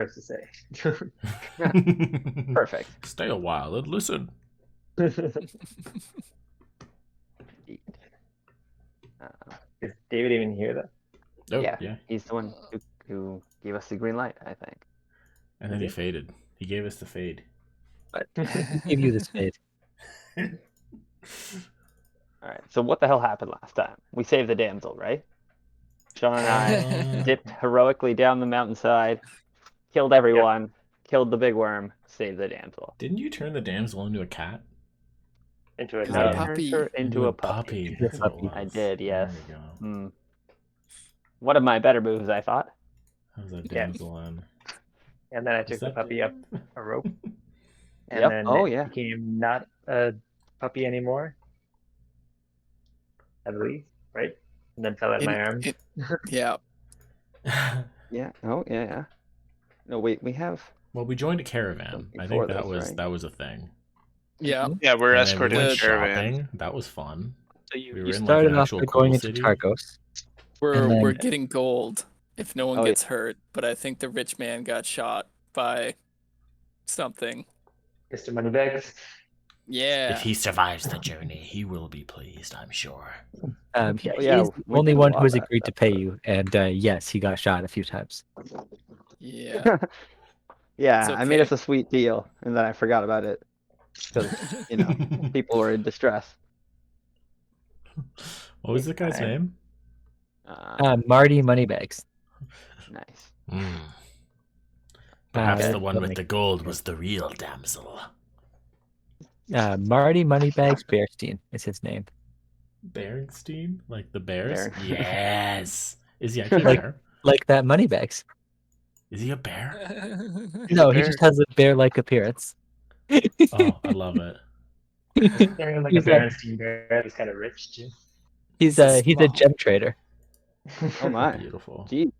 First to say. Perfect. Stay a while and listen. Is David even here though? Oh, Yeah, yeah. he's the one who gave us the green light, I think. And then he faded. He gave us the fade. But who gave you this fade? All right. So what the hell happened last time? We saved the damsel, right? Sean and I dipped heroically down the mountainside, killed everyone, killed the big worm, saved the damsel. Didn't you turn the damsel into a cat? Into a And I cat. turned her into a puppy. puppy. Into a That's what it puppy. was. I did, yes. There we go. Hmm. One of my better moves, I thought. That was a Yeah. damsel on. And then I took the that- puppy up a rope. And Yep. then Oh, it yeah. became not a puppy anymore. I believe, right? And then fell out of my arms. Yeah. Yeah. Oh, yeah, yeah. No, wait, we have... Well, we joined a caravan. I Before think that this, was right? that was a thing. Yeah. Yeah, we're And then we escorting went the caravan. shopping. That was fun. So you, We were you in, like, started an off actual by cool going into city. Targos. We're And then- we're getting gold if no one Oh, gets hurt, but I think the rich man got shot by something. Mr. Moneybags. Yeah. If he survives the journey, he will be pleased, I'm sure. Yeah, yeah, he's the we only did a one lot who has that agreed to pay you, and yes, he got shot a few times. Yeah. Yeah, It's I made okay. us a sweet deal, and then I forgot about it. Because, you know, people were in distress. What was the guy's Okay. name? Marty Moneybags. Nice. Perhaps Okay. the one with the gold was the real damsel. Marty Moneybags Bearstein is his name. Berenstein? Like the bears? Bear. Yes. Is he actually a Like- bear? Like that Moneybags. Is he a bear? No, he just has a bear-like appearance. Oh, I love it. They're like He's a a- Berenstein bear that's kind of rich too. He's So a small. gem trader. Oh, my. Beautiful. Gee.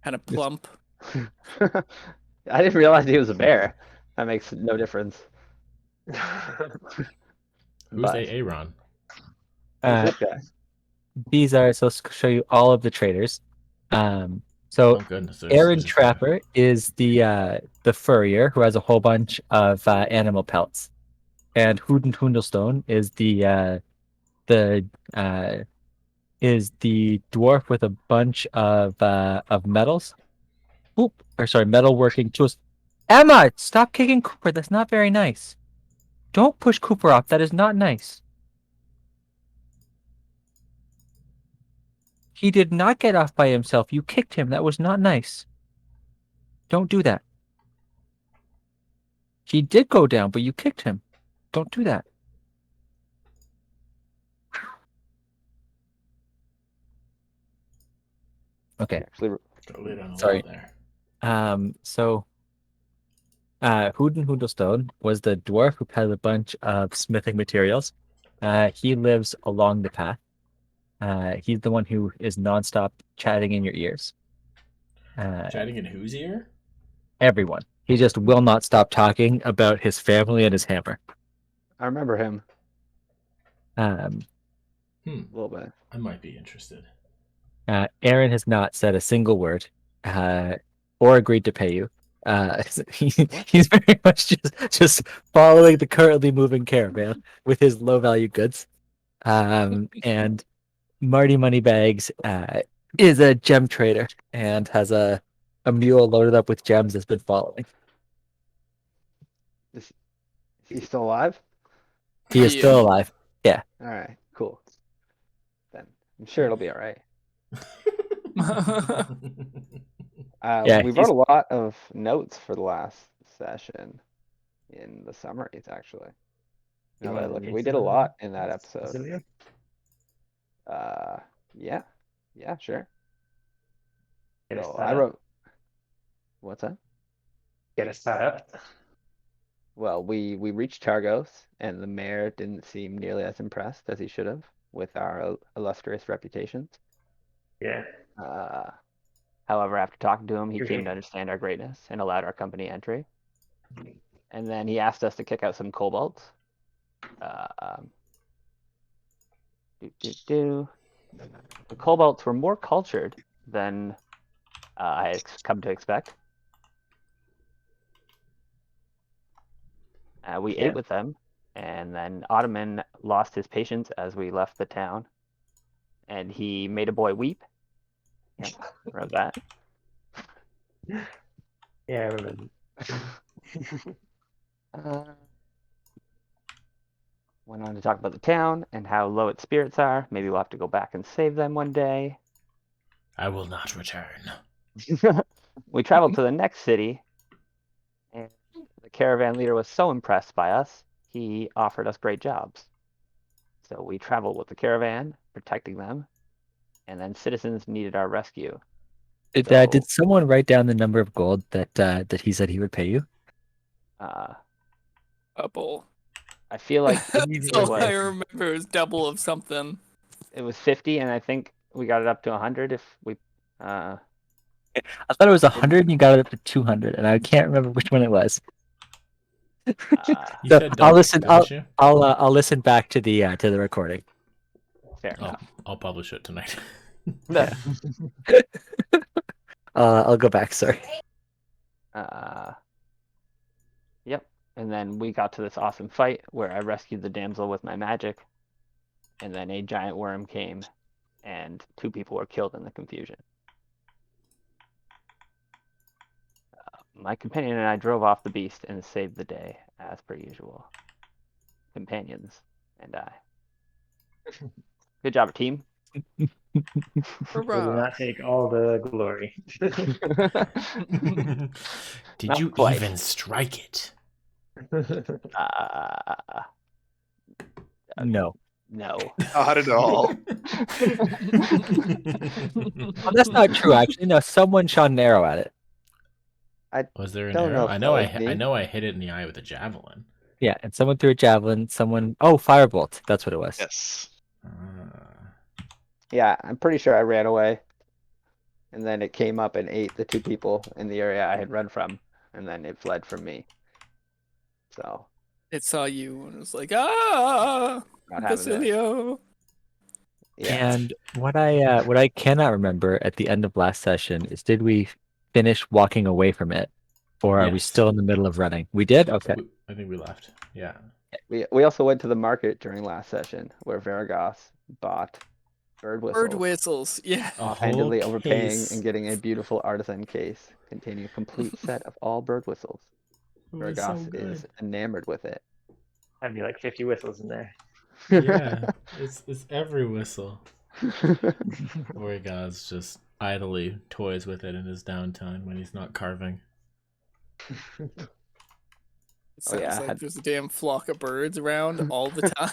Kind of plump. I didn't realize he was a bear. That makes no difference. Who's But- Aaron? Uh, Who's this guy? These are so to show you all of the traders. So Oh goodness. Aaron Trapper is the furrier who has a whole bunch of animal pelts, and Hoodin Hoondelstone is the dwarf with a bunch of metals. Oop, or sorry, metalworking tools. Emma, stop kicking Cooper. That's not very nice. Don't push Cooper off. That is not nice. He did not get off by himself. You kicked him. That was not nice. Don't do that. He did go down, but you kicked him. Don't do that. Okay. Actually, Sorry. There. So Hoodin Hoodlestone was the dwarf who had a bunch of smithing materials. He lives along the path. He's the one who is nonstop chatting in your ears. Chatting in whose ear? Everyone. He just will not stop talking about his family and his hammer. I remember him Um, a little bit. I might be interested. Aaron has not said a single word or agreed to pay you. He's very much just following the currently moving caravan with his low value goods. And Marty Moneybags is a gem trader and has a mule loaded up with gems that's been following. Is he still alive? He is still alive. All right, cool. Then I'm sure it'll be all right. Yeah, we wrote a lot of notes for the last session in the summaries, actually. Now that I look, we did a lot in that episode. Yeah, sure. Get us So set I up. wrote. What's that? Get us set up. Well, we reached Targos, and the mayor didn't seem nearly as impressed as he should have with our illustrious reputations. Yeah. However, after talking to him, he Sure. seemed to understand our greatness and allowed our company entry. And then he asked us to kick out some kobolds. The kobolds were more cultured than I had come to expect. We Yeah. ate with them, and then Ottoman lost his patience as we left the town, and he made a boy weep. Yeah, wrote that. Yeah, I remember. Went on to talk about the town and how low its spirits are. Maybe we'll have to go back and save them one day. I will not return. We traveled to the next city, and the caravan leader was so impressed by us, he offered us great jobs. So we traveled with the caravan, protecting them, and then citizens needed our rescue. Did someone write down the number of gold that he said he would pay you? Couple. I feel like That's it all I was, remember is double of something. it was 50, and I think we got it up to 100 if we. I thought it was 100 and you got it up to 200, and I can't remember which one it was. You So said I'll double, listen. didn't you? I'll listen back to the recording. Fair Oh, enough. I'll publish it tonight. Yeah. I'll go back. Sorry. Yep. And then we got to this awesome fight where I rescued the damsel with my magic, and then a giant worm came, and 2 people were killed in the confusion. My companion and I drove off the beast and saved the day, as per usual. Companions and I. Good job, team. We do not take all the glory. Did Not you quite. even strike it? No. No. Not at all. Oh, that's not true. Actually, no. Someone shot an arrow at it. Was there an Don't arrow? know if I that know. was I me. know. I hit it in the eye with a javelin. Yeah, and someone threw a javelin. Firebolt. That's what it was. Yes. Yeah, I'm pretty sure I ran away. And then it came up and ate the 2 people in the area I had run from, and then it fled from me. So, It saw you and was like, not having this. Basilio. Yeah. And what I cannot remember at the end of last session is, did we finish walking away from it, or are we Yes. still in the middle of running? We did. Okay. I think we left. Yeah. We also went to the market during last session where Varagos bought bird whistles, Bird whistles. Yeah. A offhandedly whole overpaying case. and getting a beautiful artisan case containing a complete set of all bird whistles. It was so Varagos good. is enamored with it. I'd be like 50 whistles in there. Yeah, it's every whistle. Oregon's just idly toys with it in his downtime when he's not carving. It sounds yeah, I like had- there's a damn flock of birds around all the time.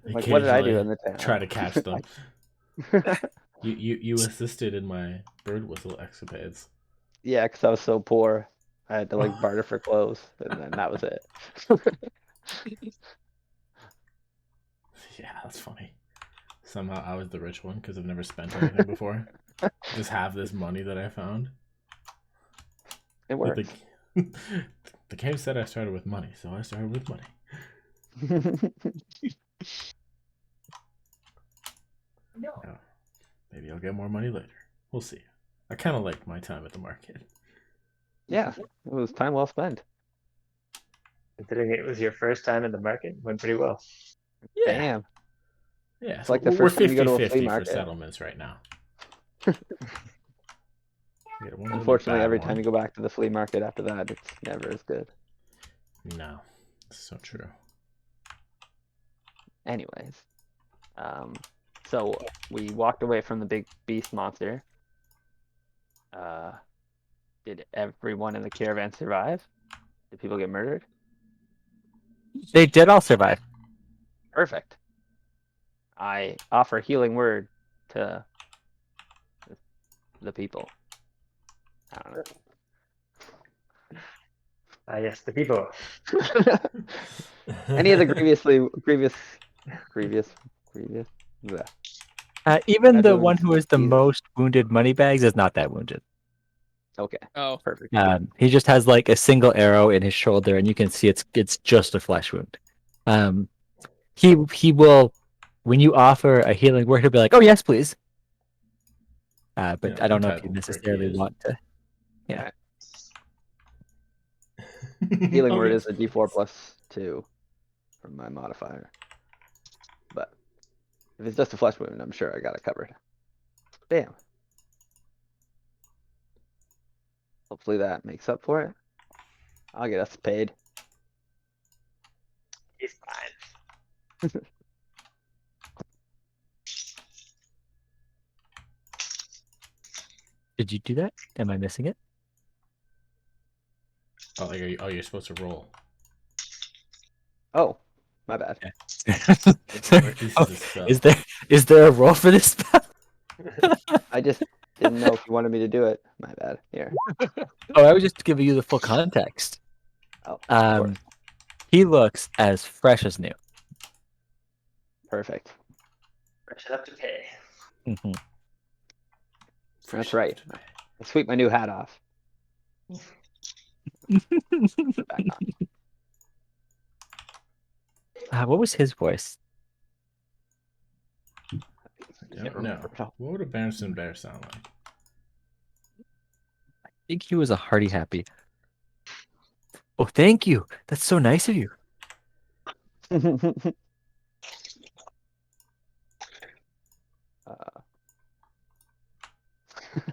Like, what did I do Occasionally in the town? Try to catch them. You assisted in my bird whistle escapades. Yeah, because I was so poor. I had to like barter for clothes, and then that was it. Yeah, that's funny. Somehow I was the rich one because I've never spent anything before. Just have this money that I found. It But works. the game said I started with money, so I started with money. Yeah, maybe I'll get more money later. We'll see. I kind of like my time at the market. Yeah, it was time well spent. Considering it was your first time in the market, went pretty well. Yeah. Damn. Yeah, It's so like the we're first time you go to a 50-50 flea for market. settlements right now. We got one really Unfortunately, bad every one. time you go back to the flea market after that, it's never as good. No, it's so true. Anyways, so we walked away from the big beast monster. Did everyone in the caravan survive? Did people get murdered? They did all survive. Perfect. I offer healing word to the people. I don't know. Yes, the people. Any of the grievous. Bleh. Even the Everyone's one who is the Jesus. most wounded, Moneybags, is not that wounded. Okay, Oh, perfect. He just has like a single arrow in his shoulder, and you can see it's just a flesh wound. He will, when you offer a healing word, he'll be like, "Oh yes, please." But Yeah, I don't know what if you type of prick he necessarily is. want to. Yeah. Healing Oh, word yes. is a D4 +2 from my modifier. But if it's just a flesh wound, I'm sure I got it covered. Bam. Hopefully that makes up for it. I'll get us paid. He's fine. Did you do that? Am I missing it? Oh, like, you're supposed to roll. Oh, my bad. This Oh, is a spell. is there a roll for this spell? I just didn't know if you wanted me to do it. My bad. Here. Oh, I was just giving you the full context. Oh, of course. He looks as fresh as new. Perfect. Fresh enough to pay. Mhm. That's right. I sweep my new hat off. Back on. What was his voice? I don't know. What would a Berenson bear sound like? I think he was a hearty happy. Oh, thank you. That's so nice of you.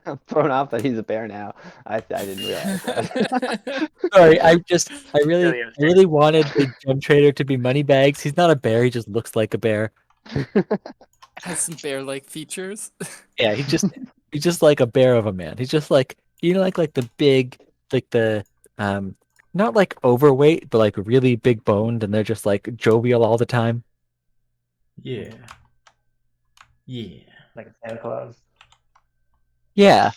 I'm thrown off that he's a bear now. I didn't realize that. Sorry, I Silly really wanted the gem trader to be Moneybags. He's not a bear. He just looks like a bear. Has some bear-like features. Yeah, he's just like a bear of a man. He's just like like the big, like the not like overweight, but like really big boned, and they're just like jovial all the time. Yeah. Yeah. Like a Santa Claus. Yeah.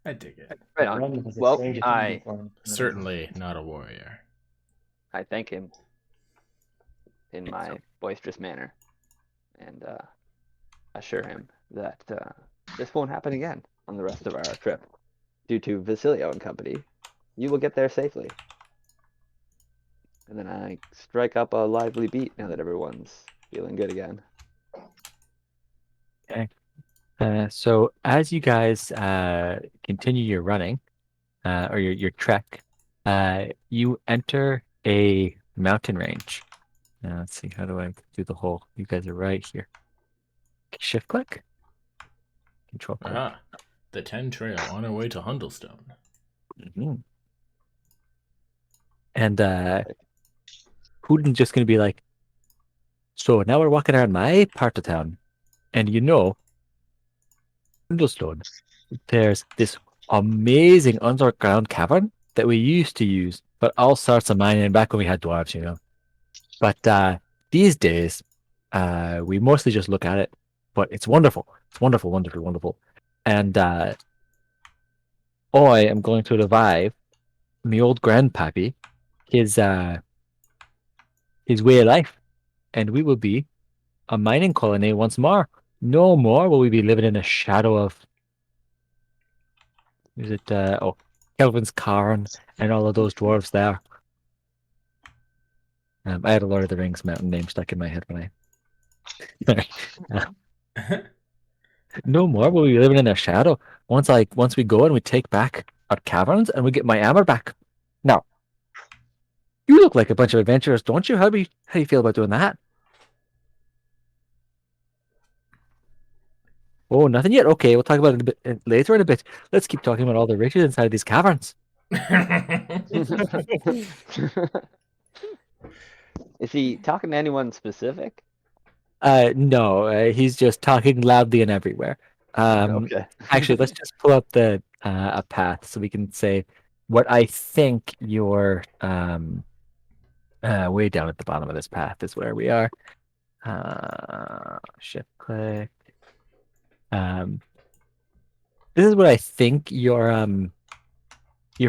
I dig it. Right on. Run has a Well, strange I affinity for him. Certainly not a warrior. thank him in my boisterous manner and assure him that this won't happen again on the rest of our trip. Due to Vasilio and company, you will get there safely. And then I strike up a lively beat now that everyone's feeling good again. Okay. So as you guys continue your running, or your trek, you enter a mountain range. Now let's see, how do I do the whole? You guys are right here. Shift click, control click. Aha. The 10 trail on our way to Hundlestone. Mhm. And Hooten's just gonna be like, so now we're walking around my part of town, and Hundlestone, there's this amazing underground cavern that we used to use, but all sorts of mining back when we had dwarves, you know. But these days, we mostly just look at it, but it's wonderful. It's wonderful, wonderful, wonderful. And I am going to revive my old grandpappy, his way of life, and we will be a mining colony once more. No more will we be living in the shadow of Kelvin's Cairn and all of those dwarves there. I had a Lord of the Rings mountain name stuck in my head when I no more will we be living in their shadow. Once we go and we take back our caverns and we get my armor back. Now, you look like a bunch of adventurers, don't you? How do you feel about doing that? Oh, nothing yet. Okay, we'll talk about it a bit later in a bit. Let's keep talking about all the riches inside these caverns. Is he talking to anyone specific? No, he's just talking loudly and everywhere. Okay. Actually, let's just pull up the a path so we can say what I think your way down at the bottom of this path is where we are. Shift click. This is what I think your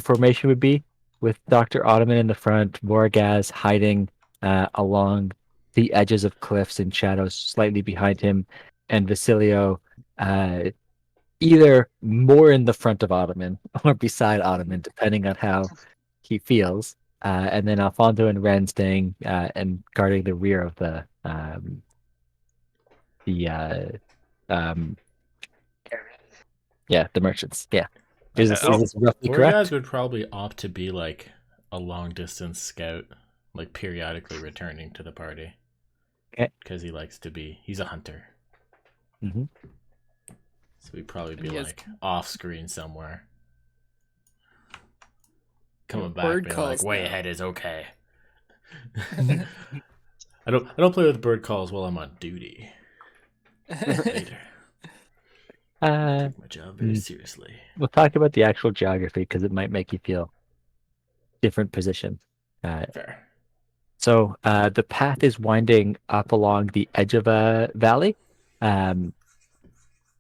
formation would be, with Dr. Ottoman in the front, Vorgaz hiding along the edges of cliffs and shadows slightly behind him, and Vasilio either more in the front of Ottoman or beside Ottoman, depending on how he feels. And then Alfonso and Ren staying and guarding the rear of the Caravan. yeah, the merchants. Yeah. Is this roughly Poor correct? guys would probably opt to be like a long distance scout, like periodically returning to the party. Okay. Because he's a hunter. Mhm. So he'd probably be he has- like off screen somewhere. Coming back Bird being like, calls way now. ahead is okay. I don't play with bird calls while I'm on duty. Later. Take my job very seriously. We'll talk about the actual geography because it might make you feel different position. Fair. So the path is winding up along the edge of a valley. So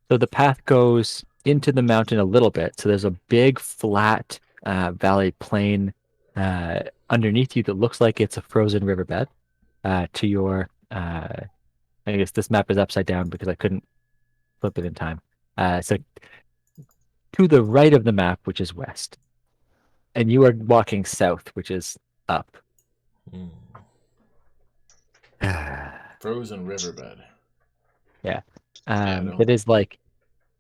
the path goes into the mountain a little bit. So there's a big flat valley plain underneath you that looks like it's a frozen riverbed. To your, I guess this map is upside down because I couldn't flip it in time. So to the right of the map, which is west, and you are walking south, which is up. Mm. Frozen riverbed. Yeah. no. It is like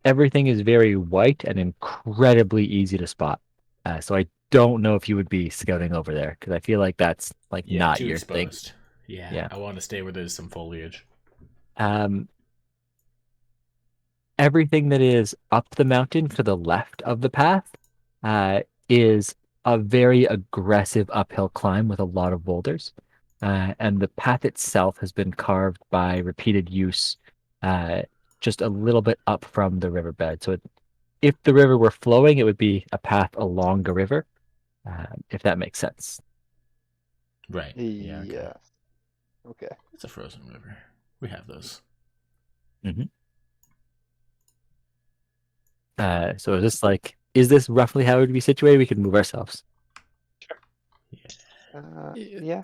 everything is very white and incredibly easy to spot. So I don't know if you would be scouting over there because I feel like that's like Yeah, not too your thing. exposed. Yeah, Yeah. I want to stay where there's some foliage. Everything that is up the mountain to the left of the path is a very aggressive uphill climb with a lot of boulders. And the path itself has been carved by repeated use just a little bit up from the riverbed. So if the river were flowing, it would be a path along the river, if that makes sense. Right. Yeah. Okay. Yeah. Okay. It's a frozen river. We have those. So is this roughly how it would be situated? We could move ourselves. Yeah. Yeah.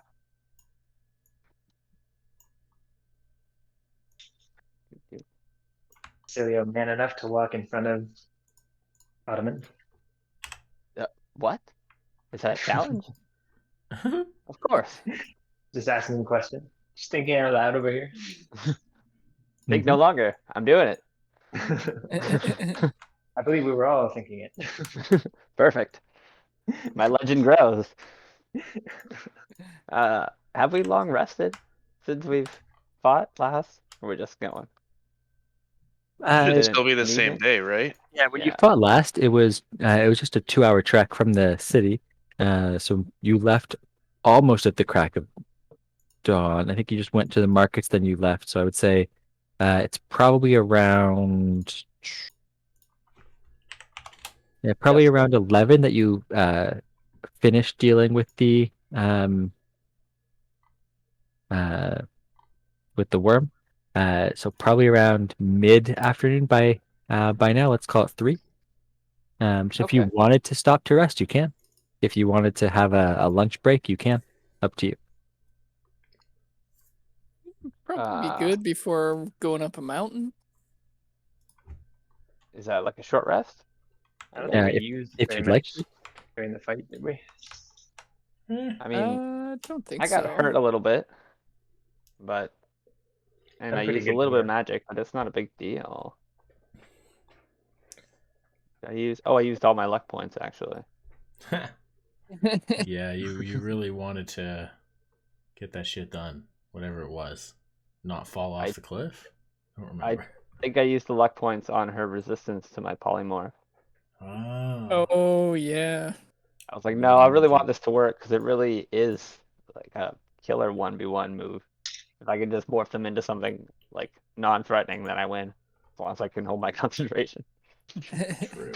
Cilio man enough to walk in front of Ottoman. What? Is that a challenge? Of course. Just asking a question. Just thinking out loud over here. Think no longer. I'm doing it. I believe we were all thinking it. Perfect. My legend grows. Have we long rested since we've fought last? Or we're just going? Uh, Did Still be the an same evening? day, right? Yeah, when you Yeah. fought last, it was just a 2-hour trek from the city. So you left almost at the crack of dawn. I think you just went to the markets, then you left. So I would say it's probably around probably Yes. around 11 that you finished dealing with the worm. So probably around mid-afternoon by now. Let's call it 3. So if you Okay. wanted to stop to rest, you can. If you wanted to have a lunch break, you can. Up to you. Probably be good before going up a mountain. Is that like a short rest? I don't think we if- used if very you'd like much during the fight, did we? I mean, Don't think I got so. hurt a little bit, but and I'm I pretty used a good little bit of here. magic, but it's not a big deal. I used all my luck points actually. Yeah, you really wanted to get that shit done, whatever it was. Not fall off the cliff? I don't remember. I think I used the luck points on her resistance to my polymorph. Oh yeah. I was like, Good no, I really damage. want this to work because it really is like a killer 1v1 move. If I can just morph them into something like non-threatening, then I win. As long as I can hold my concentration. True.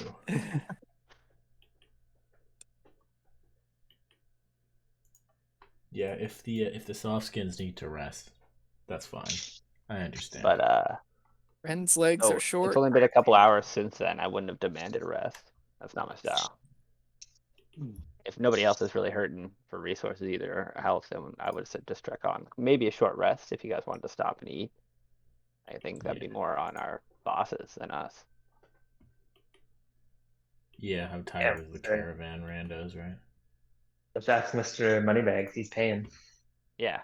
Yeah, if the soft skins need to rest, that's fine. I understand. But Ren's legs oh, are short. it's only been a couple hours since then. I wouldn't have demanded a rest. That's not my style. If nobody else is really hurting for resources either or health, then I would have said just trek on. Maybe a short rest if you guys wanted to stop and eat. I think that'd be more on our bosses than us. Yeah, how tired Yeah, is the sure. caravan randos, right? If that's Mr. Moneybags, he's paying. Yeah.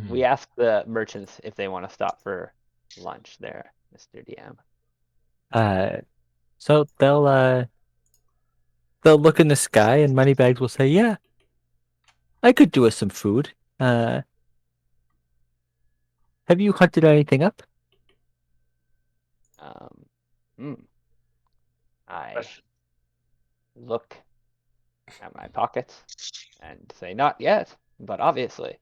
We asked the merchants if they want to stop for lunch there, Mr. DM. So they'll they'll look in the sky, and Moneybags will say, "Yeah, I could do us some food. Have you hunted anything up?" Um, hmm. I Question. look at my pockets and say, not yet, but obviously,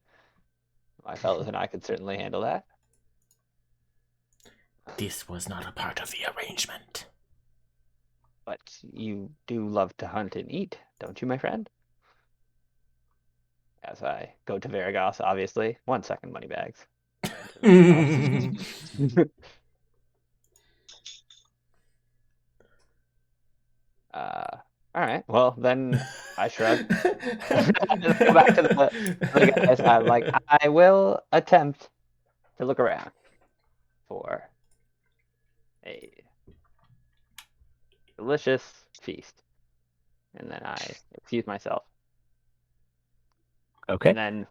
my fellows and I could certainly handle that. This was not a part of the arrangement. But you do love to hunt and eat, don't you, my friend? As I go to Varagos, obviously. 1 second, Moneybags. All right. Well, then I shrug. Go back to the guys. I'm like, I will attempt to look around for a delicious feast. And then I excuse myself. Okay. And then,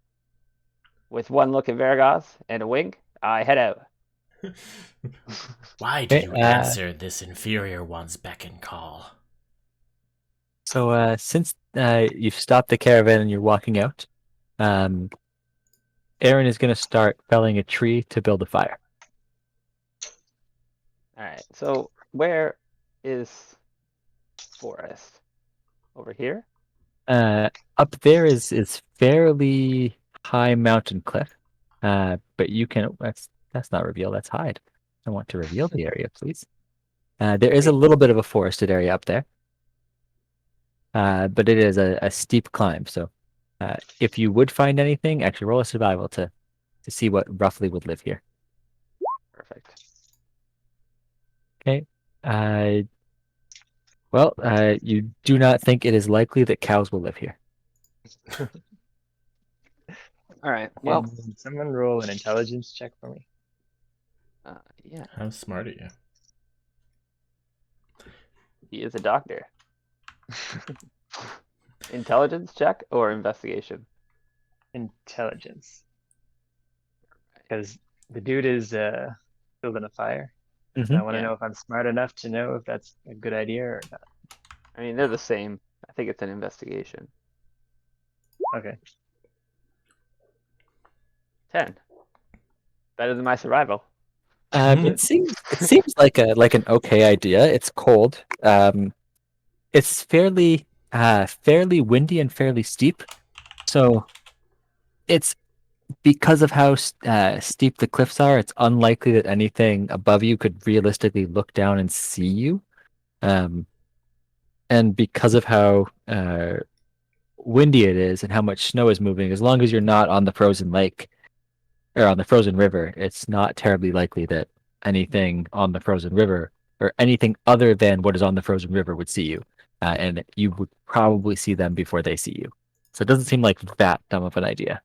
with one look at Varagos and a wink, I head out. Why do Okay, you answer this inferior one's beck and call? So since you've stopped the caravan and you're walking out, Aaron is going to start felling a tree to build a fire. All right. So where is forest? Over here? Up there is fairly high mountain cliff, but you can that's not reveal, that's hide. I want to reveal the area, please. There is a little bit of a forested area up there, but it is a steep climb. So if you would find anything, actually roll a survival to see what roughly would live here. Perfect. Okay. Well, you do not think it is likely that cows will live here. All right. Well, Can someone roll an intelligence check for me? yeah, How smart are you? he is a doctor. Intelligence check or investigation? Intelligence. Because the dude is building a fire. Mhm. I want to Yeah. know if I'm smart enough to know if that's a good idea or not. I mean, they're the same. I think it's an investigation. Okay. 10. Better than my survival. It seems like an okay idea. It's cold. It's fairly windy and fairly steep. So it's because of how steep the cliffs are, it's unlikely that anything above you could realistically look down and see you. And because of how windy it is and how much snow is moving, as long as you're not on the frozen lake or on the frozen river, it's not terribly likely that anything on the frozen river or anything other than what is on the frozen river would see you. And you would probably see them before they see you. So it doesn't seem like that dumb of an idea.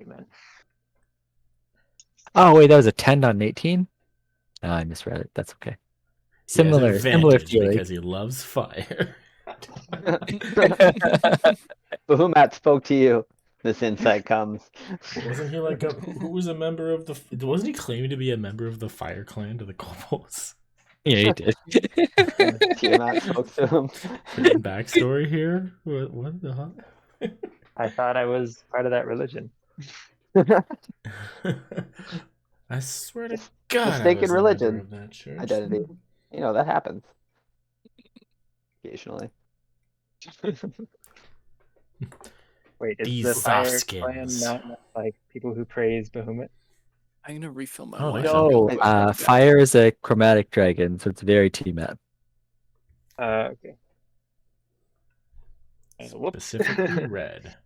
Amen. Oh, wait, that was a 10 on 18? I misread it. That's okay. He has Similar advantage feeling. because he loves fire. Bahumat spoke to you. This insight comes. Wasn't he like who was a member of the? Wasn't he claiming to be a member of the Fire Clan to the Kobolds? Yeah, he did. Tiamat spoke to him. Hidden backstory here. What the hell? I thought I was part of that religion. I swear to God, I Mistaken was a religion. member of that church. Identity. You know, that happens. Occasionally. Wait, is These the Fire soft Clan skins. not like people who praise Bahamut? I'm gonna refill my Oh, wine. No, fire is a chromatic dragon, so it's very T-Mat. Okay. Whoops. Specifically red.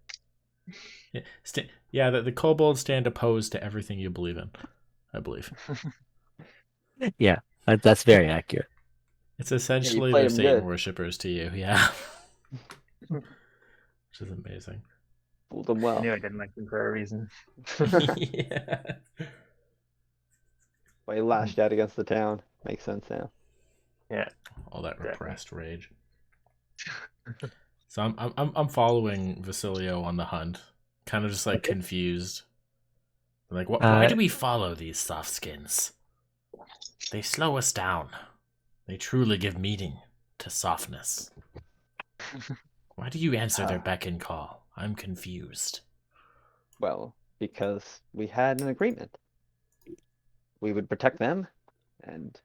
Yeah, the kobolds stand opposed to everything you believe in, I believe. Yeah, that's very accurate. It's essentially played they're them Satan good. worshippers to you, yeah. Which is amazing. Fooled them I well. knew I didn't like them for a reason. Yeah. Why he lashed out against the town. Makes sense now. Yeah. All that Exactly. repressed rage. So I'm following Vasilio on the hunt, kind of just like confused. Like, why do we follow these soft skins? They slow us down. They truly give meaning to softness. Why do you answer their beck and call? I'm confused. Well, because we had an agreement. We would protect them and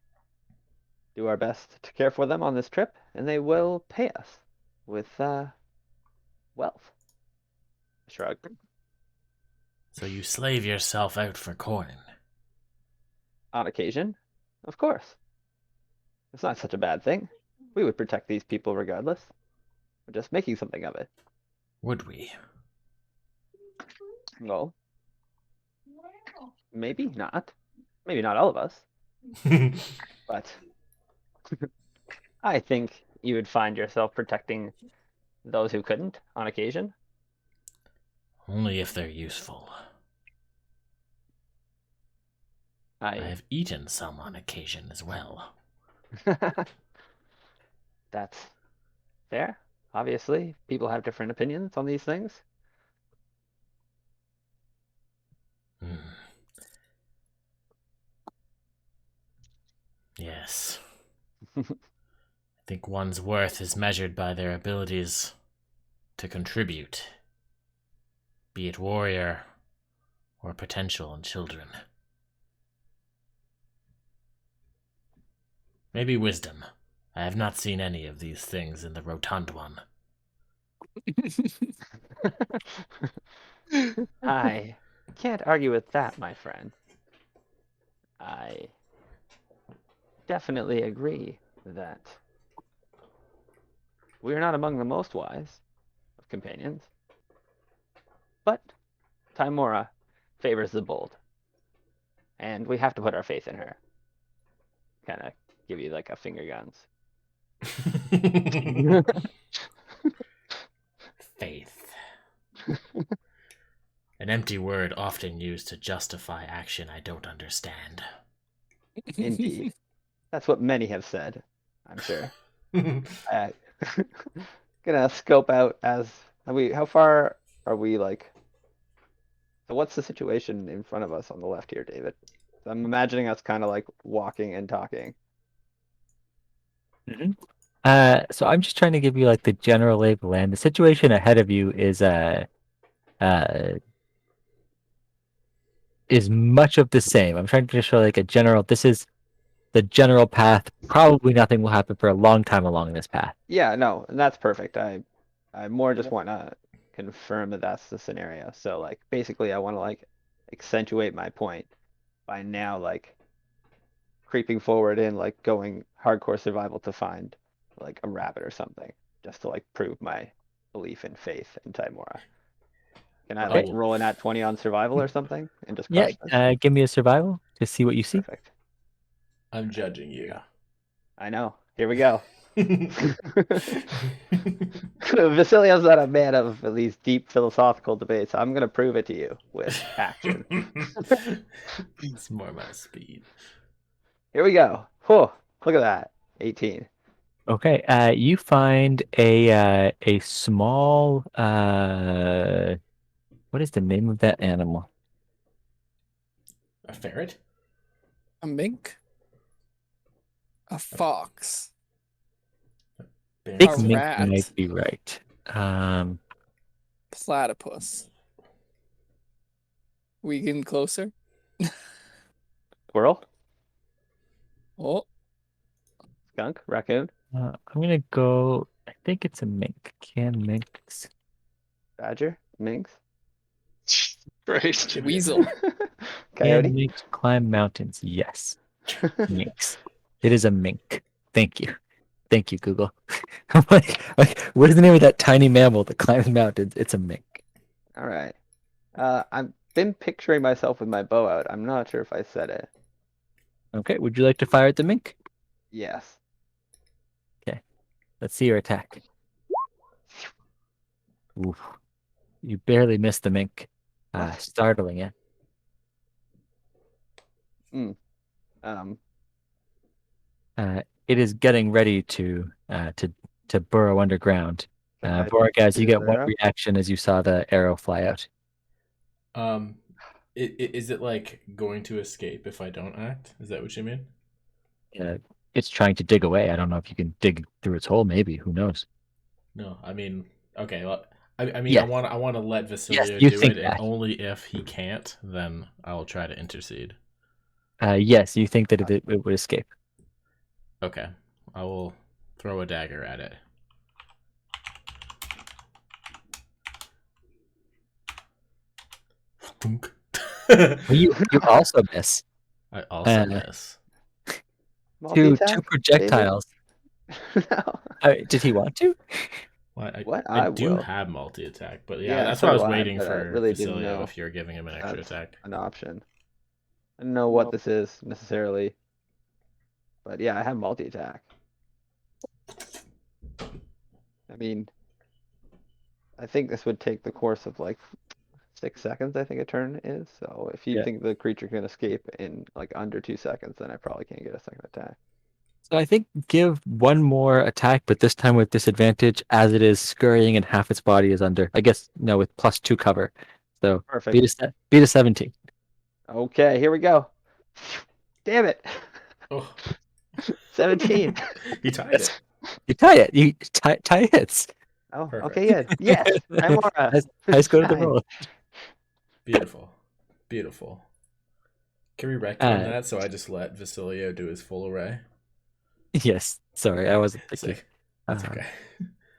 do our best to care for them on this trip, and they will pay us with wealth. Shrug. So you slave yourself out for coin. On occasion, of course. It's not such a bad thing. We would protect these people regardless. We're just making something of it. Would we? Well, maybe not. Maybe not all of us, but I think you would find yourself protecting those who couldn't on occasion. Only if they're useful. I have eaten some on occasion as well. That's fair. Obviously, people have different opinions on these things. Yes. I think one's worth is measured by their abilities to contribute, be it warrior or potential in children. Maybe wisdom. I have not seen any of these things in the rotund one. I can't argue with that, my friend. I definitely agree that we are not among the most wise of companions. But Timora favors the bold. And we have to put our faith in her. Kind of give you like a finger guns. Faith. An empty word often used to justify action I don't understand. Indeed. That's what many have said, I'm sure. Gonna scope out how far are we like? So what's the situation in front of us on the left here, David? So I'm imagining us kind of like walking and talking. So I'm just trying to give you like the general lay of the land. The situation ahead of you is much of the same. I'm trying to just show like a general. This is the general path. Probably nothing will happen for a long time along this path. Yeah, no, and that's perfect. I more just want to confirm that that's the scenario. So like basically I want to like accentuate my point by now like creeping forward and like going hardcore survival to find like a rabbit or something just to like prove my belief and faith in Timora. Can I like Oh. roll an at 20 on survival or something and just Yeah, crush this? give me a survival to see what you see. Perfect. I'm judging you. I know. Here we go. Vasiliev's not a man of these deep philosophical debates. I'm gonna prove it to you with action. It's more my speed. Here we go. Whew, look at that. 18. Okay, you find a small what is the name of that animal? A ferret? A mink? A fox? Big A mink rat. might be right. Platypus. We getting closer? Squirrel? Oh, Skunk? Raccoon? I'm gonna go. I think it's a mink. Can minks? Badger? Minx? Christ. weasel. Can Coyote? minks climb mountains? Yes, minks. It is a mink. Thank you, Google. I'm like, what is the name of that tiny mammal that climbs mountains? It's a mink. All right. I've been picturing myself with my bow out. I'm not sure if I said it. Okay, would you like to fire at the mink? Yes. Let's see your attack. Oof. You barely missed the mink, What? startling it. It is getting ready to burrow underground. Can I Borgaz, you shoot get an one arrow? reaction as you saw the arrow fly out. Is it like going to escape if I don't act? Is that what you mean? it's trying to dig away. I don't know if you can dig through its hole. Maybe, who knows? No, I mean, okay. Well, I mean, Yes. I want to let Yes, Vasilio you do think it, and that. only if he can't, then I'll try to intercede. Yes, you think that it would escape. Okay, I will throw a dagger at it. Thunk. Well, you also miss. I also Uh, miss. two Multi-attack, projectiles. no. Did he want to? Well, What? I I do will. have multi-attack, but yeah, Yeah, that's so why I do was I, waiting but I for really didn't Vasilio know if you're giving him an extra that's attack. an option. I don't know what this is necessarily, but yeah, I have multi-attack. I mean, I think this would take the course of like 6 seconds, I think a turn is. So if you Yeah. think the creature can escape in like under 2 seconds, then I probably can't get a second attack. So I think give one more attack, but this time with disadvantage, as it is scurrying and half its body is under. I guess no, with +2 cover. So Perfect. beat a 17. Okay, here we go. Damn it. Oh, 17. he tied it. You tie it. You tie hits. Oh, Perfect. okay, good. Yes, Timora. Nice go to the 59. roll. Beautiful, beautiful. Can we retcon Uh, that so I just let Vasilio do his full array? Yes. Sorry, I wasn't thinking. Sick. That's Uh, okay.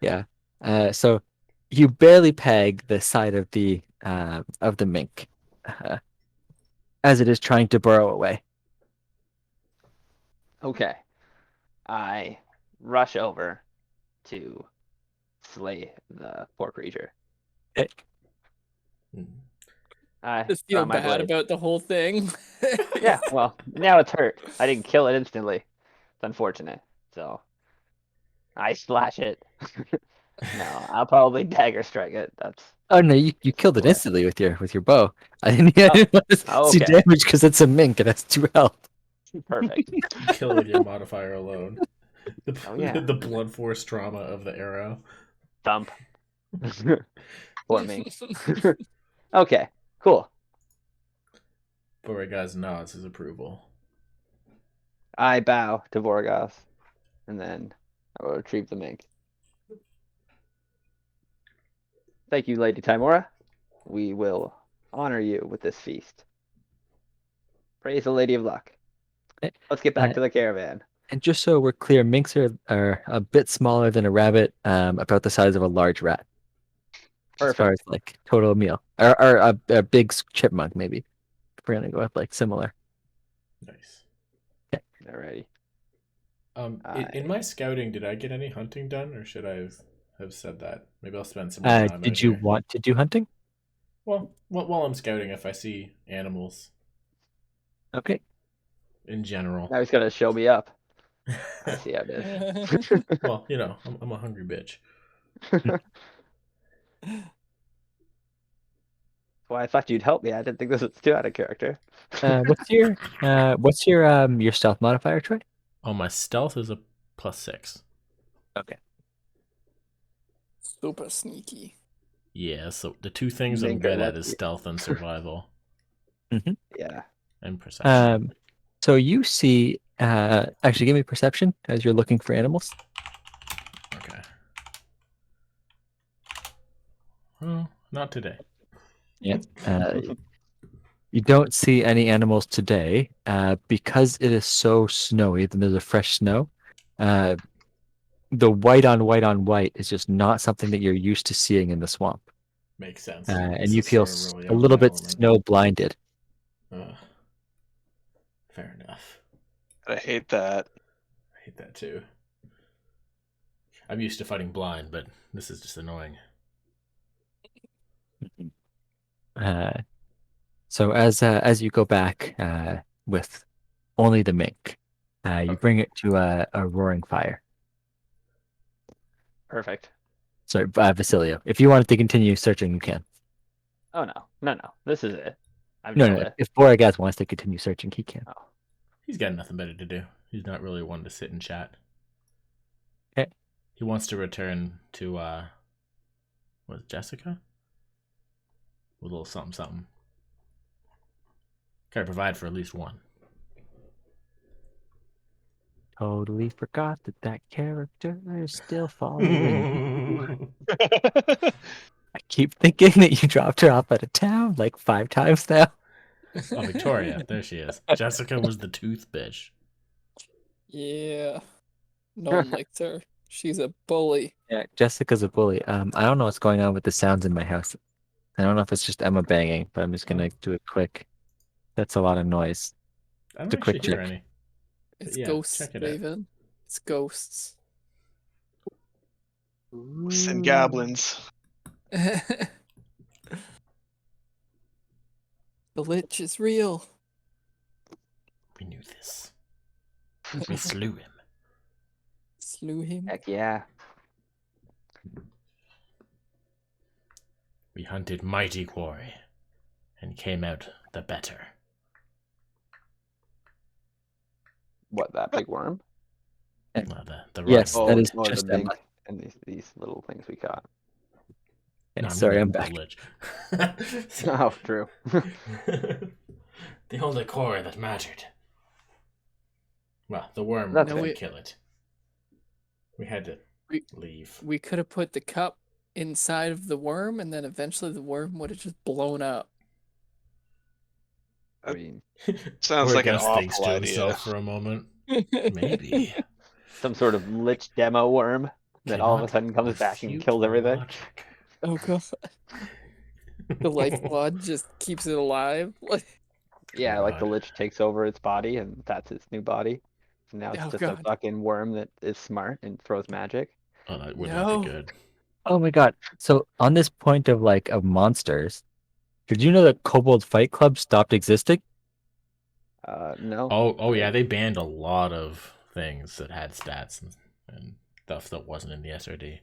Yeah. So you barely peg the side of the mink uh, as it is trying to burrow away. Okay. I rush over to slay the poor creature. Eh, Mm. I Just draw feel my bad blade. about the whole thing. Yeah, well, now it's hurt. I didn't kill it instantly. It's unfortunate. So I slash it. No, I'll probably dagger strike it. That's Oh no, you killed it way. instantly with your bow. I didn't want to Oh, see okay. damage because it's a mink and has 2 health. Perfect. You kill with your modifier alone. Oh, yeah. The blunt force trauma of the arrow. Thump. Poor me. Okay, cool. Beauregard nods his approval. I bow to Vorgos, and then I will retrieve the mink. Thank you, Lady Timora. We will honor you with this feast. Praise the Lady of Luck. Eh, Let's get back uh, to the caravan. And just so we're clear, minks are a bit smaller than a rabbit, about the size of a large rat, as far as Perfect. like total meal, or a big chipmunk maybe. If we're gonna go with like similar. Nice. Alrighty. In my scouting, did I get any hunting done, or should I have said that? Maybe I'll spend some more time out Did you here. want to do hunting? Well, while I'm scouting, if I see animals Okay. in general. Now he's gonna show me up. I see how it is. Well, you know, I'm a hungry bitch. Well, I thought you'd help me. I didn't think this was too out of character. What's your stealth modifier, Troy? Oh, my stealth is a +6. Okay. Super sneaky. Yeah, so the two things I'm Mink are good at is lucky. stealth and survival Yeah. and perception. So you see, actually, give me perception as you're looking for animals. Okay. Well, not today. Yeah. You don't see any animals today, because it is so snowy. Then there's a fresh snow. The white on white on white is just not something that you're used to seeing in the swamp, Makes sense. and This you is feel sort of really a out of little my bit element. snow blinded. Fair enough. I hate that. I hate that too. I'm used to fighting blind, but this is just annoying. So as you go back with only the mink, you Okay. bring it to a roaring fire. Perfect. Sorry, Vasilio. If you wanted to continue searching, you can. Oh no. This is it. I've No, nailed no. it. If Boragaz wants to continue searching, he can. Oh. He's got nothing better to do. He's not really one to sit and chat. Okay. He wants to return to was Jessica? With a little something something. Gotta provide for at least one. totally forgot that character is still following. I keep thinking that you dropped her off at a town like 5 times now. Oh, Victoria, there she is. Jessica was the tooth bitch. Yeah. No one likes her. She's a bully. Yeah, Jessica's a bully. I don't know what's going on with the sounds in my house. I don't know if it's just Emma banging, but I'm just gonna do it quick. That's a lot of noise. I Just a don't quick actually hear check. any. It's Yeah, ghosts, check it out. Raven. It's ghosts. And goblins. The Lich is real. We knew this. We slew him. Slew him. Heck yeah. We hunted mighty quarry and came out the better. What, that big worm? The Yes, rodent. that Oh, is or the just big Emma. and these little things we caught. Okay, No, sorry, I'm the back. lich. Oh, true. The only core that mattered. Well, the worm That's couldn't fair. kill it. We had to We- leave. We could have put the cup inside of the worm, and then eventually the worm would have just blown up. I mean, Sounds Poor like an Gus thinks awful to idea. himself for a moment. Maybe. some sort of lich demo worm that all of a Cannot sudden comes back and refute kills everything. logic. Oh god. The lifeblood just keeps it alive. Like, Yeah, like the God. lich takes over its body and that's its new body. So now it's oh just a god. fucking worm that is smart and throws magic. Oh, that would No. not be good. Oh my god. So on this point of monsters, did you know that Kobold Fight Club stopped existing? No. Oh yeah, they banned a lot of things that had stats and stuff that wasn't in the SRD.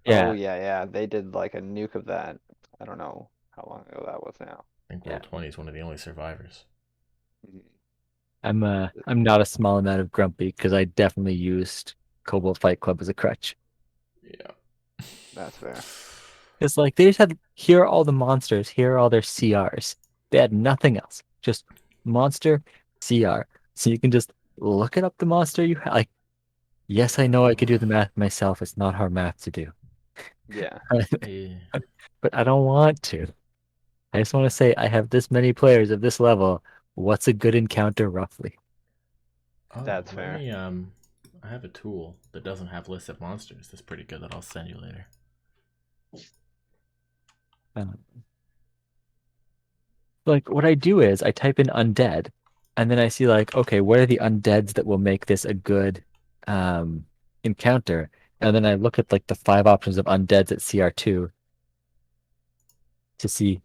Yeah. Oh yeah. They did like a nuke of that. I don't know how long ago that was now. I think Yeah. World 20 is one of the only survivors. I'm not a small amount of grumpy because I definitely used Kobold Fight Club as a crutch. Yeah. That's fair. It's like they just had here are all the monsters, here are all their CRs. They had nothing else, just monster CR. So you can just look it up the monster you like. Yes, I know I could do the math myself. It's not hard math to do, Yeah. Yeah. but I don't want to. I just want to say I have this many players of this level. What's a good encounter roughly? Oh, That's let fair. me, I have a tool that doesn't have listed monsters. That's pretty good. That I'll send you later. Like what I do is I type in undead, and then I see like, okay, what are the undeads that will make this a good encounter? And then I look at like the 5 options of undeads at CR2 to see,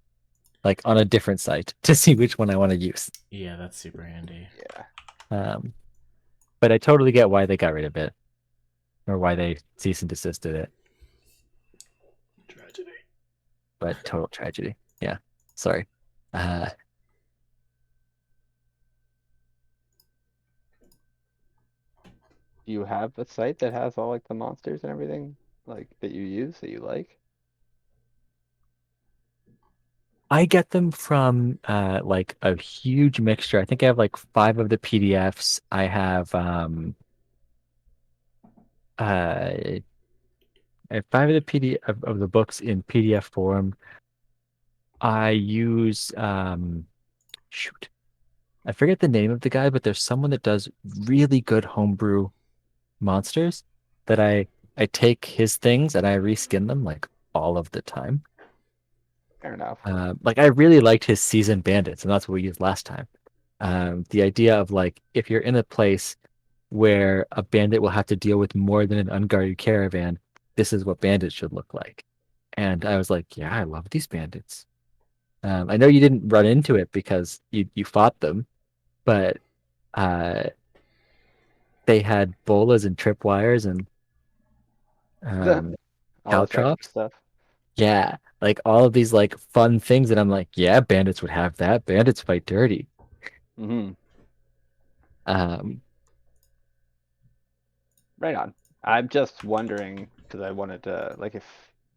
like on a different site, to see which one I want to use. Yeah, that's super handy. Yeah. But I totally get why they got rid of it, or why they cease and desisted it. Tragedy. But total tragedy. Yeah, sorry. Do you have a site that has all like the monsters and everything like that you use that you like? I get them from like a huge mixture. I think I have like 5 of the PDFs. I have I have 5 of the of the books in PDF form. I use shoot. I forget the name of the guy, but there's someone that does really good homebrew monsters that I take his things and I reskin them like all of the time. Fair enough. Like I really liked his seasoned bandits, and that's what we used last time. The idea of like if you're in a place where a bandit will have to deal with more than an unguarded caravan, this is what bandits should look like. And I was like, yeah, I love these bandits. I know you didn't run into it because you fought them, but they had bolas and tripwires and All this extra caltrops. stuff. Yeah, like all of these like fun things that I'm like, yeah, bandits would have that. Bandits fight dirty. Mm-hmm. Um, Right on. I'm just wondering because I wanted to like if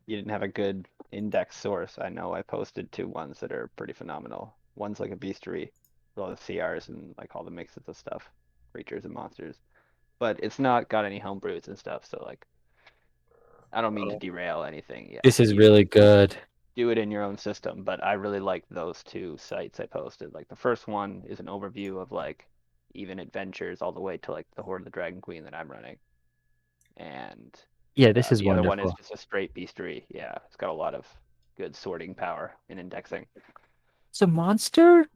you didn't have a good index source. I know I posted 2 ones that are pretty phenomenal. One's like a beastery, with all the CRs and like all the mixes of stuff, creatures and monsters. but it's not got any home brews and stuff. So like, I don't mean to derail anything. Yeah, This is you really good. do it in your own system, but I really like those two sites I posted. Like the first one is an overview of like even adventures all the way to like the Horde of the Dragon Queen that I'm running, and Yeah, this is the other one is wonderful. just a straight beastery. Yeah, it's got a lot of good sorting power and indexing. It's a monster?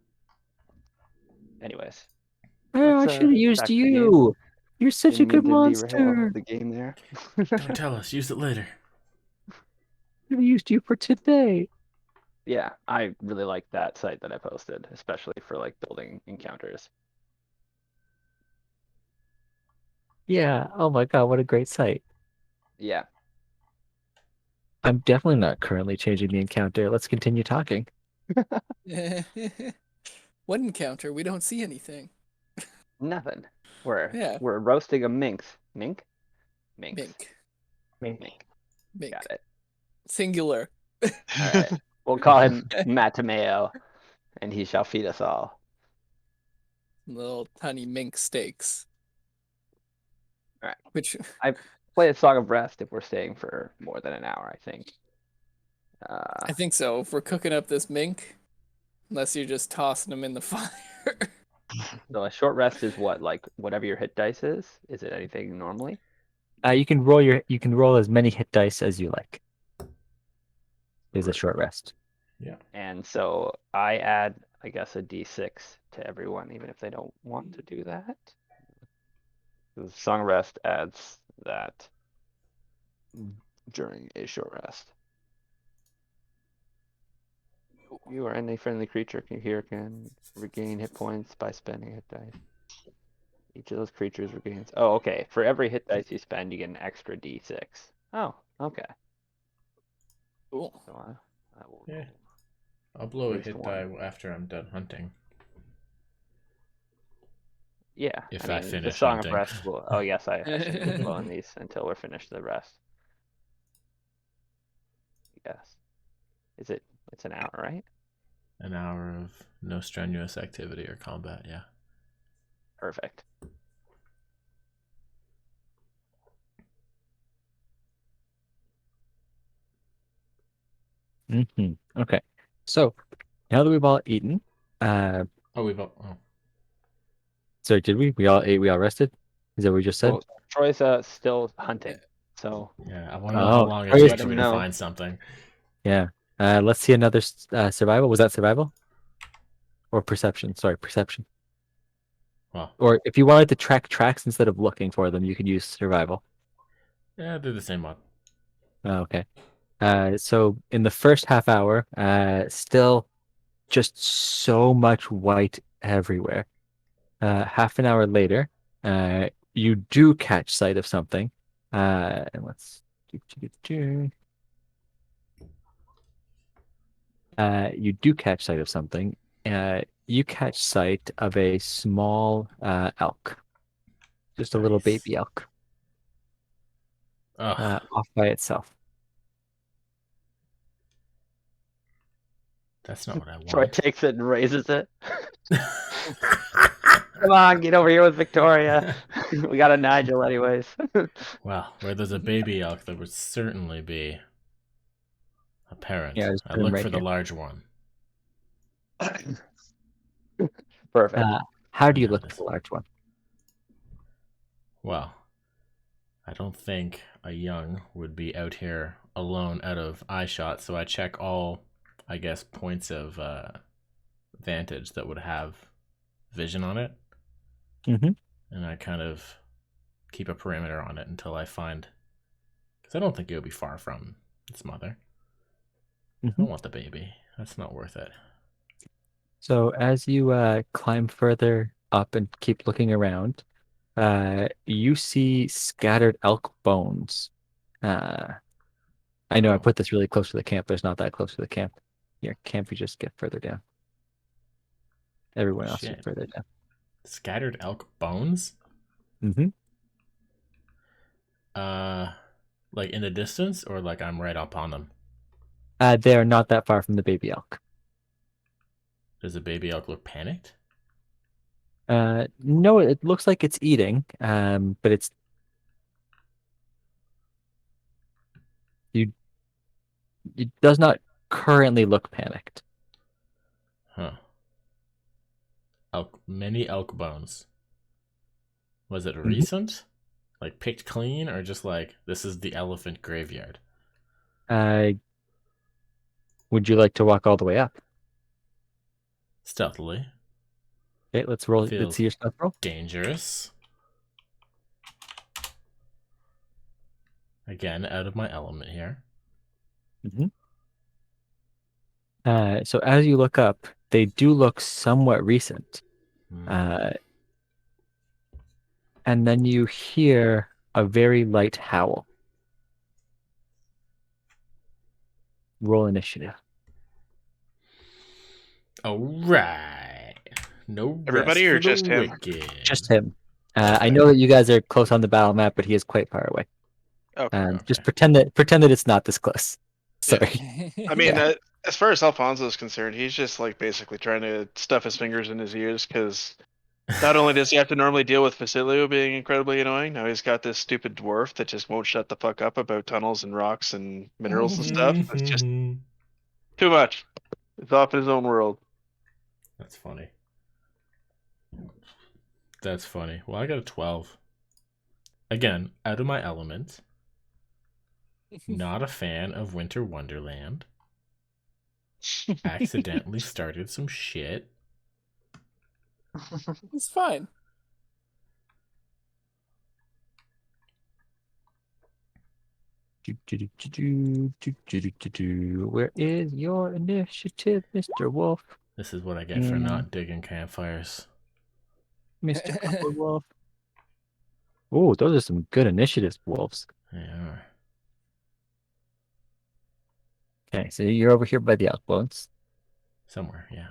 Anyways, Oh, I let's should have used back to the game. you. You're such a Didn't mean good to derail monster. the game there. Don't tell us. Use it later. Should have used you for today. Yeah, I really like that site that I posted, especially for like building encounters. Yeah. Oh my god, what a great site. Yeah, I'm definitely not currently changing the encounter. Let's continue talking. What encounter? We don't see anything. nothing. We're Yeah. we're roasting a minx. Mink? Minx. Mink. Mink. Mink. Got it. Singular. All right. We'll call him Matameo, and he shall feed us all. Little tiny mink steaks. Alright. Which Play a Song of Rest if we're staying for more than an hour, I think. I think so. If we're cooking up this mink, unless you're just tossing them in the fire. So a short rest is what, like whatever your hit dice is? Is it anything normally? You can roll as many hit dice as you like. Is a short rest. Yeah. And so I add, I guess, a d6 to everyone, even if they don't want to do that. The Song of Rest adds that during a short rest. You or any friendly creature can regain hit points by spending hit dice. Each of those creatures regains. Oh, okay. For every hit dice you spend, you get an extra d6. Oh, okay. Cool. So I will Yeah. I'll blow a Waste hit one. die after I'm done hunting. Yeah. If I I mean, finish the Song hunting. of Rest will. Oh, yes, I shouldn't be blowing these until we're finished the rest. Yes. It's an hour, right? An hour of no strenuous activity or combat, yeah. Perfect. Okay. So now that we've all eaten, Oh, we've oh. sorry, did we? We all ate, we all rested? Is that what we just said? Well, Troy's still hunting, so Yeah, I want to know how Oh, long it Troy's- takes for me to No. find something. Yeah. Let's see another survival. Was that survival? Or perception? Sorry, perception. Well, Or if you wanted to track tracks instead of looking for them, you could use survival. yeah, do the same one. Oh, okay. So in the first half hour, still just so much white everywhere. Half an hour later, you do catch sight of something. And let's you do catch sight of something. You catch sight of a small elk, just a little Nice. baby elk, Ugh, off by itself. that's not what I Troy want. takes it and raises it. Come on, get over here with Victoria. We got a Nigel, anyways. Well, where there's a baby elk, there would certainly be a parent. Yeah, just I put him look right for the here. large one. Perfect. How do you There look it for is. the large one? Well, I don't think a young would be out here alone out of eye shot, so I check all, I guess, points of vantage that would have vision on it. Mm-hmm. And I kind of keep a perimeter on it until I find, because I don't think it would be far from its mother. I Mm-hmm. don't want the baby. That's not worth it. So as you climb further up and keep looking around, you see scattered elk bones. I know I Oh. put this really close to the camp, but it's not that close to the camp. Here, camp, you just get further down. Everyone else is Shit. further down. Scattered elk bones? Mm-hmm. Like in the distance, or like I'm right up on them? They are not that far from the baby elk. Does the baby elk look panicked? No, it looks like it's eating, but you it does not currently look panicked. Huh. Many elk bones. Was it recent? Like picked clean, or just like this is the elephant graveyard? Uh, would you like to walk all the way up? Stealthily. Okay, let's roll. Let's Feels see your stealth roll. dangerous. Again, out of my element here. So as you look up, they do look somewhat recent. Hmm. And then you hear a very light howl. Roll initiative. All right. No rest Everybody or for the just him? wicked. Just him. I Okay. know that you guys are close on the battle map, but he is quite far away. Okay. Okay. Just pretend that it's not this close. Yeah. Sorry. I mean, Yeah. as far as Alfonso is concerned, he's just like basically trying to stuff his fingers in his ears because not only does he have to normally deal with Facilio being incredibly annoying, now he's got this stupid dwarf that just won't shut the fuck up about tunnels and rocks and minerals and stuff. It's just too much. It's off in his own world. That's funny. That's funny. Well, I got a 12. Again, out of my element. Not a fan of Winter Wonderland. Accidentally started some shit. It's fine. Where is your initiative, Mr. Wolf? This is what I get for not digging campfires. Mr. Wolf. Oh, those are some good initiatives, wolves. They are. Okay, so you're over here by the outbones. Somewhere, yeah.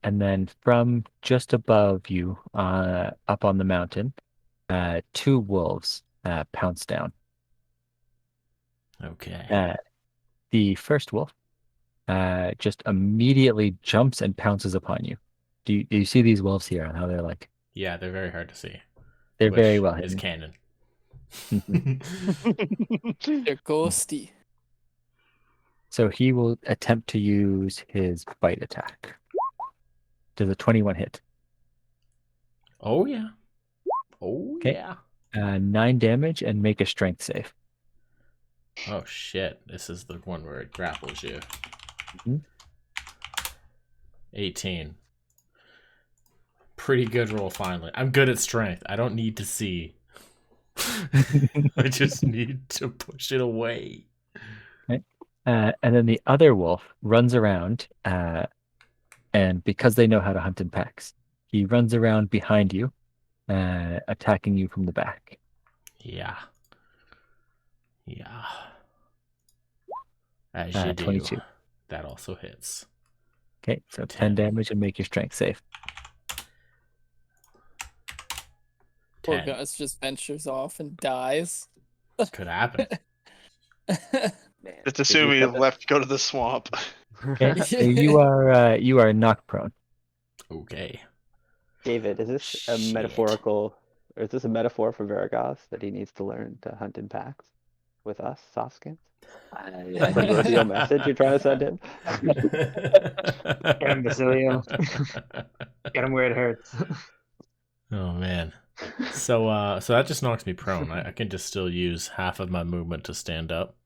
And then from just above you, up on the mountain, 2 wolves pounce down. Okay. The first wolf just immediately jumps and pounces upon you. Do you see these wolves here and how they're like? Yeah, they're very hard to see. They're very which well is hidden. canon. They're ghosty. So he will attempt to use his bite attack. Does a 21 hit? Oh, yeah. Oh, Okay. yeah. 9 damage and make a strength save. Oh, shit. This is the one where it grapples you. Mhm. 18. Pretty good roll, finally. I'm good at strength. I don't need to see. I just need to push it away. And then the other wolf runs around, and because they know how to hunt in packs, he runs around behind you, attacking you from the back. Yeah. Yeah. As you do. 22. That also hits. Okay, so 10. 10 damage and make your strength save. Poor 10. Gus just ventures off and dies. Could happen. Just assume he left to go to the swamp. Okay, so you are knocked prone. Okay. David, is this a Shit. metaphorical, or is this a metaphor for Varagos that he needs to learn to hunt in packs with us, Soskins? That's the reveal message you're trying to send him? Get him, Basilio. Get him where it hurts. Oh man. So that just knocks me prone. I can just still use half of my movement to stand up,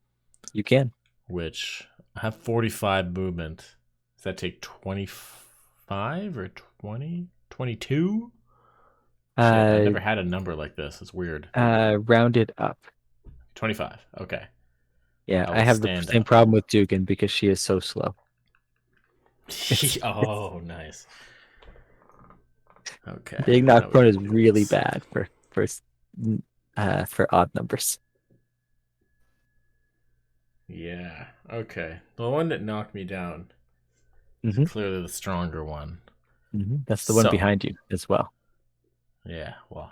You can. which I have 45 movement. Does that take 25 or 20? 22? Shit, I've never had a number like this. It's weird. Rounded up. 25. Okay. Yeah, I'll I have the stand same up. problem with Dugan because she is so slow. Oh, nice. Okay. Being I know knocked we prone can is do really this. bad for odd numbers. Yeah. Okay. The one that knocked me down is Mhm. clearly the stronger one. That's the one So- behind you as well. Yeah. Well,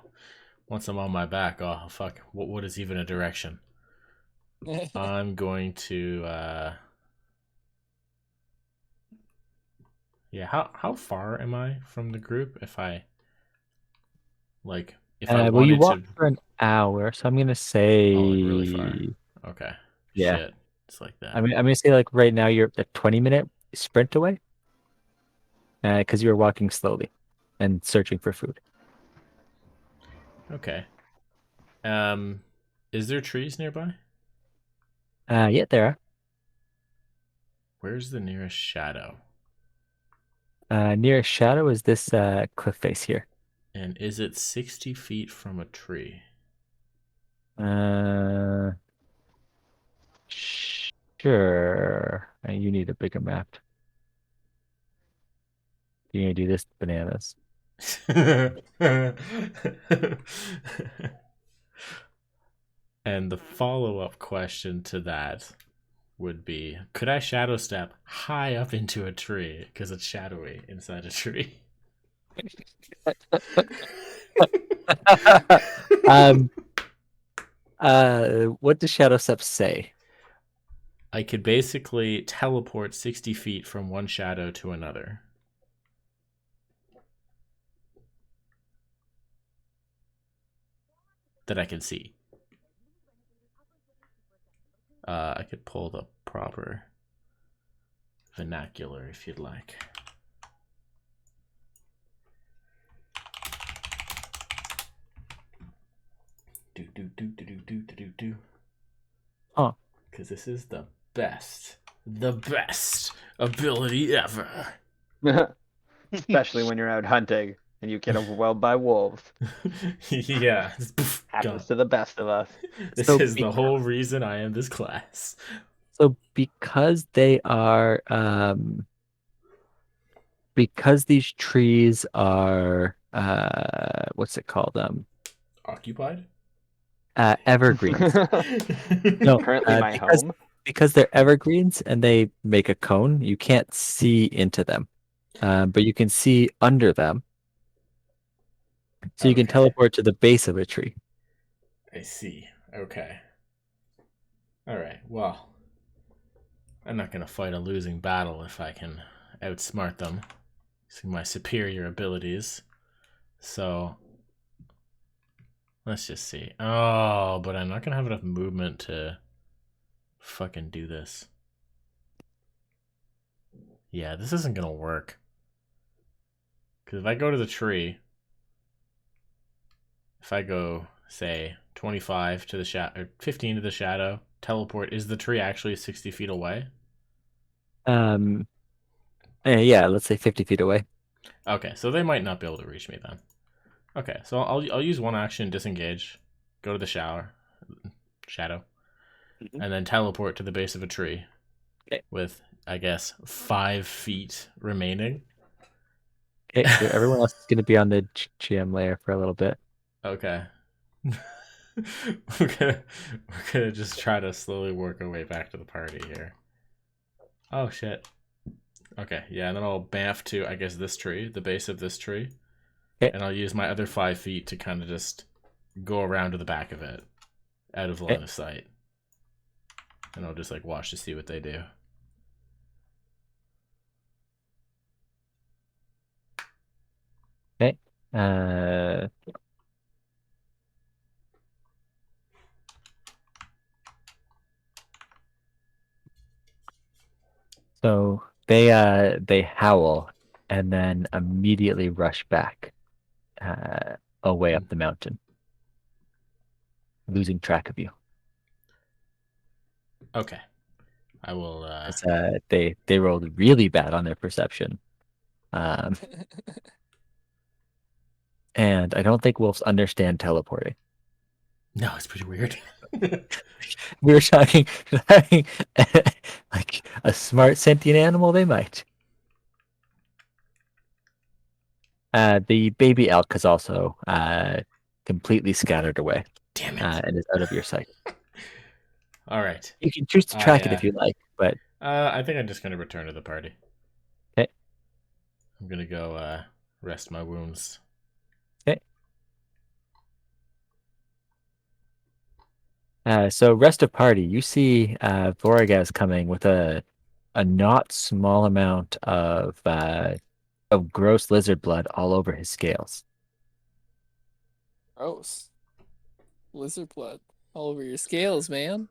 once I'm on my back, oh fuck. What is even a direction? I'm going to. Yeah, how far am I from the group if I if I Well, you wanted walked to? for an hour, so I'm gonna Oh, like really far. say, Okay. yeah. Shit. It's like that. I'm gonna say like right now you're a 20-minute sprint away, because you were walking slowly and searching for food. Okay. Is there trees nearby? Yeah, there Where's the nearest shadow? are. Nearest shadow is this cliff face here. And is it 60 feet from a tree? Uh, sure. You need a bigger map. You're gonna do this bananas. And the follow-up question to that would be, could I shadow step high up into a tree because it's shadowy inside a tree? um, what does Shadow Step say? I could basically teleport 60 feet from one shadow to another. That I can see. I could pull the proper vernacular if you'd like. Do. Oh. Because this is the best ability ever. Especially when you're out hunting and you get overwhelmed by wolves. Yeah. Happens to the best of us. This So is the whole reason I am this class. So because they are because these trees are what's it called? Occupied? Evergreens. No, Currently my home. because they're evergreens and they make a cone, you can't see into them. But you can see under them. So you can Okay. teleport to the base of a tree. I see. Okay. Alright, well. I'm not going to fight a losing battle if I can outsmart them. See my superior abilities. So, let's just see. Oh, but I'm not going to have enough movement to fucking do this. Yeah, this isn't going to work. Because if I go to the tree, if I go, say, 25 to the shadow, or 15 to the shadow, teleport, is the tree actually 60 feet away? Yeah, let's say 50 feet away. Okay, so they might not be able to reach me then. Okay, so I'll use one action, disengage, go to the shadow, and then teleport to the base of a tree. Okay. With, I guess, 5 feet remaining. Okay, so everyone else is going to be on the GM layer for a little bit. Okay. we're gonna just try to slowly work our way back to the party here. Oh shit. Okay, yeah, and then I'll bamf to, I guess, this tree, the base of this tree. Okay. And I'll use my other 5 feet to kind of just go around to the back of it, out of line of sight. And I'll just like watch to see what they do. Okay. So they howl and then immediately rush back away up the mountain, losing track of you. Okay. I will They rolled really bad on their perception. And I don't think wolves understand teleporting. No, it's pretty weird. We were talking like a smart sentient animal, they might. The baby elk is also completely scattered away. Damn it. And is out of your sight. All right. You can choose to track it if you like, but I think I'm just gonna return to the party. okay. I'm gonna go rest my wounds. Okay. So rest of party, you see Voragaz coming with a a not small amount of gross lizard blood all over his scales. Gross. Lizard blood all over your scales, man.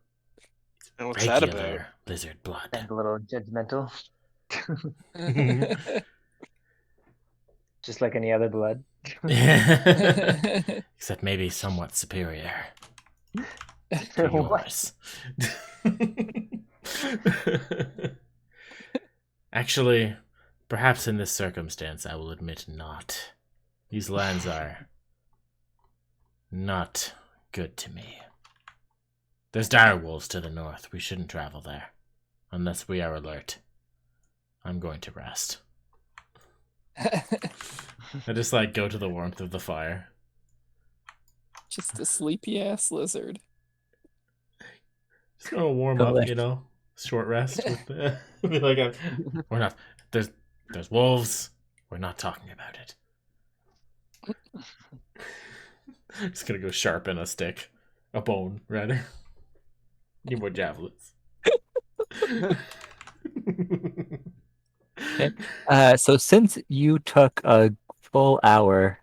And what's that about? Regular lizard blood. And a little judgmental, just like any other blood. Except maybe somewhat superior to What? yours. Actually, perhaps in this circumstance, I will admit not. These lands are not good to me. There's dire wolves to the north. We shouldn't travel there. Unless we are alert. I'm going to rest. I just go to the warmth of the fire. Just a sleepy ass lizard. Just gonna warm Go up, there. short rest with be like we're not there's wolves. We're not talking about it. Just gonna go sharpen a stick. A bone, rather. Need more javelins. So since you took a full hour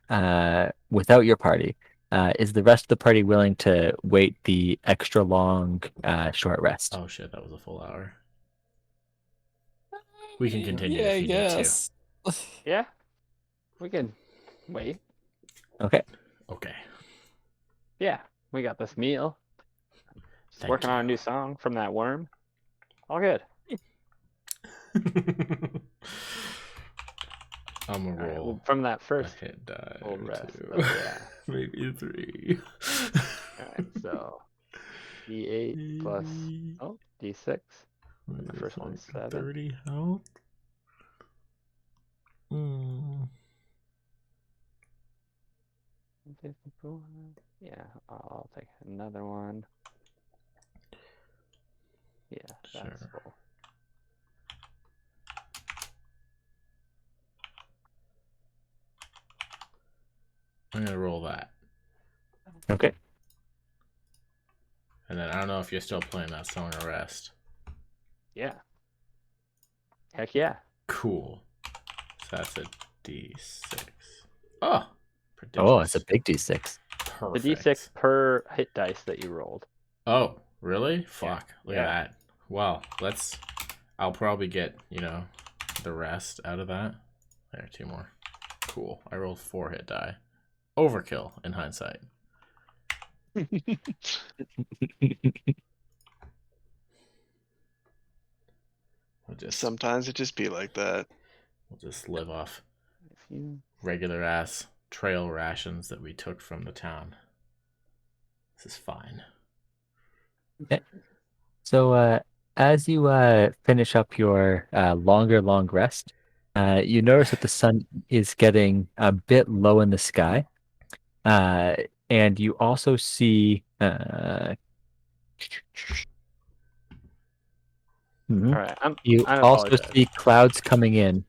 without your party, is the rest of the party willing to wait the extra long short rest? Oh shit, that was a full hour. We can continue Yeah, if I you need to. guess. Yeah, we can wait. Okay. Okay. Yeah, we got this meal. Just Thank working on a you. new song from that worm. All good. I'm gonna All right, roll well, from that a first hit die full or rest. two. Yeah. Maybe 3. All right, so D8 plus D6. The first one's 7. 30 health. Yeah, I'll take another one. Yeah, that's Sure. full. I'm gonna roll that. Okay. And then I don't know if you're still playing that song of rest. Yeah. Heck yeah. Cool. So that's a D6. Oh! Oh, it's a Prodigious. big D6. Perfect. The D6 per hit dice that you rolled. Oh, really? Fuck. Look Yeah. at that. Well, I'll probably get, the rest out of that. There, 2 more. Cool. I rolled 4 hit die. Overkill in hindsight. Sometimes it just be like that. We'll just live off If you regular ass trail rations that we took from the town. This is fine. So as you finish up your long rest, you notice that the sun is getting a bit low in the sky. And you also see all right, you I also apologize. see clouds coming in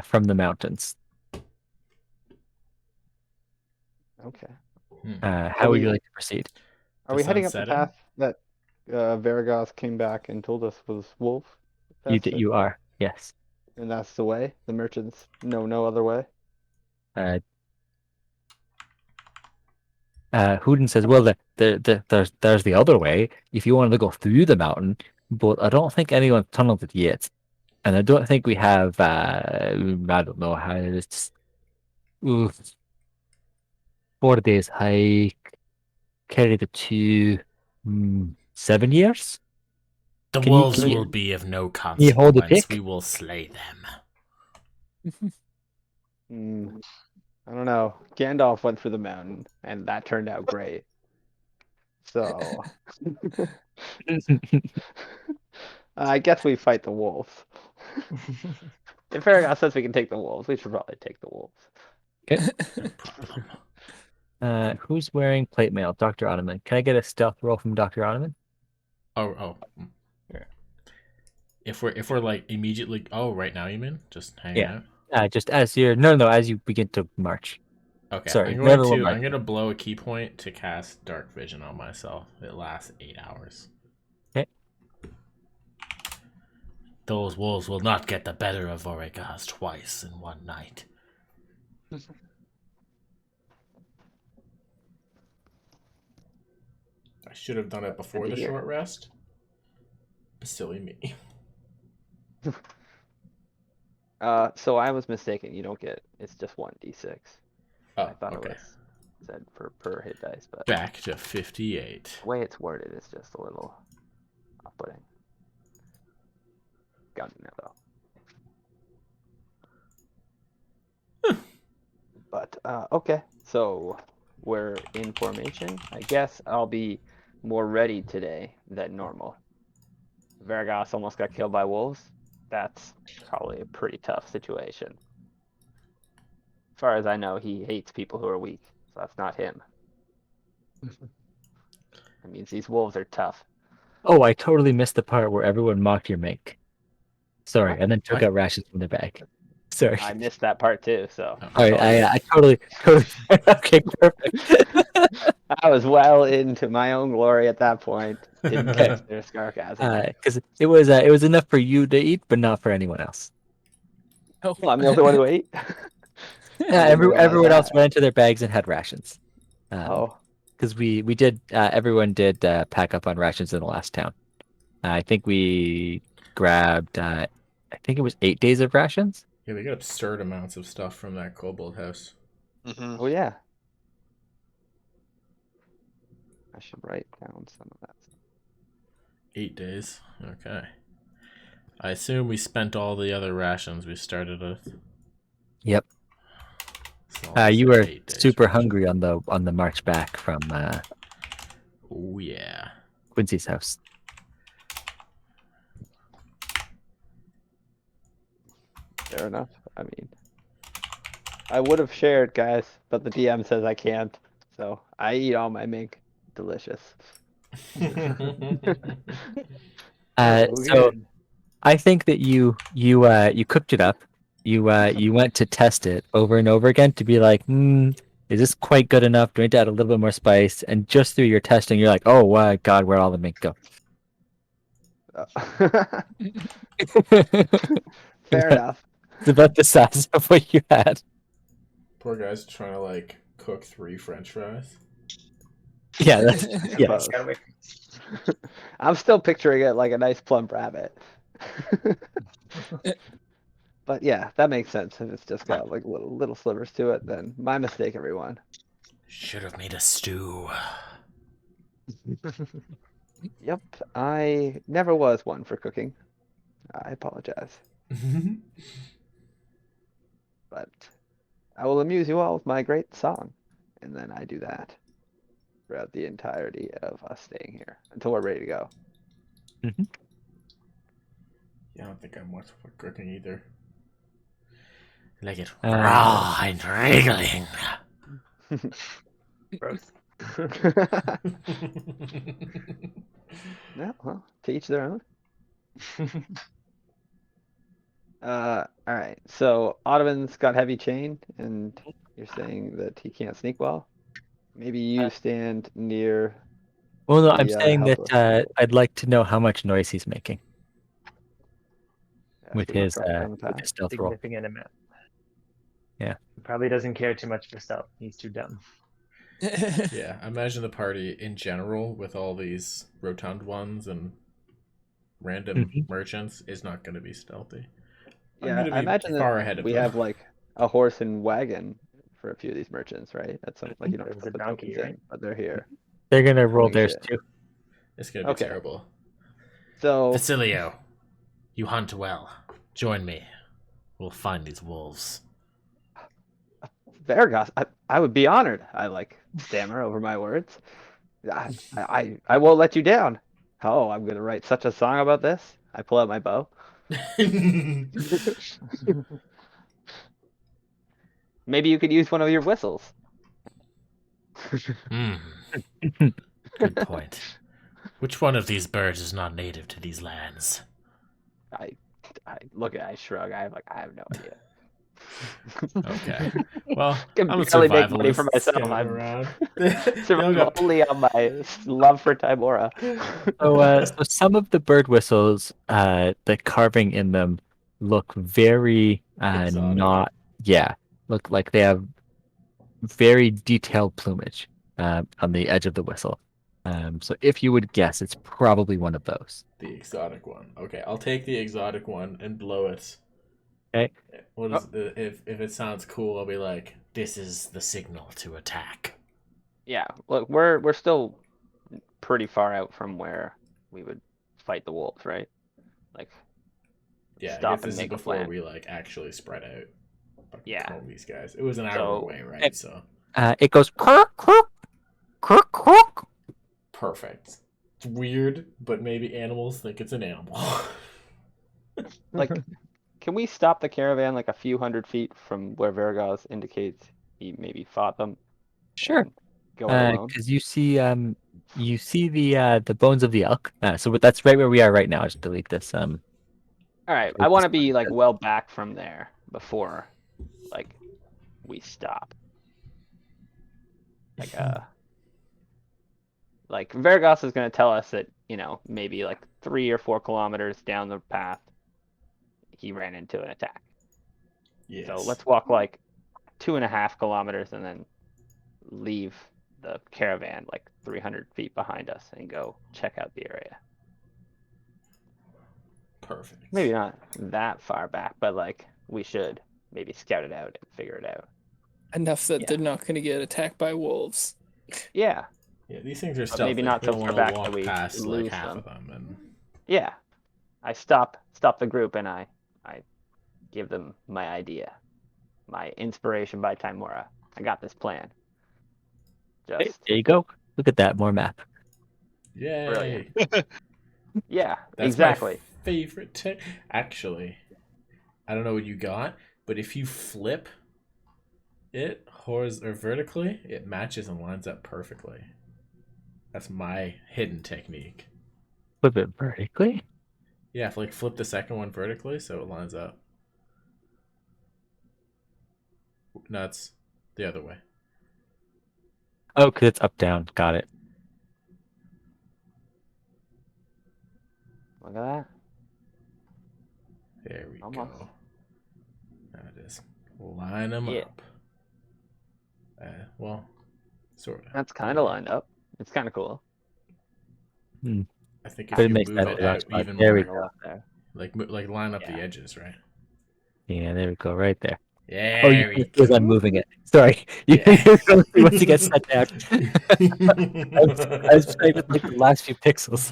from the mountains. Okay. How would you like to proceed? Are The we heading up the sunsetting? path that Varagos came back and told us was wolf? You are, yes. And that's the way? The merchants know no other way? Hoodin says, "Well, there's the other way if you wanted to go through the mountain, but I don't think anyone's tunneled it yet, and I don't think we have. I don't know how it's 4 days hike, carry the 7 years. The Can you- wolves can you- will be of no you hold the consequence. pick? We will slay them. I don't know. Gandalf went for the mountain, and that turned out great. So, I guess we fight the wolves. If Varagos says we can take the wolves, we should probably take the wolves. No problem. Who's wearing plate mail? Dr. Ottoman. Can I get a stealth roll from Dr. Ottoman? Oh. Yeah. If we're immediately right now, you mean? Just hanging Yeah. out? Just as you're no, as you begin to march. Okay. Sorry, I'm gonna blow a key point to cast dark vision on myself. It lasts 8 hours. Okay. Those wolves will not get the better of Voragaz twice in one night. I should have done it before Good the to hear. short rest. Silly me. So I was mistaken. You don't get. It's just 1d6. Oh, I thought okay. it was said per hit dice, but Back to 58. the way it's worded is just a little off-putting. Got it now though. But okay, so we're in formation. I guess I'll be more ready today than normal. Vargas almost got killed by wolves. That's probably a pretty tough situation. As far as I know, he hates people who are weak, so that's not him. That means these wolves are tough. Oh, I totally missed the part where everyone mocked your mink. Sorry, What? and then took What? out rations from their bag. Sorry. I missed that part too, so. Oh. All right, I totally. Okay, perfect. I was well into my own glory at that point. Didn't catch their sarcasm. Because it was enough for you to eat, but not for anyone else. Oh, Well, I'm the only one who ate. I Yeah, didn't realize everyone else that. went into their bags and had rations. Oh, Because we did. Everyone did pack up on rations in the last town. I think we grabbed. I think it was 8 days of rations. Yeah, they get absurd amounts of stuff from that kobold house. Mm-hmm. oh yeah. I should write down some of that. 8 days. Okay. I assume we spent all the other rations we started with. Yep. So I'll You say were 8 days super ration. hungry on the march back from Oh yeah. Quincy's house. Fair enough. I mean, I would have shared, guys, but the DM says I can't. So I eat all my mink. Delicious. Oh, So good. I think that you cooked it up. You went to test it over and over again to be like, is this quite good enough? Do I need to add a little bit more spice? And just through your testing, you're like, oh my god, where'd all the mink go? Fair enough. It's about the size of what you had. Poor guy's trying to like cook 3 French fries. Yeah, that's, yeah. Suppose. Gotta wait. I'm still picturing it like a nice plump rabbit. But yeah, that makes sense. If it's just got like little slivers to it, then my mistake, everyone. Should have made a stew. Yep, I never was one for cooking. I apologize. But I will amuse you all with my great song. And then I do that throughout the entirety of us staying here until we're ready to go. Yeah, I don't think I'm much for cooking either. Like it raw and wriggling. Gross. Yeah, well, to each their own. All right. So Ottoman's got heavy chain, and you're saying that he can't sneak well. Maybe you stand near. Well, no, I'm the, saying helpless that people. I'd like to know how much noise he's making Yeah, with so we'll his drop down the path. stealth roll. Significant amount. Yeah. He probably doesn't care too much for stealth. He's too dumb. Yeah, imagine the party in general with all these rotund ones and random merchants is not going to be stealthy. I'm Yeah, gonna I be imagine far that ahead of we them. have like a horse and wagon for a few of these merchants, right? That's some like you don't have There's to a put donkey, tokens right? in, but they're here. They're gonna roll Holy theirs shit. too. It's going to be Okay. terrible. So Facilio, you hunt well. Join me. We'll find these wolves. Vargas, I would be honored. I like stammer over my words. I won't let you down. Oh, I'm gonna write such a song about this. I pull out my bow. Maybe you could use one of your whistles. Good point. Which one of these birds is not native to these lands? I look at I shrug. I have no idea. Okay. Well, Can I'm a barely make money for survivalist myself. scouting I'm around. They all survive got only on my love for Timora. So some of the bird whistles, the carving in them look very Exotic. not, yeah, look like they have very detailed plumage on the edge of the whistle. So if you would guess, it's probably one of those. the exotic one. Okay, I'll take the exotic one and blow it. Okay. What is the if it sounds cool, I'll be like, this is the signal to attack. Yeah, look, we're still pretty far out from where we would fight the wolves, right? Like, Yeah, I stop guess and this is make a before plan. we like actually spread out. Fucking Yeah. comb these guys. It was an hour So- away, right? So It goes croak, croak, croak, croak. perfect. It's weird, but maybe animals think it's an animal. Like, can we stop the caravan like a few hundred feet from where Vergos indicates he maybe fought them? Sure. and Go it alone. Because you see the bones of the elk. So that's right where we are right now. Just delete this. All right, delete I want this to be like one. well back from there before, like, we stop. Like Vergos is going to tell us that maybe like 3 or 4 kilometers down the path, he ran into an attack. Yes. So let's walk like 2.5 kilometers and then leave the caravan like 300 feet behind us and go check out the area. Perfect. Maybe not that far back, but like we should maybe scout it out and figure it out. Enough that Yeah. they're not going to get attacked by wolves. Yeah, Yeah, these things are But stealthy. maybe not We so don't far want back to that walk we past like lose half them. of them. And yeah. I stop the group and I give them my idea, my inspiration by Timora. I got this plan. Hey, Just there you go. Look at that. More map. yay! Brilliant. Yeah, That's exactly. my favorite tech. Actually, I don't know what you got, but if you flip it or vertically, it matches and lines up perfectly. That's my hidden technique. Flip it vertically. Yeah, like flip the second one vertically so it lines up. No, it's the other way. Oh, because it's up down. Got it. Look at that. There we Almost. go. Now it is. Line them Yeah. up. Well, sort of. That's kind of lined up. It's kind of cool. I think But if it you makes move that it the wrong out spot. even There we more, go. Up there. like line up the Yeah. edges, right? Yeah, there we go. Right there. Yeah. Oh, you was I'm moving it. Sorry. You're going to see once you get set down. I was playing with like the last few pixels.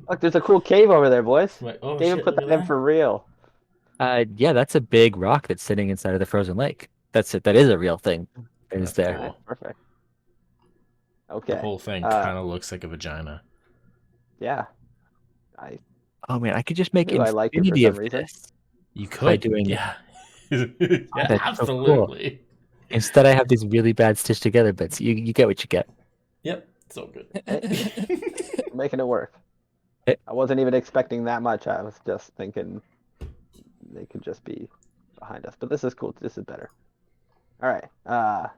Look, there's a cool cave over there, boys. Like, oh David shit, put look that at in for real. Yeah, that's a big rock that's sitting inside of the frozen lake. That's it. That is a real thing. It is That's there. cool. Perfect. The Okay. whole thing Uh, kind of looks like a vagina. Yeah. Oh man, I could just make Ooh, I liked it for infinity some of reason. this. You By could, doing yeah, yeah, That's so cool. absolutely. Instead, I have these really bad stitched together bits. You get what you get. Yep, so good. Making it work. Eh. I wasn't even expecting that much. I was just thinking they could just be behind us. But this is cool. This is better. All right.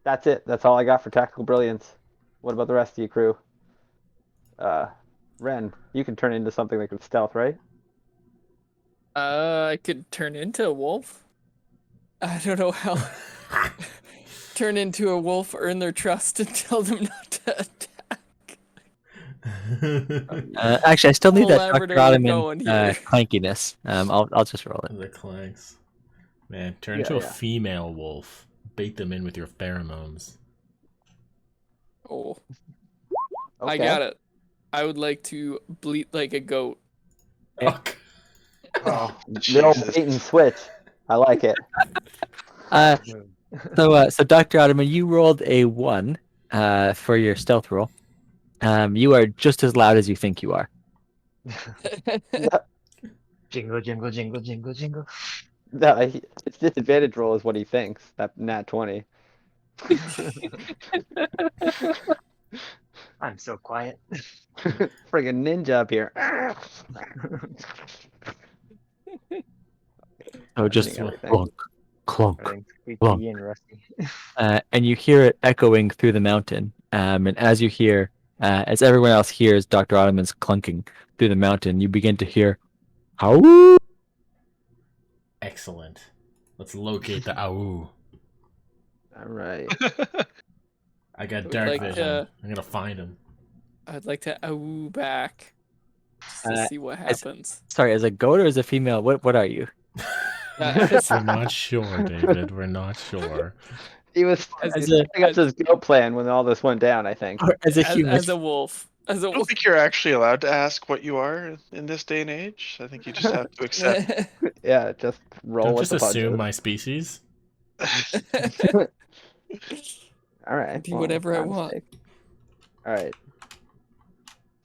That's it. That's all I got for tactical brilliance. What about the rest of you crew? Ren, you can turn into something that can stealth, right? I could turn into a wolf. I don't know how. Turn into a wolf, earn their trust, and tell them not to attack. Actually, I still need that Collaborative Dr. Ottoman going here. clankiness. I'll just roll it. The clanks. Man, turn Yeah, into a yeah. female wolf. Bait them in with your pheromones. Oh, Okay. I got it. I would like to bleat like a goat. Fuck. Oh, the old bait and switch. I like it. So Dr. Ottoman, you rolled a 1 for your stealth roll. You are just as loud as you think you are. Jingle, jingle, jingle, jingle, jingle. No, it's disadvantage roll is what he thinks. That nat 20. I'm so quiet. Friggin' ninja up here. So just Everything, everything. clunk, clunk, Everything's Wrong. squeaky and rusty. and you hear it echoing through the mountain. And as you hear, as everyone else hears Dr. Ottoman's clunking through the mountain, you begin to hear, "How?" Excellent. Let's locate the AU. All right. I got would dark like vision. to- I'm gonna find him. I'd like to awoo back just to Uh, see what as- happens. Sorry, as a goat or as a female? What are you? We're not sure, David. We're not sure. He was As setting up his go plan when all this went down, I think. Or as a human? As a wolf. As a I don't wolf. think you're actually allowed to ask what you are in this day and age. I think you just have to accept. Yeah, just roll Don't with just the assume punches. my species. All right. Do whatever I want. All right.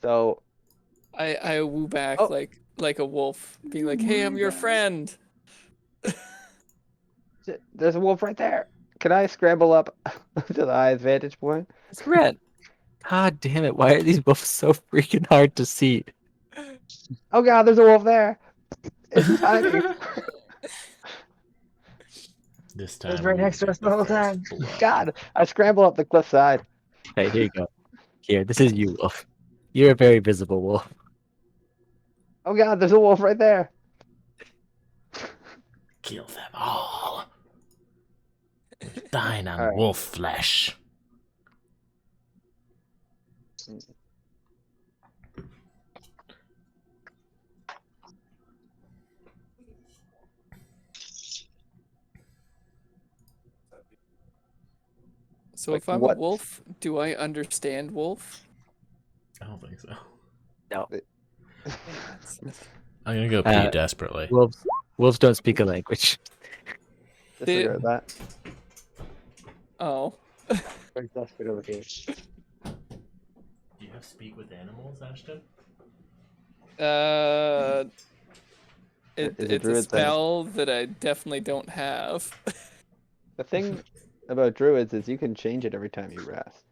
So I woo back Oh. like a wolf, being like, "Hey, I'm your friend." there's a wolf right there. Can I scramble up to the highest vantage point? It's red. God damn it! Why are these wolves so freaking hard to see? Oh god, there's a wolf there. It's just hiding. This time. It's right we will next to get us the whole first time. blood. God, I scramble up the cliffside. Hey, here you go. Here, this is you, wolf. You're a very visible wolf. Oh god, there's a wolf right there. Kill them all. Dine on Alright. wolf flesh. So Like if I'm what? a wolf, do I understand wolf? I don't think so. No, I'm gonna go pee Uh, desperately. wolves don't speak a language. Disregard that. Oh. We're desperate over here. Do you have speak with animals, Ashton? It's Is it a druid thing? spell that I definitely don't have. The thing about druids is you can change it every time you rest.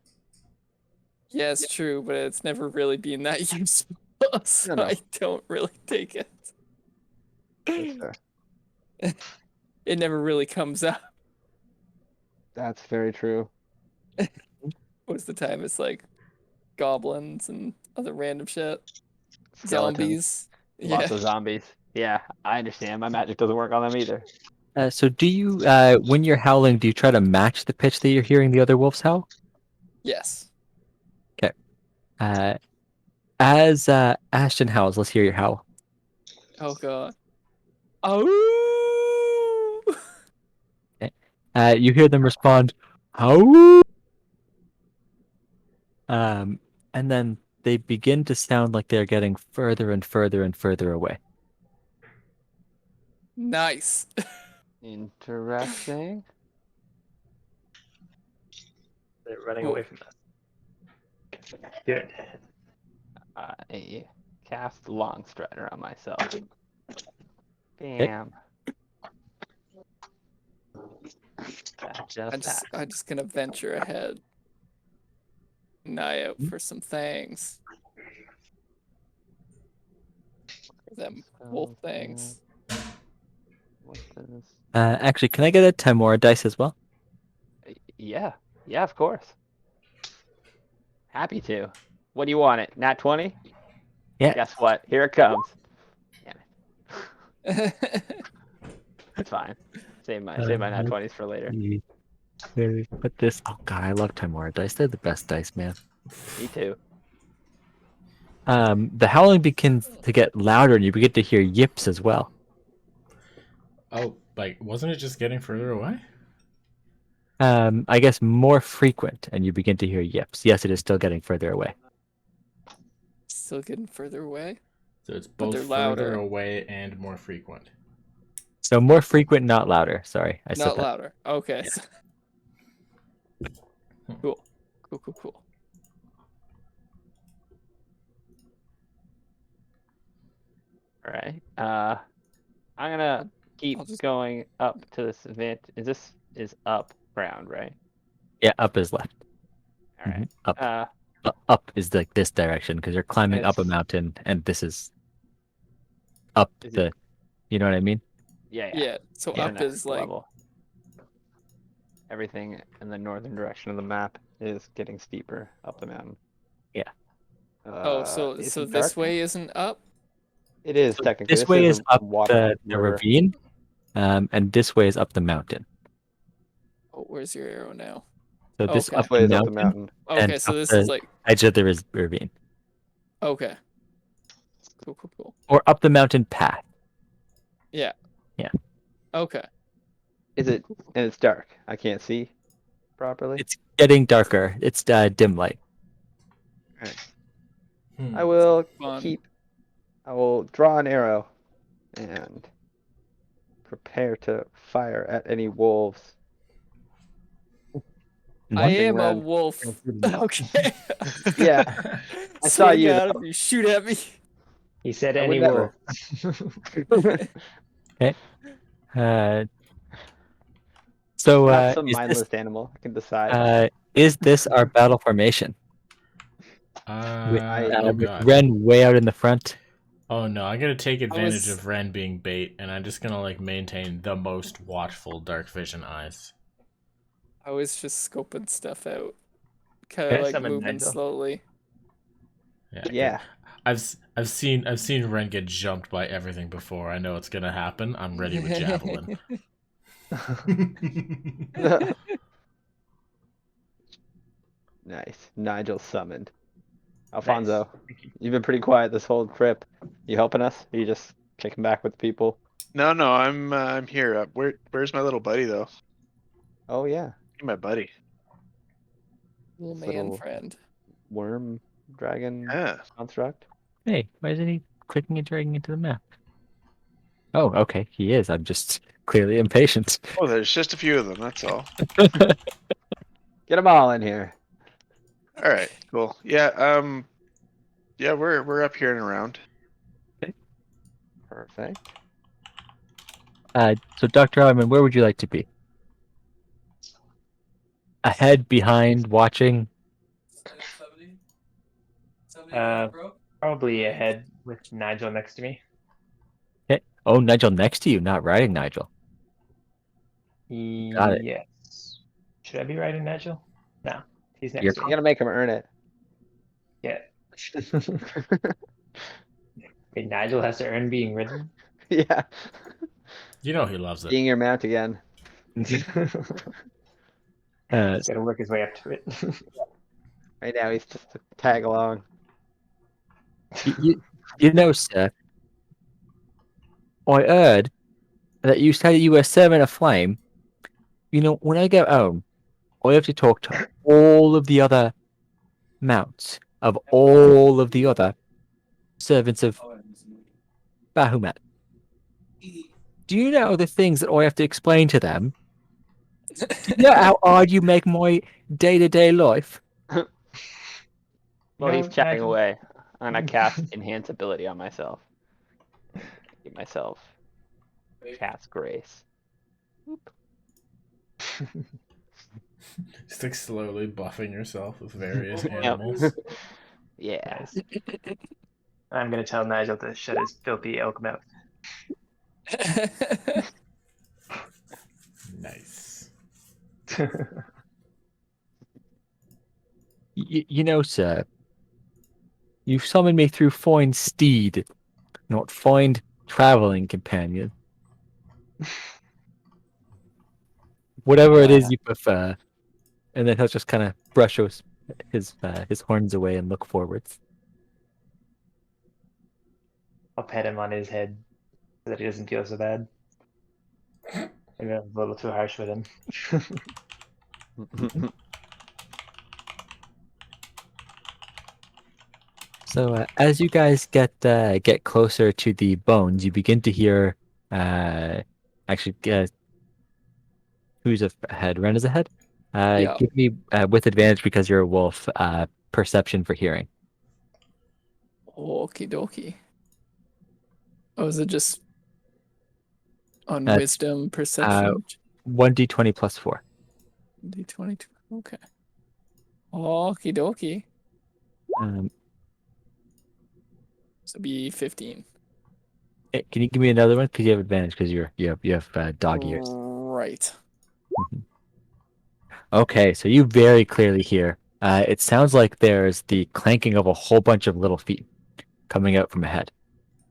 Yeah, it's true, but it's never really been that useful, so No. I don't really take it. That's fair. It never really comes up. That's very true. Most of the time, it's like goblins and other random shit. Skeletons. Zombies. Lots Yeah. of zombies. Yeah, I understand. My magic doesn't work on them either. So do you, when you're howling, do you try to match the pitch that you're hearing the other wolves howl? Yes. As Ashton howls, let's hear your howl. Oh god. Oh. You hear them respond, "How?" And then they begin to sound like they're getting further and further and further away. Nice. Interesting. They're running Cool. away from us. Good. I cast Long Strider on myself. Bam. That just I'm just gonna venture ahead. An eye out for some things. Them wolf things. What's this? Actually, can I get a 10 more dice as well? Yeah, of course. Happy to. What do you want it? Nat 20? Yeah. Guess what? Here it comes. Damn it. It's fine. Save my nat 20s for later. Put this. Oh god, I love 10 more dice. They're the best dice, man. Me too. The howling begins to get louder, and you begin to hear yips as well. Oh, like, wasn't it just getting further away? I guess more frequent, and you begin to hear yips. Yes, it is still getting further away. Still getting further away. So it's But both they're further louder. away and more frequent. So more frequent, not louder. Sorry, I said Not that. louder. Okay. Hmm. Cool. Cool. All right. I'm gonna keep I'll just- going up to this event. This is up ground, right? Yeah, up is left. All right. Up. Up is like this direction because you're climbing up a It's- mountain, and this is up Is the. You know what I mean? Yeah, yeah. Yeah. So Yeah, up next is like level. Everything in the northern direction of the map is getting steeper up the mountain. Yeah. so Is so it this dark now? way isn't up. It is So technically. this way is is a up water the river. ravine, and this way is up the mountain. Oh, where's your arrow now? So this Okay. up This way the is up the mountain mountain. and Okay, so up this is the like edge of the ravine, okay. Cool. or up the mountain path. Yeah. Yeah. Okay. Is it? And it's dark. I can't see properly. It's getting darker. It's dim light. Hmm. I will Fun. I will draw an arrow and prepare to fire at any wolves. I Watching am a Ren. wolf. Okay. Yeah, I saw Swing you, at though. him, you shoot at me. He said I would any never. wolf. Uh, so Not some is mindless this animal. I can decide. is this our battle formation with Oh with god. Ren way out in the front? Oh no, I'm gonna take advantage was- of Ren being bait, and I'm just gonna like maintain the most watchful dark vision eyes. I was just scoping stuff out. Kind Can I of like summon moving Nigel? slowly. Yeah. I've seen Ren get jumped by everything before. I know it's gonna happen. I'm ready with javelin. Nice. Nigel summoned. Alfonso, you've been pretty quiet this whole trip. You helping us? Or you just kicking back with people? No, I'm here. Where's my little buddy though? Oh yeah, My buddy. Little This man little- friend. worm dragon Yeah. construct. Hey, why isn't he clicking and dragging into the map? Oh, okay, he is. I'm just clearly impatient. Oh, there's just a few of them. That's all. Get them all in here. All right. Cool. Yeah. Yeah, we're up here and around. Perfect. So Dr. Alderman, where would you like to be? Ahead, behind, watching? Probably ahead with Nigel next to me. Okay. Oh, Nigel next to you, not riding Nigel. Got it. Yes. Should I be riding Nigel? No, he's next You're to You me. gotta make him earn it. Yeah. Wait, Nigel has to earn being ridden. Yeah. You know he loves it. Being your mount again. He's got to work his way up to it. Right now he's just a tag along. you know, sir, I heard that you said you were serving a flame. You know, when I go home, I have to talk to all of the other mounts of all of the other servants of Bahumet. Do you know the things that I have to explain to them? Do you know how hard you make my day-to-day life? Oh, Well, No, he's chatting Nigel. away. I'm gonna cast enhance ability on myself. Give myself cast grace. Just like slowly buffing yourself with various Yep. animals. Yeah. Nice. I'm gonna tell Nigel to shut his filthy elk mouth. Nice. You know, sir, you've summoned me through fine steed, not fine traveling companion. Whatever it is you prefer. And then he'll just kind of brush his horns away and look forwards. I'll pet him on his head so that he doesn't feel so bad. Maybe I'm a little too harsh with him. So as you guys get closer to the bones, you begin to hear actually who's ahead? Ren is ahead. Yeah. Give me with advantage because you're a wolf. Perception for hearing. Okie dokie. Oh, is it just on That's, wisdom perception? 1d20 plus 4. D22. Okay. Okie dokie. Um, So be 15. Hey, can you give me another one? Because you have advantage because you have dog ears. Right. Okay, so you very clearly hear. It sounds like there's the clanking of a whole bunch of little feet coming out from ahead,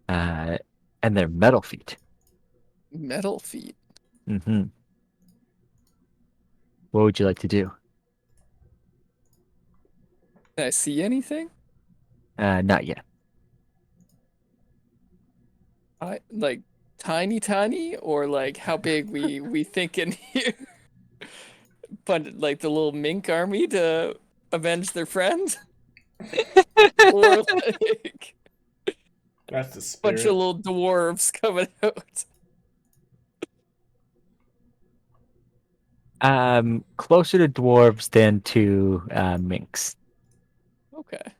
and they're metal feet. Metal feet. Mm-hmm. What would you like to do? Can I see anything? Not yet. I like tiny, or like how big we thinking here? But like the little mink army to avenge their friend, or like That's the bunch of spirit. little dwarves coming out. Closer to dwarves than to minks. Okay.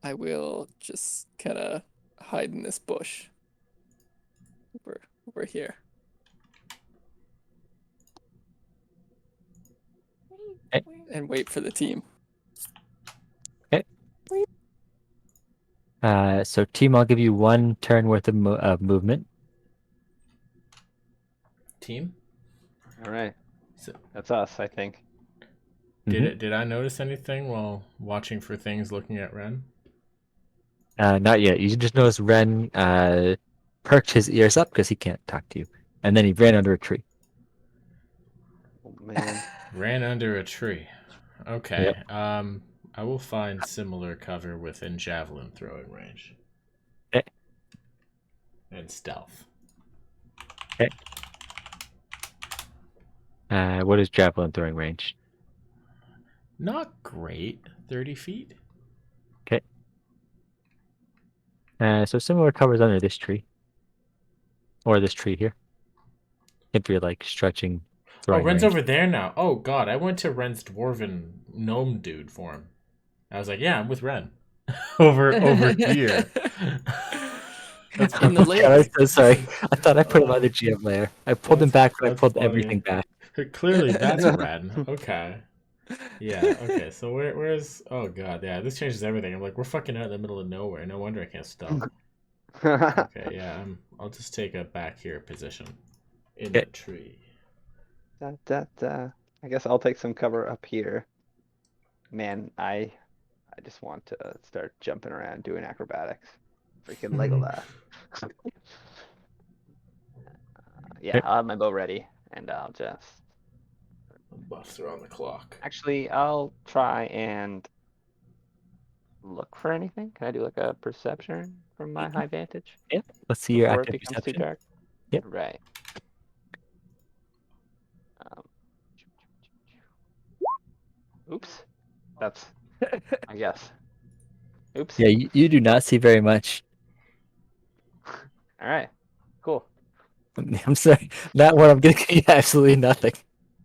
I will just kind of hide in this bush over here. Okay. And wait for the team. So team, I'll give you 1 turn worth of movement. Team? All right. So, That's us, I think. did I notice anything while watching for things looking at Ren? Not yet. You just notice Ren perked his ears up because he can't talk to you, and then he ran under a tree. Oh, man. Ran under a tree. Okay. I will find similar cover within javelin throwing range. Okay. And stealth. Okay. What is javelin throwing range? Not great. 30 feet. Okay. So similar covers under this tree, or this tree here. If you're like stretching, Oh, throwing Ren's range. over there now. Oh god, I went to Ren's dwarven gnome dude form. I was like, yeah, I'm with Ren. over here. That's In the God, I'm lake. so sorry. I thought I put him on the GM layer. I pulled him back, but I That's pulled funny. everything back. Clearly, that's Ren. Okay. Yeah. Okay. So where's? Oh god. Yeah. This changes everything. I'm like, we're fucking out in the middle of nowhere. No wonder I can't stop. Okay. Yeah. I'll just take a back here position in Okay. the tree. I guess I'll take some cover up here. Man, I just want to start jumping around doing acrobatics. Freaking Legolas. Yeah, Okay. I'll have my bow ready, and I'll just. Buffs are on the clock. Actually, I'll try and look for anything. Can I do like a perception from my high vantage Yeah. Let's see your before it active becomes too perception. dark? Yep. Right. Oops. That's, I guess. Oops. Yeah, you do not see very much. All right. Cool. I'm sorry. That one I'm gonna give you absolutely nothing.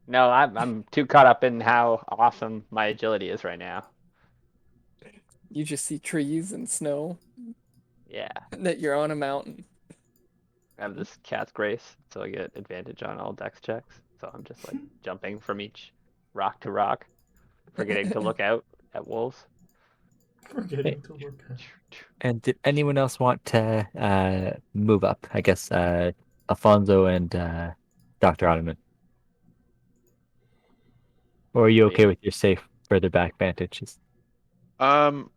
No, I'm too caught up in how awesome my agility is right now. You just see trees and snow. Yeah. That you're on a mountain. I have this cat's grace, so I get advantage on all dex checks. So I'm just like jumping from each rock to rock, forgetting to look out at wolves. Forgetting to look at. And did anyone else want to move up? I guess Alfonso and Dr. Ottoman. Or are you okay with your safe further back vantages? I'm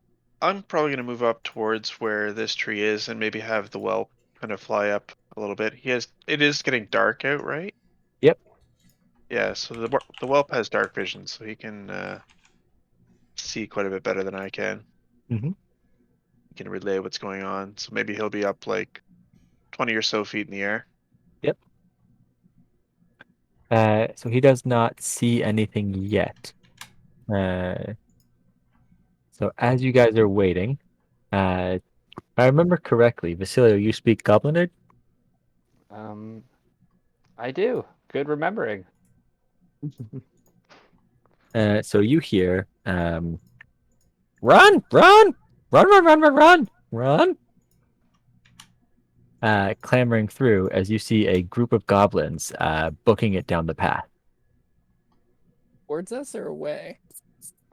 probably gonna move up towards where this tree is and maybe have the whelp kind of fly up a little bit. It is getting dark out, right? Yep. Yeah, so the whelp has dark vision, so he can see quite a bit better than I can. Mm-hmm. He can relay what's going on, so maybe he'll be up like 20 or so feet in the air. Yep. So he does not see anything yet. So as you guys are waiting, if I remember correctly, Vasilio, you speak Goblinid? I do. Good remembering. So you hear, run, run, run, run, run, run, run, run. Clamoring through as you see a group of goblins booking it down the path Towards us or away?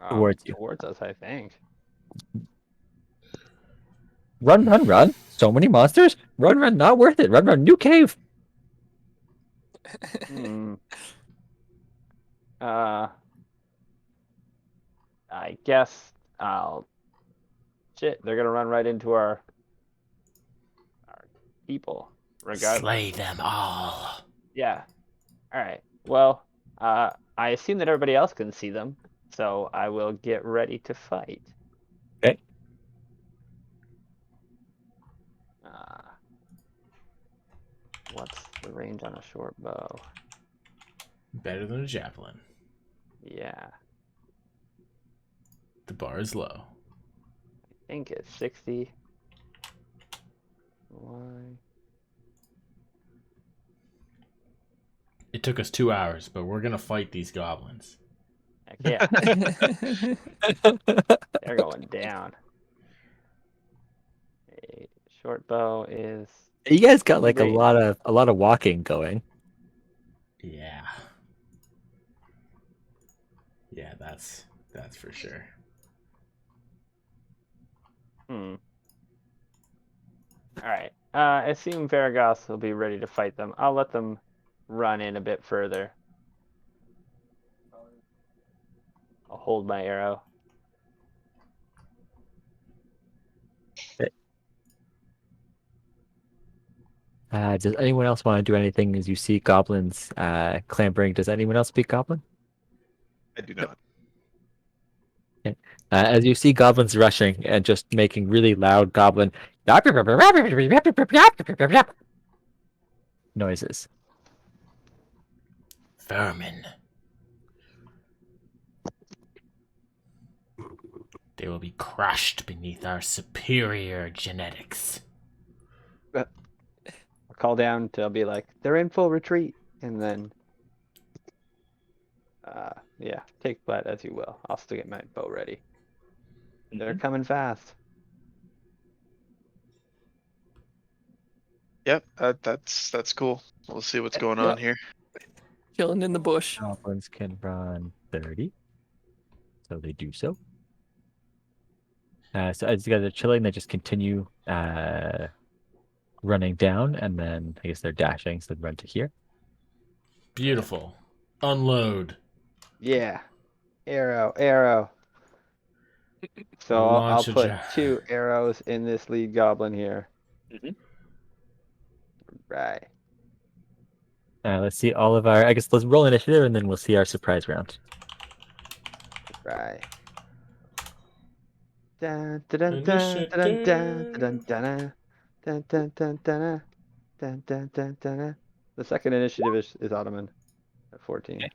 towards you. Towards us, I think. Run, run, run! So many monsters! Run, run, not worth it! Run, run, new cave! Hmm. I guess I'll. Shit, they're gonna run right into our people, regardless. Slay them all. Yeah. All right. Well, I assume that everybody else can see them, so I will get ready to fight. Okay. What's the range on a short bow? Better than a javelin. Yeah, The bar is low. I think it's 60. Why? It took us 2 hours, but we're gonna fight these goblins. Heck yeah, they're going down. A short bow is You guys got like a range. lot of walking going. Yeah. Yeah, that's for sure. Hmm. All right. I assume Varagos will be ready to fight them. I'll let them run in a bit further. I'll hold my arrow. Does anyone else want to do anything as you see goblins clambering? Does anyone else speak goblin? I do not. As you see goblins rushing and just making really loud goblin noises. Vermin. They will be crushed beneath our superior genetics. I'll call down to be like, they're in full retreat, and then, yeah, take that as you will. I'll still get my bow ready. They're coming fast. Yep, that's cool. We'll see what's going on here. Chilling in the bush. Goblins can run 30, so they do so. So as you guys are chilling, they just continue running down, and then I guess they're dashing, so they run to here. Beautiful. Unload. Yeah, arrow. So I'll Launch a put 2 arrows in this lead goblin here. Mhm. Right. Let's see all of our. I guess let's roll initiative, and then we'll see our surprise round. Right. Dun, dun, dun, dun, dun, dun, dun, dun, dun, dun, dun, dun, dun, dun, dun, dun. The second initiative is Ottoman at 14. Okay.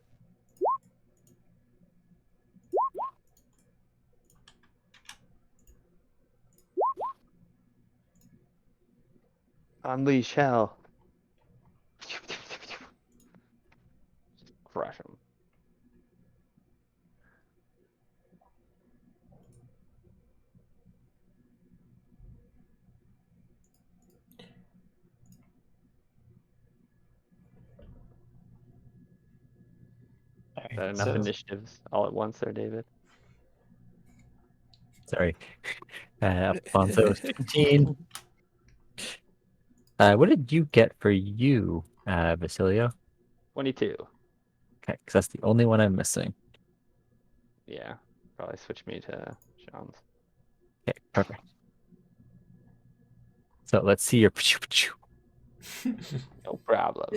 Unleash hell. Crush him. Is that enough initiatives all at once there, David? Sorry, Alfonso 15. What did you get for you, Basilio? 22. Okay, because that's the only one I'm missing. Yeah. Probably switch me to Sean's. Okay, perfect. So let's see your. No problem.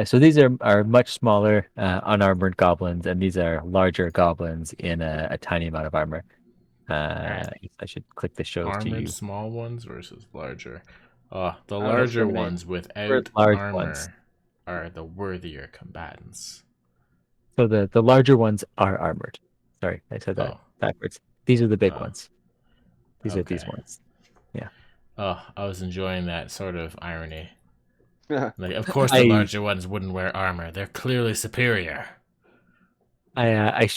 So these are much smaller, unarmored goblins, and these are larger goblins in a tiny amount of armor. I guess I should click the shows to Armored you. small ones versus larger. The don't larger discriminate. ones without large armor ones. are the worthier combatants. So the larger ones are armored. Sorry, I said that Oh. backwards. These are the big Oh. ones. These are these Okay. ones. Oh, I was enjoying that sort of irony. Yeah. Like, of course, the larger ones wouldn't wear armor. They're clearly superior. I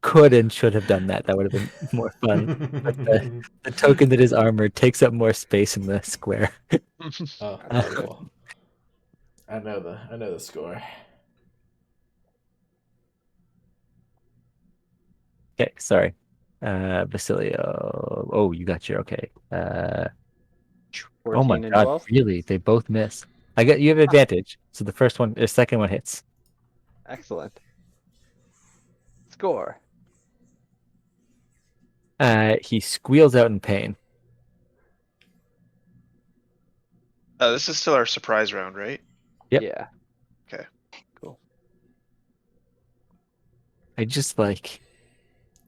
could and should have done that. That would have been more fun. But the token that is armored takes up more space in the square. Oh, beautiful. I know the score. Okay, sorry. Basilio. Oh, you got your okay. Oh 14 my and god, 12. really? They both miss. You have advantage. So the second one hits. Excellent. Score. He squeals out in pain. This is still our surprise round, right? Yep. Yeah. Okay. Cool. I just like,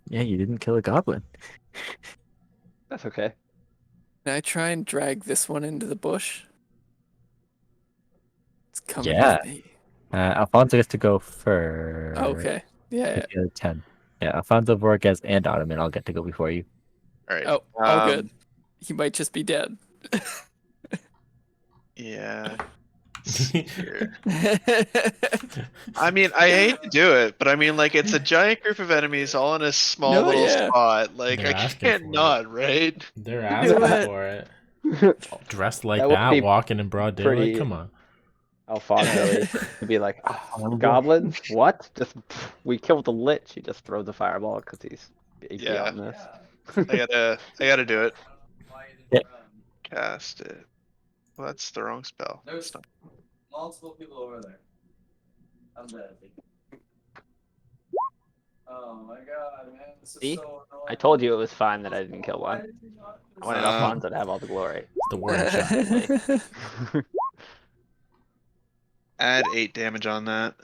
yeah, you didn't kill a goblin. That's okay. Can I try and drag this one into the bush? It's coming Yeah. with me. Alfonso gets to go first. Okay. Yeah. With the other 10. Yeah, Alfonso, Vorges, and Ottoman all get to go before you. All right. Oh, all good. He might just be dead. Yeah. Here. I mean, I hate to do it, but I mean, like, it's a giant group of enemies all in a small No, little yeah. spot. Like, They're I asking can't for it. not, right? They're Do asking it. for it. Dressed like That would that, be walking in broad daylight. pretty- Come on. Alfonso to be like, oh, goblins? What? Just we killed the lich. He just throws a fireball because he's AP Yeah. on this. I gotta do it. Yeah. Cast it. Well, that's the wrong spell. There's multiple people over there. I'm dead. Oh my god, man. This is See? so annoying. I told you it was fine that I didn't kill Why one. did you not do I wanted Uh, Alfonso to have all the glory. It's the word shot. Add 8 damage on that.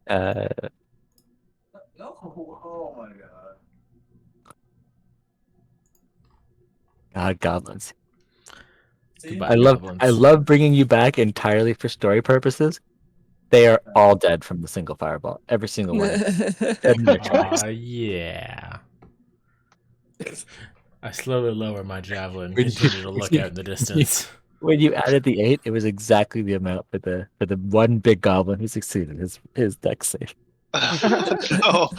Uh, No, oh my god. God, goblins. See? Goodbye. I Goblins. love bringing you back entirely for story purposes. They are all dead from the single fireball. Every single one. Dead in their tracks. Yeah. I slowly lower my javelin and When you- continue to look out in the distance. When you added the 8, it was exactly the amount for the one big goblin who succeeded his dex save. No.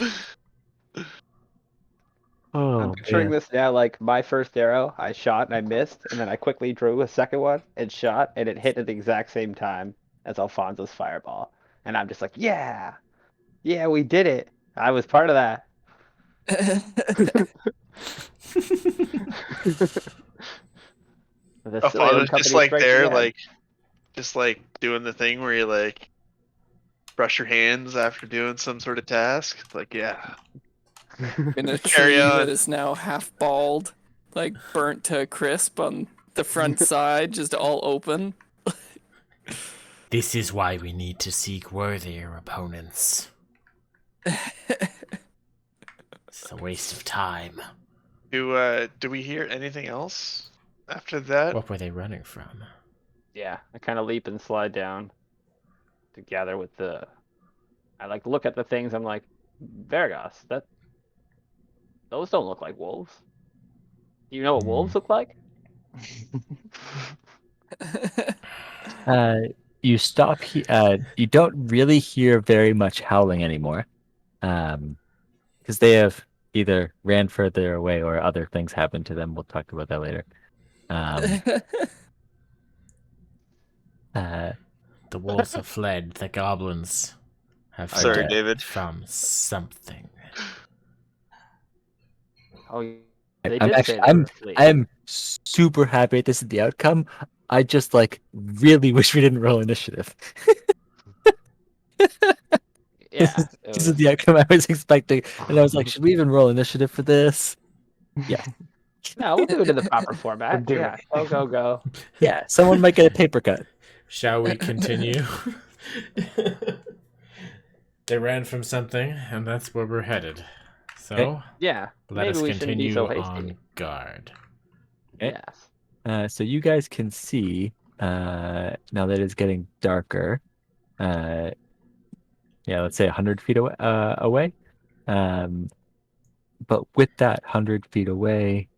Oh, I'm picturing man. this now like my first arrow, I shot and I missed, and then I quickly drew a second one and shot, and it hit at the exact same time as Alfonso's fireball. And I'm just like, yeah, we did it. I was part of that. The silly Apollo's old company just like strikes there, again. like, just like doing the thing where you like brush your hands after doing some sort of task. It's like, yeah. In a Carry tree on. that is now half bald, like burnt to a crisp on the front side, just all open. This is why we need to seek worthier opponents. It's a waste of time. Do we hear anything else after that? What were they running from? Yeah, I kind of leap and slide down to gather with the. I like look at the things. I'm like, Vergas, those don't look like wolves. Do you know what wolves look like? You stop. You don't really hear very much howling anymore, because they have either ran further away or other things happened to them. We'll talk about that later. The wolves have fled. The goblins have Sorry, fled David. from something. Oh, they I'm did actually say they were asleep. I'm super happy this is the outcome. I just like really wish we didn't roll initiative. Yeah, This is the outcome I was expecting, and I was like, should we even roll initiative for this? Yeah, no, we'll do it in the proper format. Do Yeah, it. go. yeah. Someone might get a paper cut. Shall we continue? They ran from something, and that's where we're headed. So, Yeah, let maybe us we shouldn't be continue so hasty. on guard. Okay. Yes. So you guys can see now that it's getting darker. Yeah, let's say 100 feet away. But with that 100 feet away,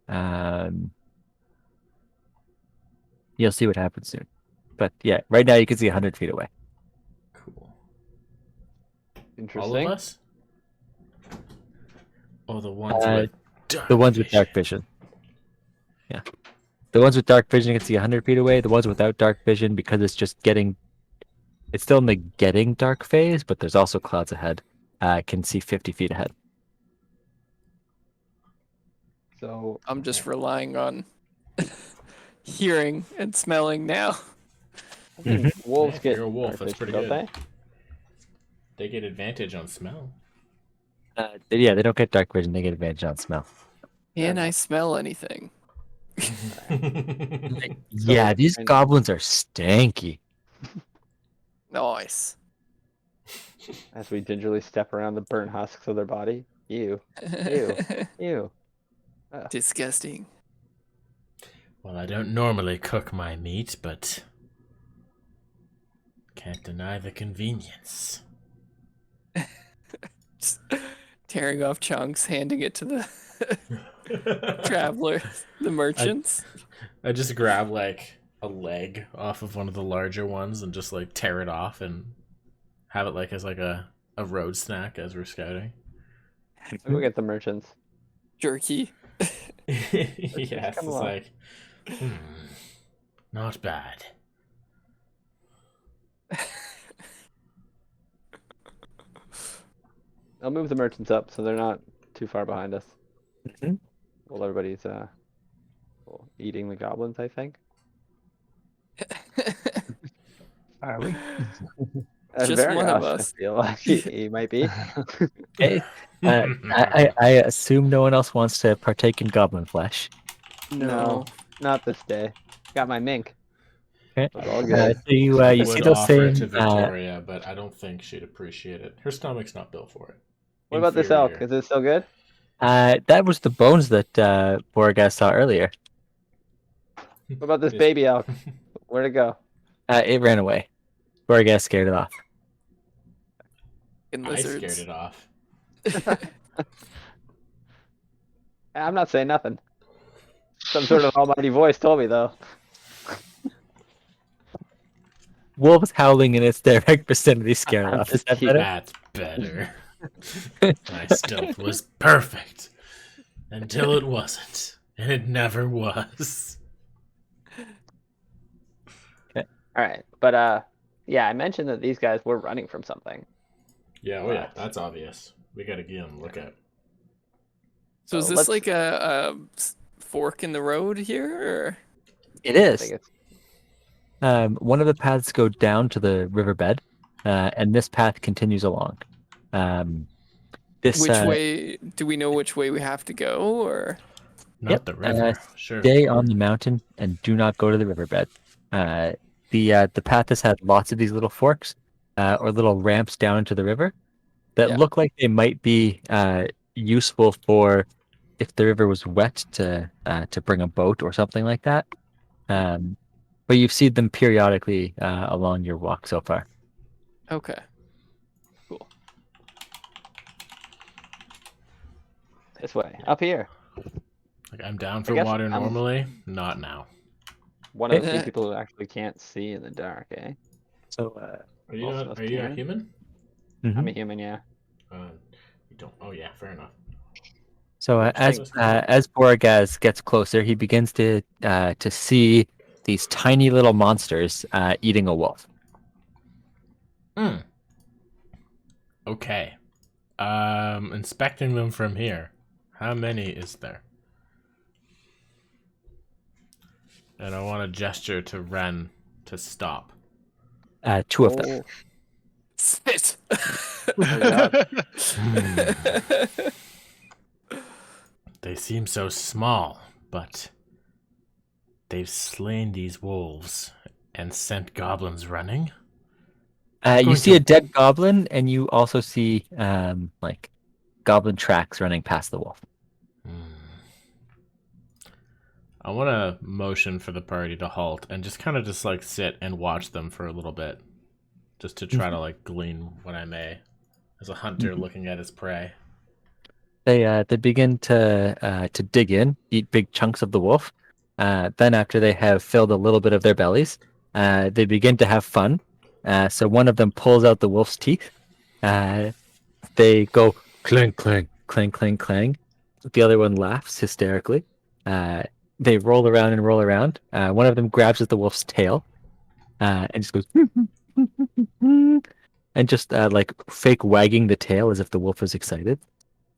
you'll see what happens soon. But yeah, right now you can see 100 feet away. Cool. Interesting. All of us? Or the ones Uh, with dark The ones with vision? dark vision. Yeah. The ones with dark vision you can see 100 feet away. The ones without dark vision, because it's still in the getting dark phase, but there's also clouds ahead, can see 50 feet ahead. So I'm just relying on hearing and smelling now. I think wolves Yeah, if get you're a wolf, dark that's vision, pretty don't good. they? They get advantage on smell. Yeah, they don't get dark vision. They get advantage on smell. Can I smell anything? Yeah, these and- goblins are stanky. Nice. As we gingerly step around the burnt husks of their body. Ew. Ew. Ew. Disgusting. Well, I don't normally cook my meat, but can't deny the convenience. Just tearing off chunks, handing it to the travelers, the merchants. I just grab like a leg off of one of the larger ones and just like tear it off and have it like as like a road snack as we're scouting. I'll go get the merchants. Jerky. Yes, come it's along. like not bad. I'll move the merchants up so they're not too far behind us. Mhm. While everybody's eating the goblins, I think. Are we? Just one of Vargas, us. I feel like he might be. Okay. I assume no one else wants to partake in goblin flesh. No, not this day. Got my mink. Okay. It's all So good. you I you would see those offer it same to Victoria, but I don't think she'd appreciate it. Her stomach's not built for it. What about this elk? Inferior. Is it still good? that was the bones that Borgas saw earlier. What about this Yes. baby elk? Where'd it go? It ran away. Borgas scared it off. And I lizards. scared it off. I'm not saying nothing. Some sort of almighty voice told me though. Wolves howling in its direct vicinity scared it I'm off. Is just that teasing. better? That's better. My stealth was perfect. Until it wasn't. And it never was. All right, but yeah, I mentioned that these guys were running from something. Yeah, oh yeah, Right. that's obvious. We gotta get on the lookout. So is So this let's- like a fork in the road here? Or? It I is. think it's One of the paths go down to the riverbed, and this path continues along. This Which way do we know which way we have to go? Or Not Yep, the river. Sure. stay on the mountain and do not go to the riverbed. The path has had lots of these little forks or little ramps down into the river that Yeah. look like they might be useful for if the river was wet to bring a boat or something like that. But you've seen them periodically along your walk so far. okay, cool. this way. Up here. Like I'm down for guess water I'm- normally, not now. One of the few Okay. people who actually can't see in the dark, eh? So Are you Also are you a Karen? human? I'm a human, yeah. You don't. Oh yeah, fair enough. So as Borgaz gets closer, he begins to see these tiny little monsters eating a wolf. Hmm. Okay. Inspecting them from here. How many is there? And I want to gesture to Ren to stop. Two of them. Oh, Spit. They seem so small, but they've slain these wolves and sent goblins running. You going see to- a dead goblin, and you also see like goblin tracks running past the wolf. I want to motion for the party to halt and just kind of just like sit and watch them for a little bit, just to try to like glean what I may, as a hunter looking at his prey. They begin to dig in, eat big chunks of the wolf. Then after they have filled a little bit of their bellies, they begin to have fun. So one of them pulls out the wolf's teeth. They go clang, clang, clang, clang, clang. The other one laughs hysterically. They roll around and roll around. One of them grabs at the wolf's tail and just goes and just like fake wagging the tail as if the wolf was excited.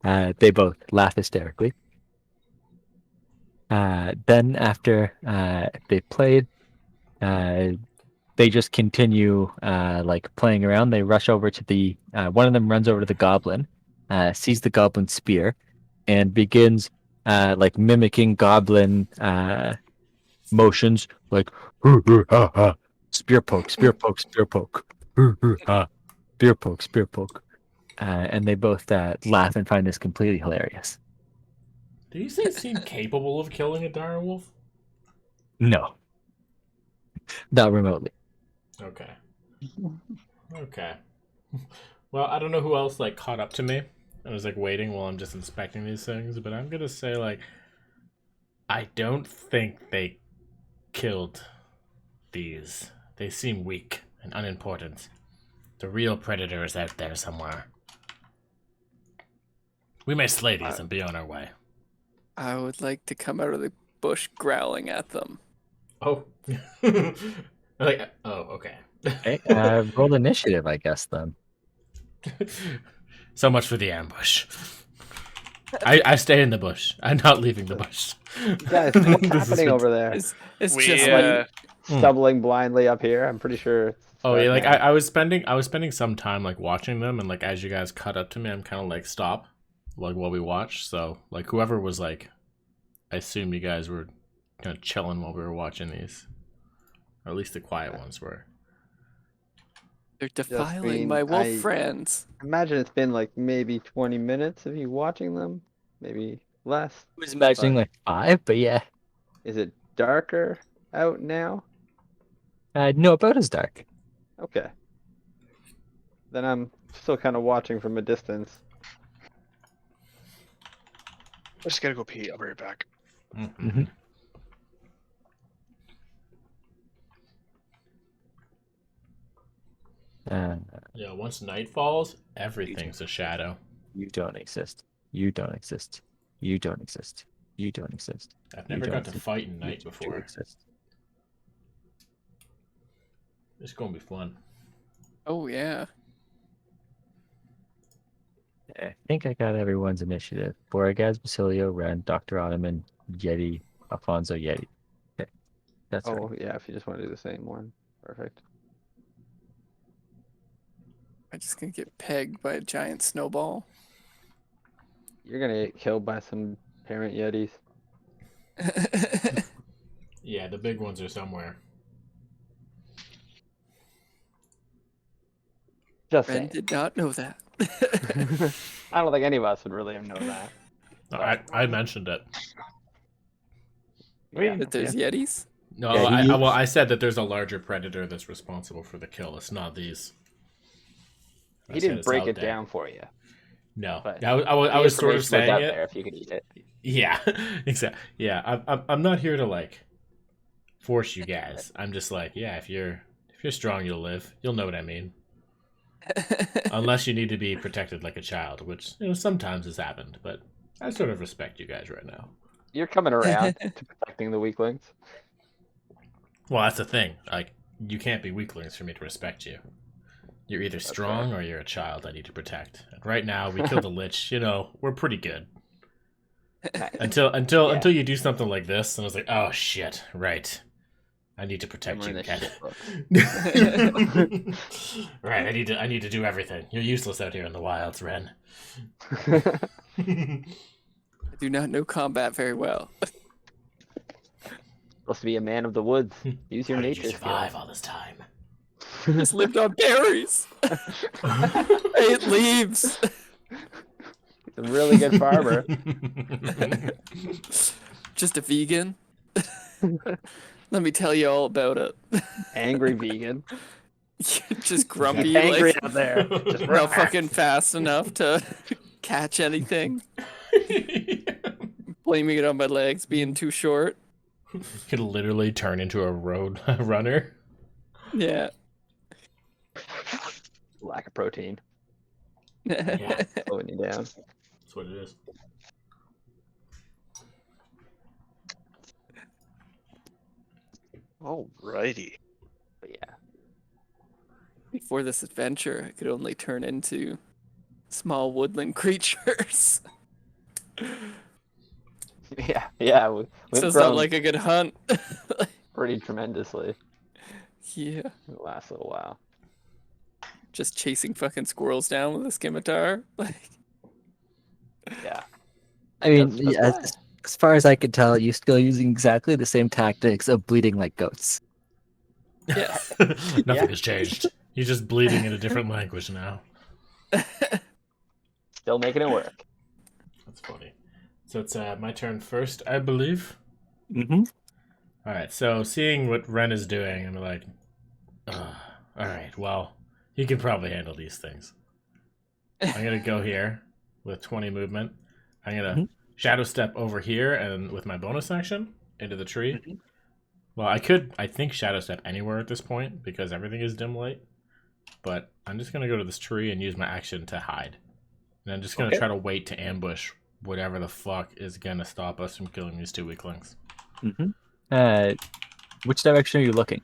They both laugh hysterically. Then after they played, they just continue like playing around. They rush over to the one of them runs over to the goblin, sees the goblin spear, and begins like mimicking goblin motions, like spear poke, spear poke, spear poke, spear poke, spear poke. And they both laugh and find this completely hilarious. Do you say seem capable of killing a dire wolf? No, not remotely. Okay. Okay. Well, I don't know who else like caught up to me. I was like waiting while I'm just inspecting these things, but I'm gonna say like I don't think they killed these. They seem weak and unimportant. The real predator is out there somewhere. We may slay these and be on our way. I would like to come out of the bush growling at them. Oh. Okay. Okay, roll initiative, I guess then. So much for the ambush. I stay in the bush. I'm not leaving the bush. Guys, what's This is happening over there? It's We just like Stumbling blindly up here. I'm pretty sure. Oh yeah, like now. I was spending some time like watching them, and like as you guys cut up to me, I'm kind of like stop, like while we watch. So like whoever was like, I assume you guys were kind of chilling while we were watching these, or at least the quiet ones were. they're defiling mean, my wolf I- friends. Imagine it's been like maybe 20 minutes of you watching them, maybe less. I was imagining like 5, but yeah. Is it darker out now? No, about as dark. Okay. Then I'm still kind of watching from a distance. I just gotta go pee. I'll be right back. Mm-hmm. Yeah, once night falls, everything's a shadow. You don't exist. You don't exist. You don't exist. You don't exist. I've You never don't got to exist. fight in You night do before. exist. It's gonna be fun. Oh yeah. I think I got everyone's initiative. Boragaz, Basilio, Ren, Dr. Ottoman, Yeti, Alfonso, Yeti. Okay. That's right. Oh, yeah, if you just want to do the same one. Perfect. I'm just gonna get pegged by a giant snowball. You're going to get killed by some parent Yetis. Yeah, the big ones are somewhere. Just Ren saying. did not know that. I don't think any of us would really have known that. I mentioned it. Yeah, That there's Yetis. No, Yeah, I said that there's a larger predator that's responsible for the kill. It's not these. I he said didn't it's break out it there. down for you. No, But I was sort of information was saying out it. there if you could eat it. Yeah, exactly. Yeah, I'm not here to like force you guys. I'm just like, yeah, if you're strong, you'll live. You'll know what I mean. Unless you need to be protected like a child, which sometimes has happened. But I sort of respect you guys right now. You're coming around to protecting the weaklings. Well, that's the thing. Like, you can't be weaklings for me to respect you. You're either strong or you're a child I need to protect. And right now, we killed a lich. We're pretty good. Until you do something like this, and I was like, oh shit, right. I need to protect you, Ken. Right, I need to do everything. You're useless out here in the wilds, Ren. I do not know combat very well. Supposed to be a man of the woods. Use your How did nature you survive skills. all this time? Just lived on berries. I ate leaves. He's a really good farmer. Just a vegan. Let me tell you all about it. Angry vegan. Just grumpy, Angry like out there. Just not fucking fast enough to catch anything. Blaming it on my legs being too short. Could literally turn into a road runner. Yeah. Lack of protein. Yeah, Slowing you down. that's what it is. Alrighty. But yeah. Before this adventure, I could only turn into small woodland creatures. Yeah, we've So it's not grown like a good hunt. pretty tremendously Yeah. in the last little while. Just chasing fucking squirrels down with a scimitar. Like, Yeah. I mean, That's yeah, why. as far as I can tell, you're still using exactly the same tactics of bleeding like goats. yes. Nothing Yeah. has changed. He's just bleeding in a different language now. Still making it work. That's funny. So it's my turn first, I believe. Mm-hmm. All right. So seeing what Ren is doing, I'm like, all right. Well, he can probably handle these things. I'm gonna go here with 20 movement. I'm gonna Mhm. shadow step over here and with my bonus action into the tree. Mhm. Well, I think shadow step anywhere at this point because everything is dim light. But I'm just gonna go to this tree and use my action to hide. And I'm just gonna Okay. try to wait to ambush whatever the fuck is gonna stop us from killing these two weaklings. Mm-hmm. Which direction are you looking?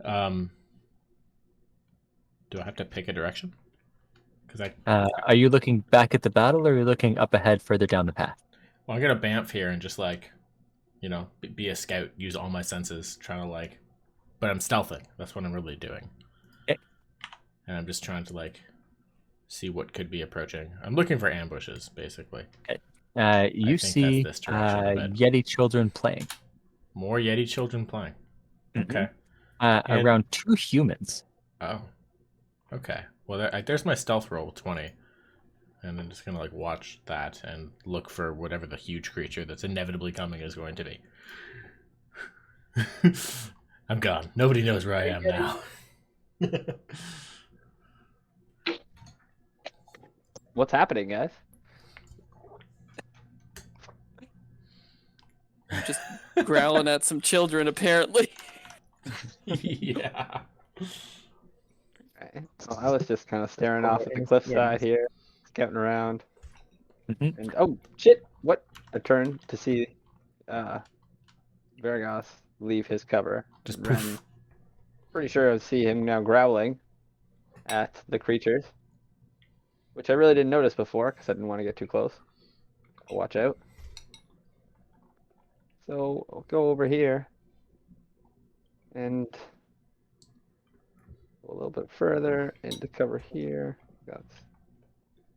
Um, do I have to pick a direction? Because Are you looking back at the battle, or are you looking up ahead, further down the path? well, I'm gonna bamf here and just like, be a scout, use all my senses, trying to like, but I'm stealthing. That's what I'm really doing. Okay. And I'm just trying to like see what could be approaching. I'm looking for ambushes, basically. You think that's see this direction a bit. Yeti children playing. More Yeti children playing. Mhm. Okay. And- Around 2 humans. Oh. Okay. Well, there's my stealth roll, 20. And I'm just gonna like watch that and look for whatever the huge creature that's inevitably coming is going to be. I'm gone. Nobody knows where I am now. What's happening, guys? Just growling at some children, apparently. Yeah. Okay. Well, I was just kind of staring off at the cliffside here, scouting around. Mhm. And oh shit! What? I turned to see Vargas leave his cover. Just and poof. Ren, pretty sure I see him now growling at the creatures, which I really didn't notice before because I didn't want to get too close. Watch out. So I'll go over here and go a little bit further into cover here. That's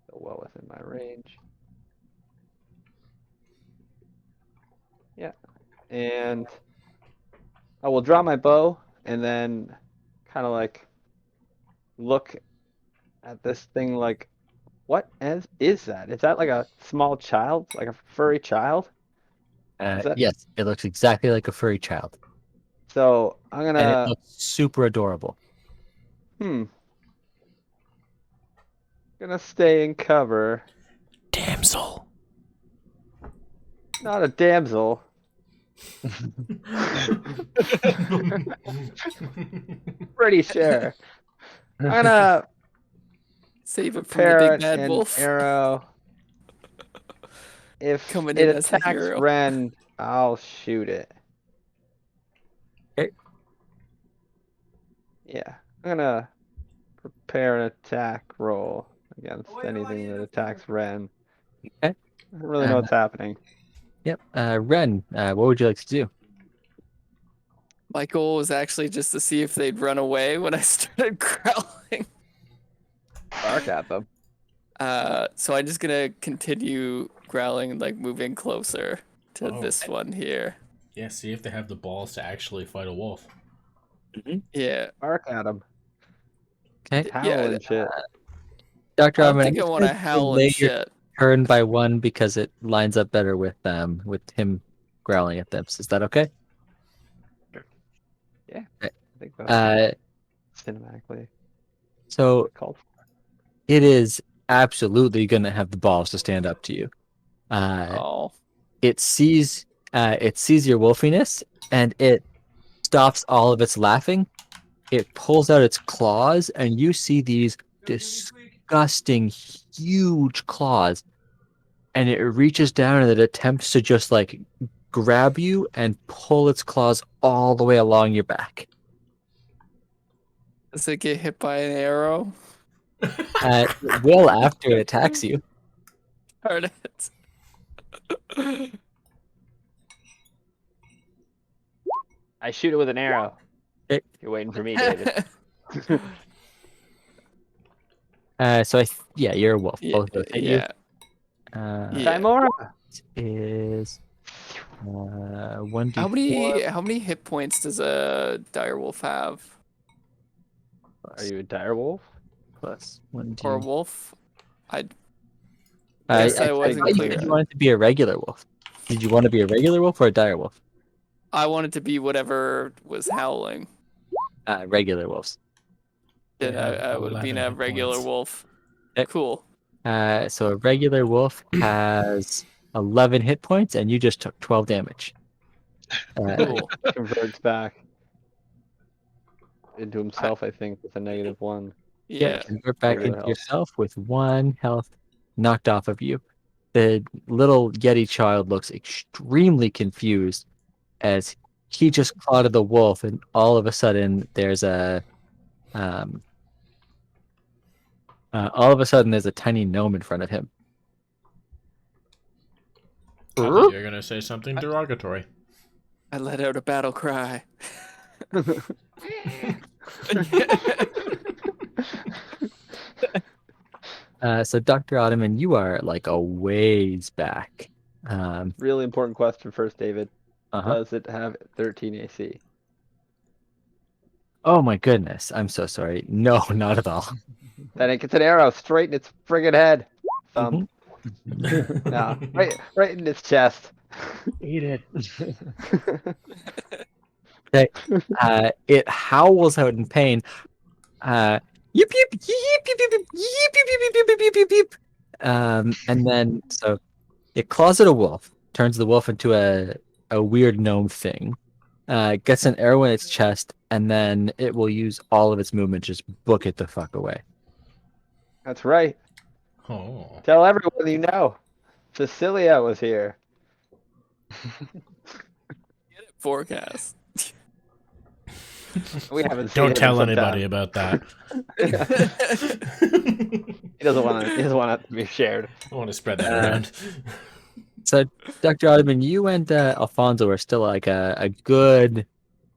still well within my range. Yeah, and I will draw my bow and then kind of like look at this thing like, what is that? Is that like a small child, like a furry child? Is that Yes, it looks exactly like a furry child. so? I'm And it gonna looks super adorable. gonna stay in cover. Damsel. Not a damsel. Pretty sure. I'm gonna Save it from the prepare big bad an wolf. arrow. If Coming it in as the attacks hero. Ren, I'll shoot it. Okay. Yeah, I'm gonna prepare an attack roll against Oh, wait, no, I anything need that a attacks four. Ren. Okay. I don't really know what's happening. Yep. Ren, what would you like to do? My goal was actually just to see if they'd run away when I started growling. Bark at them. So I'm just gonna continue growling, like moving closer to Oh. this one here. Yeah, see if they have the balls to actually fight a wolf. Yeah. Bark at them. Okay. Howl Yeah, and shit. Dr. I don't Armin, think I I'm just want to gonna howl delay and your shit. turn by 1 because it lines up better with him growling at them. Is that okay? I think that's Uh, cinematically so called. it is absolutely going to have the balls to stand up to you. Oh. It sees your wolfiness and it stops all of its laughing. It pulls out its claws and you see these disgusting huge claws, and it reaches down and it attempts to just like grab you and pull its claws all the way along your back. Does it get hit by an arrow? It will after it attacks you. Darn it. I shoot it with an arrow. Okay. You're waiting for me, David. Yeah, you're a wolf. Yeah, Both of those hit yeah, you. yeah. Timora. Is 1d4 How many hit points does a direwolf have? Are you a dire wolf? plus 1d. Or a wolf? I I guess I wasn't thought you clear. said you wanted to be a regular wolf. Did you want to be a regular wolf or a dire wolf? I wanted to be whatever was howling. Regular wolves. They Then have I would have been 11 a hit regular points. wolf. Okay. Cool. So a regular wolf has 11 hit points, and you just took 12 damage. Cool. Converts back into himself, I think, with a -1. Yeah. Convert back Regular into health. yourself with 1 health knocked off of you. The little Yeti child looks extremely confused as he just clawed at the wolf, and all of a sudden there's a tiny gnome in front of him. I thought you were gonna say something derogatory. I let out a battle cry. So Dr. Ottoman, you are like a ways back. Really important question first, David. Uh-huh. Does it have 13 AC? Oh my goodness, I'm so sorry. No, not at all. Then it gets an arrow straight in its friggin' head. Mhm. No, right in its chest. Eat it. It howls out in pain. Yip yip yip yip yip yip yip yip yip yip yip yip yip yip. And then so it claws at a wolf, turns the wolf into a weird gnome thing, gets an arrow in its chest, and then it will use all of its movement to just book it the fuck away. That's right. Oh. Tell everyone you know. Cecilia was here. Forecast. We haven't seen Don't him in tell some anybody time. about that. He doesn't want to. He doesn't want it to be shared. I want to spread that around. So, Dr. Ottoman, you and Alfonso are still like a good,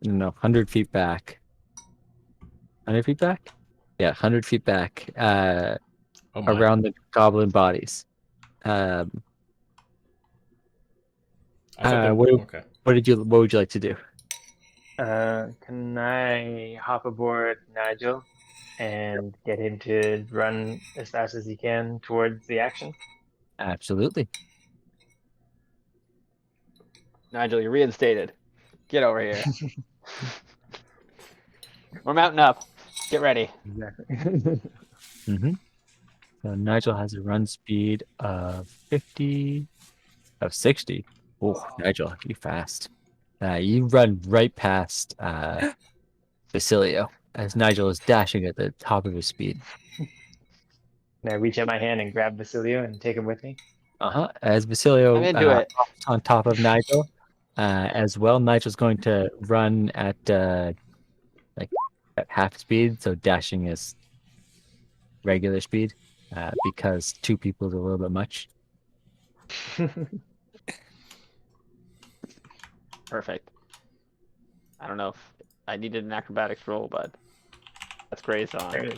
I don't know, 100 feet back. 100 feet back? Yeah, 100 feet back Oh my. around the goblin bodies. I thought they- what, okay. what would you like to do? Can I hop aboard Nigel and get him to run as fast as he can towards the action? Absolutely. Nigel, you're reinstated. Get over here. We're mounting up. Get ready. Exactly. Mm-hmm. So Nigel has a run speed of 60. Oh, Nigel, you fast. You run right past Basilio as Nigel is dashing at the top of his speed. Can I reach out my hand and grab Basilio and take him with me? As Basilio I'm into it. hops on top of Nigel, as well, Nigel's going to run at like at half speed, so dashing is regular speed, because 2 people is a little bit much. Perfect. I don't know if I needed an acrobatics roll, but that's great on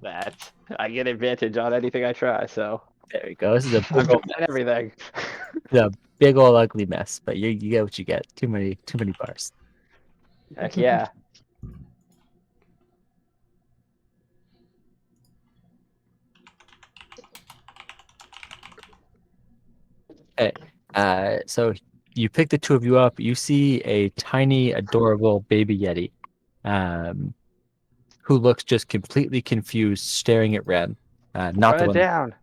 that. I get advantage on anything I try, so There we go. This is a I'm big old, trying everything. big old ugly mess, but you get what you get. Too many bars. Heck yeah. So you pick the 2 of you up. You see a tiny, adorable baby Yeti, who looks just completely confused, staring at Ren. Not the Run it one. down.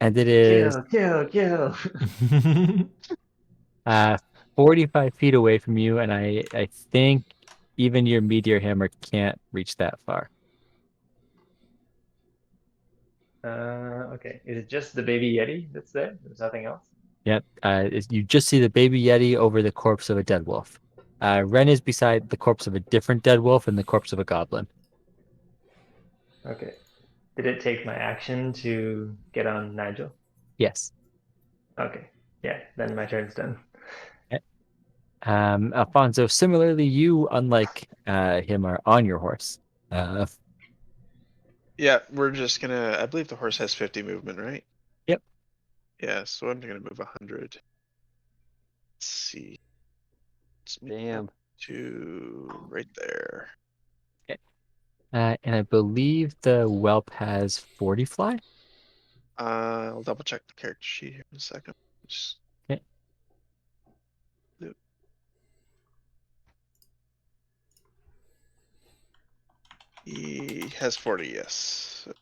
And it is Kill. 45 feet away from you, and I think even your meteor hammer can't reach that far. Okay. Is it just the baby Yeti that's there? There's nothing else? Yep. You just see the baby Yeti over the corpse of a dead wolf. Ren is beside the corpse of a different dead wolf and the corpse of a goblin. Okay. Did it take my action to get on Nigel? Yes. Okay. Yeah, then my turn's done. Alfonso, similarly, you, unlike him, are on your horse. Yeah, we're just gonna. I believe the horse has 50 movement, right? Yep. Yeah, so I'm gonna move 100. Let's see. Let's move Damn. to right there. And I believe the whelp has 40 fly. I'll double check the character sheet here in a second. Just- Okay. He has 40, yes. So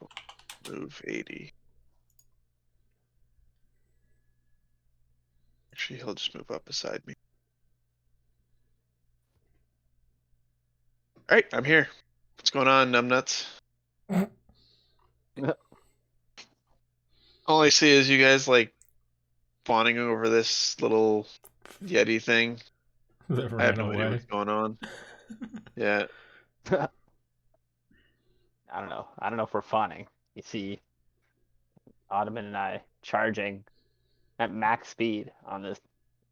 move 80. Actually, he'll just move up beside me. All right, I'm here. What's going on, numbnuts? All I see is you guys like fawning over this little Yeti thing. That I have ran no idea away. what's going on. Yeah. I don't know. I don't know if we're fawning. You see, Ottoman and I charging at max speed on this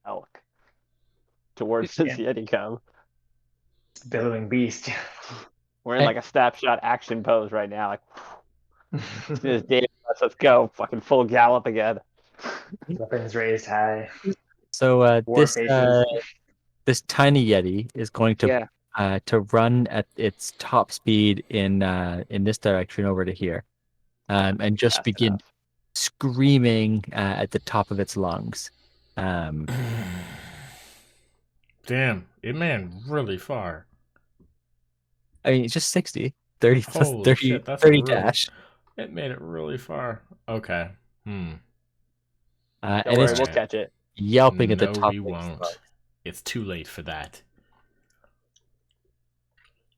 elk towards this Yeah. Yeti cub. Billowing beast. We're in like a snapshot action pose right now. Like, as soon as Dave lets us go, fucking full gallop again. Weapons raised high. So War faces. this tiny Yeti is going Yeah. to run at its top speed in this direction over to here, and just Fast begin enough. screaming at the top of its lungs. Damn, it ran really far. I mean, it's just 60, 30 plus Holy 30, shit, that's 30 really. dash. It made it really far. Okay. Don't And worry, it's we'll just catch it. yelping at the No, top we of its won't. lungs. It's too late for that.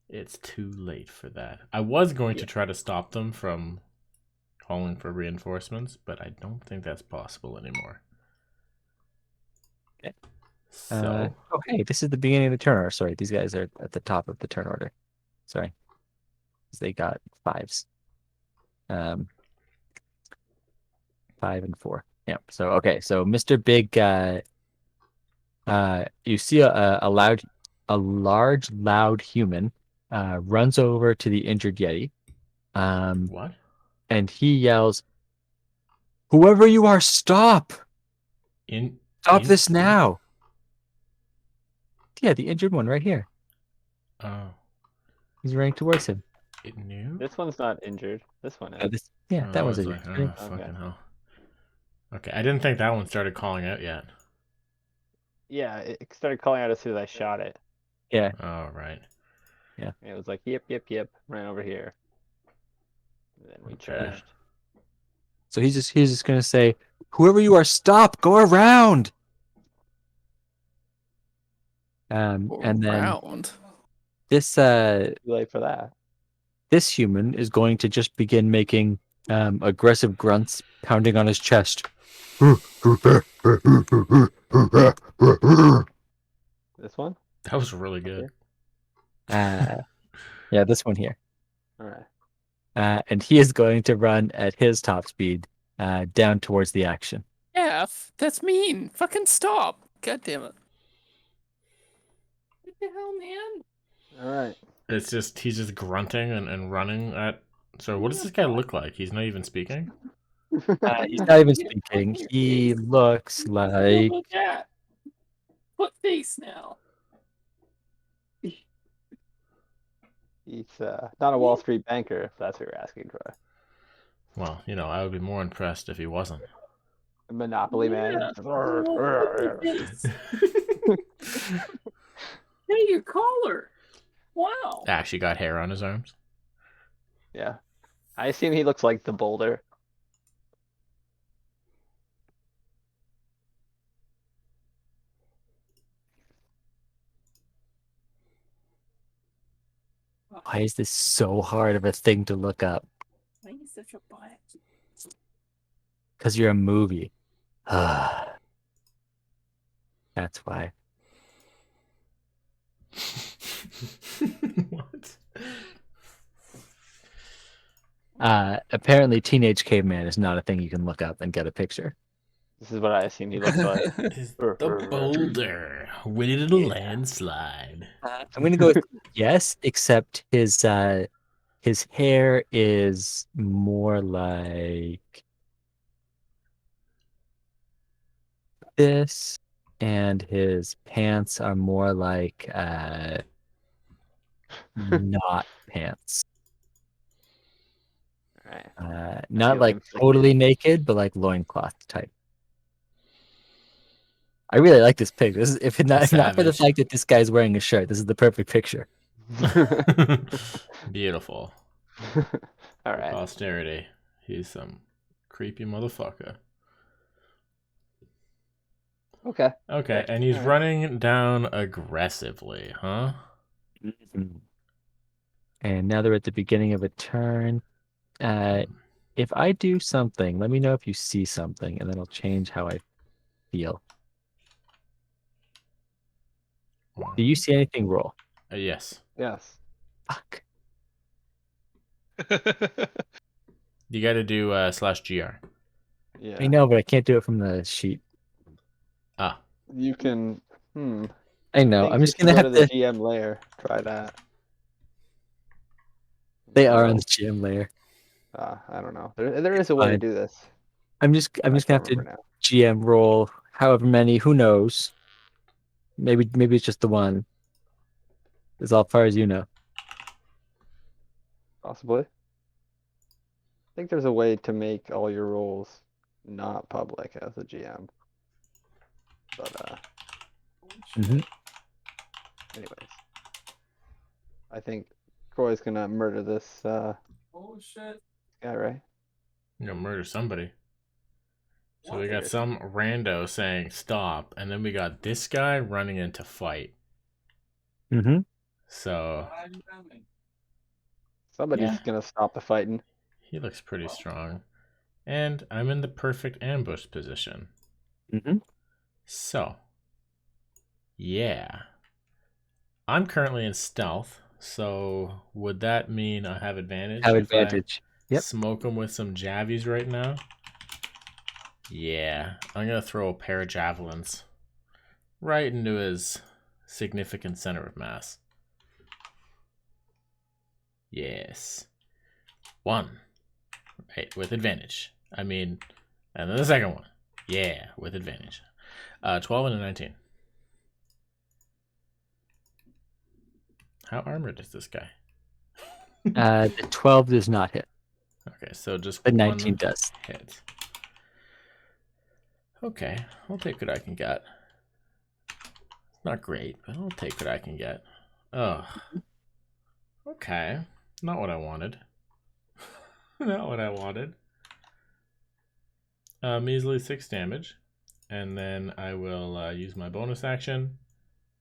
It's too late for that. I was going to try to stop them from calling for reinforcements, but I don't think that's possible anymore. Okay. So, hey, this is the beginning of the turn order. Sorry, these guys are at the top of the turn order. Sorry. 'Cause they got 5s. 5 and 4. Yeah. So okay. So Mr. Big, you see a large, loud human, runs over to the injured Yeti, what? and he yells, "Whoever you are, stop! Stop this Injured? now!" Yeah, the injured one right here. Oh, He's running towards him. it knew? This one's not injured. This one is. Yeah, Oh, that I was was it. like, oh, Okay. fucking hell. Okay, I didn't think that one started calling out yet. Yeah, it started calling out as soon as I shot it. Yeah. Oh, right. It was like, yep, yep, yep. Ran over here. And then we Okay. charged. So he's just gonna say, "Whoever you are, stop! Go around!" And then Around. this Too late for that. this human is going to just begin making aggressive grunts, pounding on his chest. This one? That was really good. Yeah, this one here. All right. And he is going to run at his top speed down towards the action. That's mean. Fucking stop. God damn it. What the hell, man? All right. It's just, he's just grunting and running at. So, what does this guy look like? He's not even speaking? He's not even speaking. He looks like Look at. Put face now. He's not a Wall Street banker, if that's what you're asking, Troy. Well, I would be more impressed if he wasn't. A Monopoly man. Hey, your collar. Wow. Actually got hair on his arms. Yeah. I assume he looks like the boulder. why is this so hard of a thing to look up? Why are you such a butt? Because you're a movie. That's why. What? Apparently, teenage caveman is not a thing you can look up and get a picture. This is what I assume he looks like. Is the boulder winning a landslide? I'm gonna go with yes, except his hair is more like this, and his pants are more like not pants. Alright. Not feel like conflicted. totally naked, but like loincloth type. I really like this pic. This is if not for the Savage. fact that this guy's wearing a shirt, this is the perfect picture. Beautiful. All For right. posterity. He's some creepy motherfucker. Okay. Okay, Gotcha. and he's All right. running down aggressively, huh? And now they're at the beginning of a turn. If I do something, let me know if you see something, and then I'll change how I feel. Do you see anything roll? Yes. Yes. Fuck. You got to do /GR. Yeah. I know, but I can't do it from the sheet. Ah. You can. I know. Think I'm just if you gonna go have to the to. GM layer. Try that. They are on the GM layer. I don't know. There is a way to Fine. do this. I'm just I gonna can't have to remember now. GM roll however many. Who knows? Maybe it's just the one. As far as you know. Possibly. I think there's a way to make all your roles not public as a GM. But Mhm. anyways, I think Troy's gonna murder this Oh shit. guy, right? You're going to murder somebody. So we What? got some rando saying stop, and then we got this guy running into fight. Mm-hmm. So, I'm coming. Somebody's Yeah. gonna stop the fighting. he looks pretty strong. And I'm in the perfect ambush position. Mm-hmm. So, yeah. I'm currently in stealth, so would that mean I have advantage Have if advantage. I Yep. smoke him with some javies right now? Yeah, I'm going to throw a pair of javelins right into his significant center of mass. Yes. 1. Right, with advantage. I mean, and then the second one. Yeah, with advantage. 12 and a 19. How armored is this guy? The 12 does not hit. Okay, so just The one 19 does. hit. Okay, I'll take what I can get. Not great, but I'll take what I can get. Oh. Okay. Not what I wanted. Not what I wanted. Measly 6 damage. And then I will use my bonus action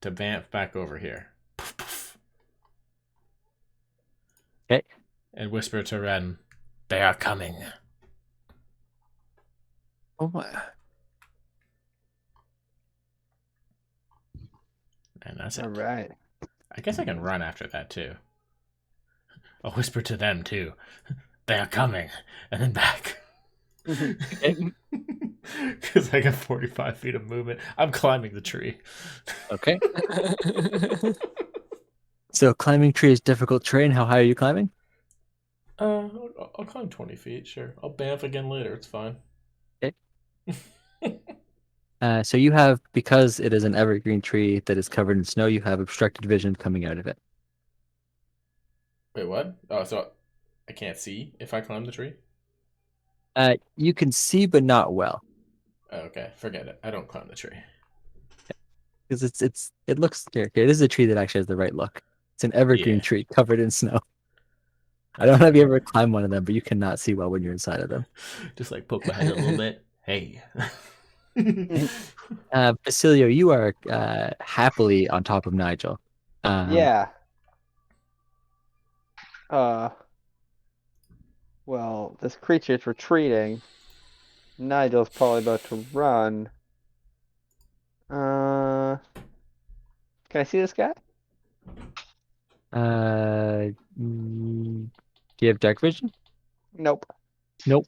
to vamp back over here. Okay. And whisper to Ren, they are coming. Oh my. And that's it. All right. I guess I can run after that too. I'll whisper to them too. They are coming. And then back. Because I got 45 feet of movement. I'm climbing the tree. Okay. So climbing tree is difficult terrain. How high are you climbing? I'll climb 20 feet, sure. I'll bamf again later. It's fine. Okay. So you have, because it is an evergreen tree that is covered in snow, you have obstructed vision coming out of it. Wait, what? Oh, so I can't see if I climb the tree? You can see, but not well, Oh, okay, forget it. I don't climb the tree. because it looks here. Okay, this is a tree that actually has the right look. It's an evergreen Yeah. tree covered in snow. I don't know if you ever climbed one of them, but you cannot see well when you're inside of them. Just like poke my head a little bit. Hey. Basilio, you are happily on top of Nigel. Yeah. Well, this creature's retreating. Nigel's probably about to run. Can I see this guy? Do you have dark vision? Nope. Nope.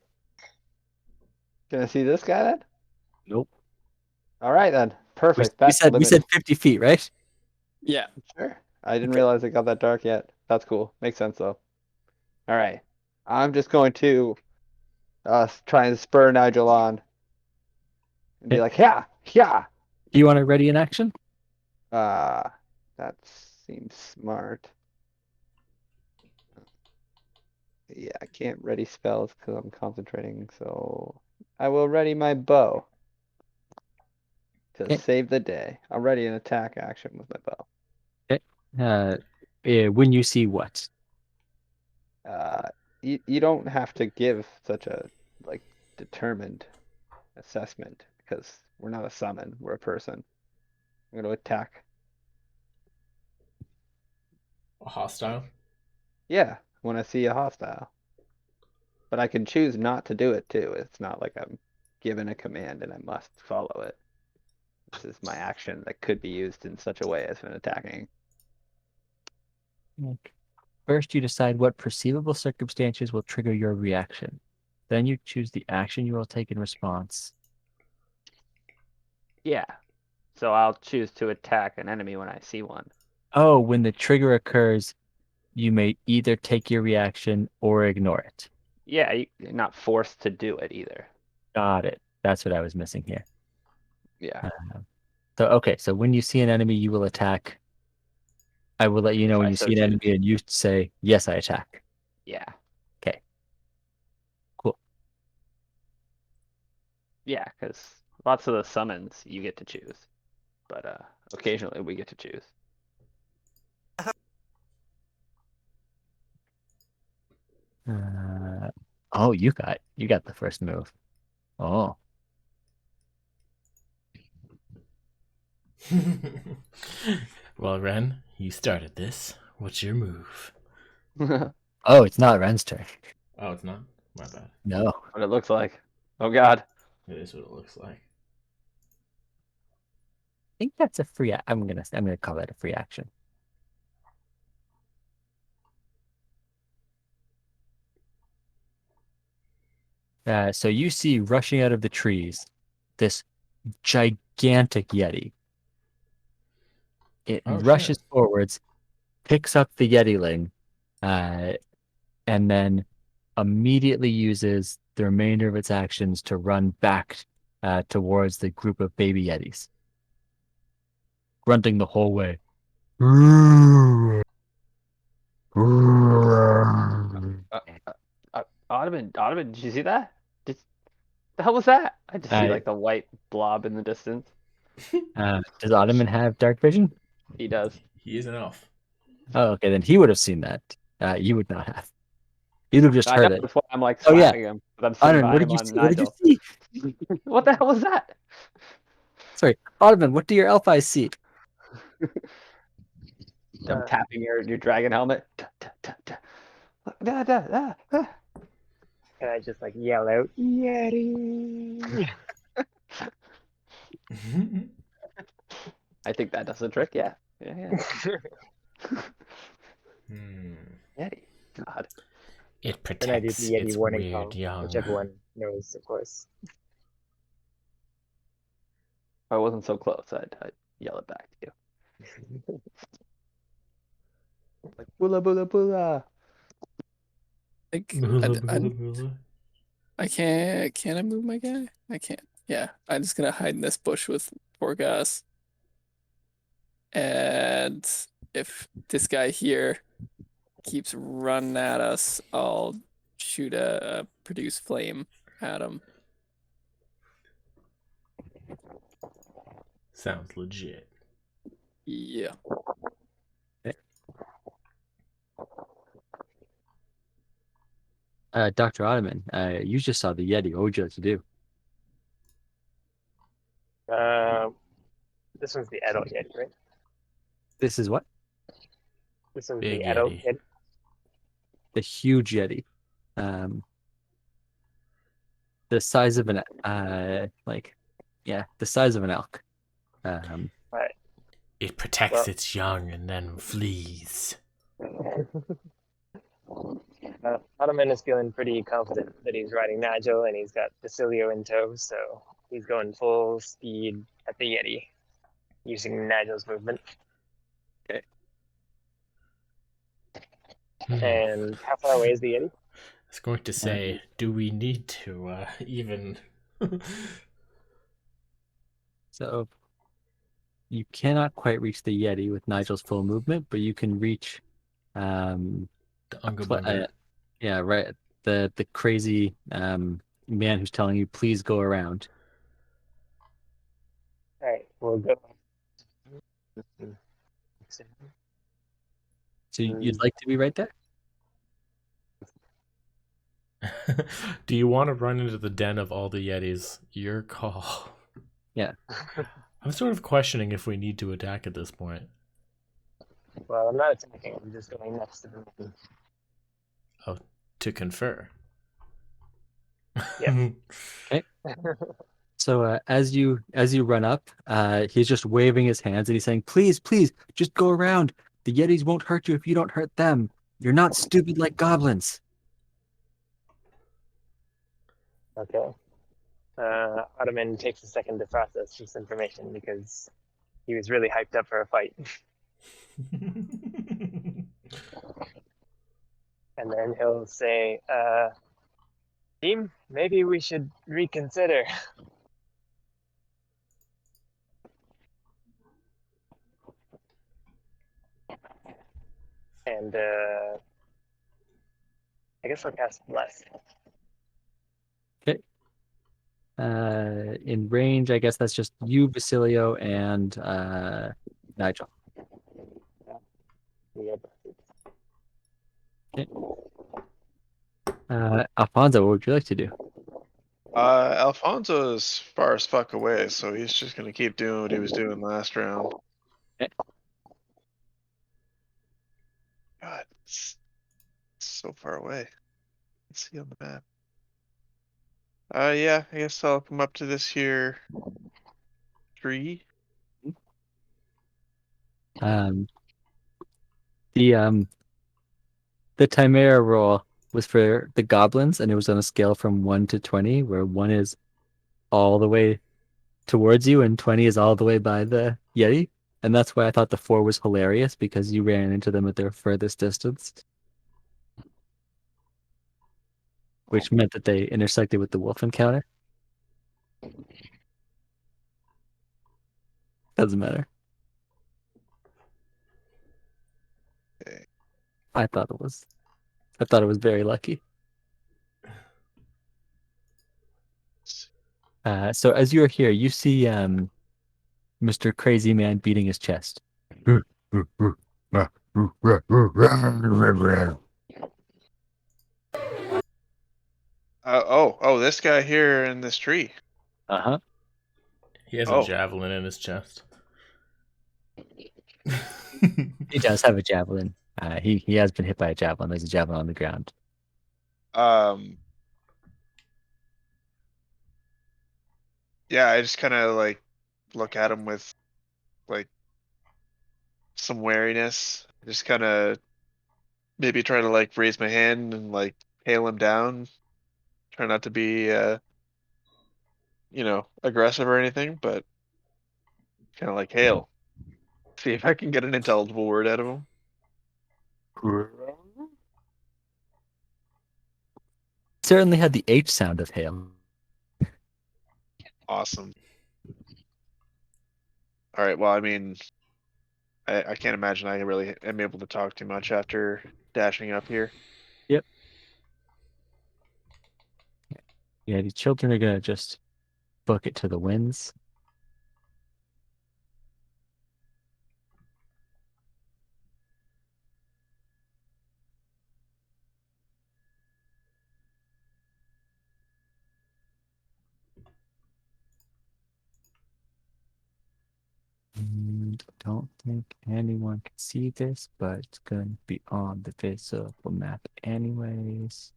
Gonna see this guy then? Nope. All right then. We, Perfect. we That's said we limited. said 50 feet, right? Yeah. Sure. I didn't Okay. realize it got that dark yet. That's cool. Makes sense though. All right. I'm just going to try and spur Nigel on and be Okay. like, yeah, yeah. Do you want to ready in action? Uh, that seems smart. Yeah, I can't ready spells because I'm concentrating, so I will ready my bow to Okay. save the day. I'll ready an attack action with my bow. When you see what? You don't have to give such a like determined assessment because we're not a summon, we're a person. I'm gonna attack. Hostile. Yeah, when I see a hostile. But I can choose not to do it too. It's not like I'm given a command and I must follow it. This is my action that could be used in such a way as when attacking. First, you decide what perceivable circumstances will trigger your reaction. Then you choose the action you will take in response. Yeah. So I'll choose to attack an enemy when I see one. Oh, when the trigger occurs, you may either take your reaction or ignore it. Yeah, you're not forced to do it either. Got it. That's what I was missing here. Yeah. So when you see an enemy, you will attack. I will let you know If when I you so see an choose. enemy and you say, yes, I attack. Yeah. Okay. Cool. Yeah, because lots of the summons you get to choose. But occasionally we get to choose. Oh, you got the first move. Oh, Well, Ren, you started this. What's your move? oh, it's not Ren's turn. Oh, it's not? My bad. No. What it looks like. Oh God. It is what it looks like. I think that's a free. I'm gonna call that a free action. So you see rushing out of the trees this gigantic yeti. It Oh, rushes shit. forwards, picks up the yetiling, and then immediately uses the remainder of its actions to run back towards the group of baby yetis, grunting the whole way. Uh, Ottoman, did you see that? The hell was that? I just see Uh, like the white blob in the distance. Does Ottoman have dark vision? He does. He is an elf. Oh, okay, then he would have seen that. You would not have. You'd have just I know heard it. that's why I'm like Oh yeah, slapping him, but I'm sitting Ottoman, what behind did him you on see? What did you Nigel. see? What the hell was that? Sorry, Ottoman, what do your elf eyes see? I'm tapping your dragon helmet. Da, da, da, da. And I just like yell out, Yeti! I think that does the trick. Yeah. Yeah. Yeti. God. It Then I do protects the Yeti its warning weird call, young. which everyone knows, of course. If I wasn't so close, I'd yell it back to you. Like bula bula bula. Like Bula, bula, bula. I can't. Can I move my guy? I can't. Yeah, I'm just gonna hide in this bush with poor guys. And if this guy here keeps running at us, I'll shoot a produce flame at him. Sounds legit. Yeah. Dr. Ottoman, you just saw the Yeti. What would you like to do? This one's the adult Yeti, right? This is what? This one's Big the adult Yeti. Yeti. The huge Yeti. The size of an the size of an elk. Right. It protects Well- its young and then flees. Ottoman is feeling pretty confident that he's riding Nigel and he's got Basilio in tow, so he's going full speed at the Yeti using Nigel's movement. And how far away is the Yeti? I was going to say, do we need to even? So you cannot quite reach the Yeti with Nigel's full movement, but you can reach The Unga pl- Bunga. yeah, right, the crazy man who's telling you please go around. All right, we'll go. So you'd like to be right there? Do you want to run into the den of all the Yetis? Your call. Yeah. I'm sort of questioning if we need to attack at this point. Well, I'm not attacking. I'm just going next to them. Oh, to confer. Yeah. So as you run up, he's just waving his hands and he's saying, "Please, please, just go around. The Yetis won't hurt you if you don't hurt them. You're not stupid like goblins." Okay. Ottoman takes a second to process this information because he was really hyped up for a fight. And then he'll say, team, maybe we should reconsider. And I guess I'll cast Bless. Okay. In range, I guess that's just you, Basilio, and Nigel. Yeah. Okay. Alfonso, what would you like to do? Alfonso is far as fuck away, so he's just gonna keep doing what he was doing last round. Okay. God, it's so far away. Let's see on the map. Yeah, I guess I'll come up to this here tree. Um, the Chimera roll was for the goblins, and it was on a scale from 1 to 20, where 1 is all the way towards you and 20 is all the way by the Yeti. And that's why I thought the 4 was hilarious, because you ran into them at their furthest distance, which meant that they intersected with the wolf encounter. Doesn't matter. Okay. I thought it was very lucky. So as you're here, you see Mr. Crazy Man beating his chest. Oh, this guy here in this tree. Uh-huh. He has a Oh. javelin in his chest. He does have a javelin. He has been hit by a javelin. There's a javelin on the ground. Yeah, I just kind of like look at him with like some wariness. Just kind of maybe try to like raise my hand and like hail him down. Try not to be aggressive or anything, but kind of like hail. See if I can get an intelligible word out of him. Certainly had the H sound of hail. Awesome. All right. Well, I mean, I can't imagine I really am able to talk too much after dashing up here. Yep. Yeah, the children are gonna just book it to the winds. And don't think anyone can see this, but it's going to be on the visible map anyways.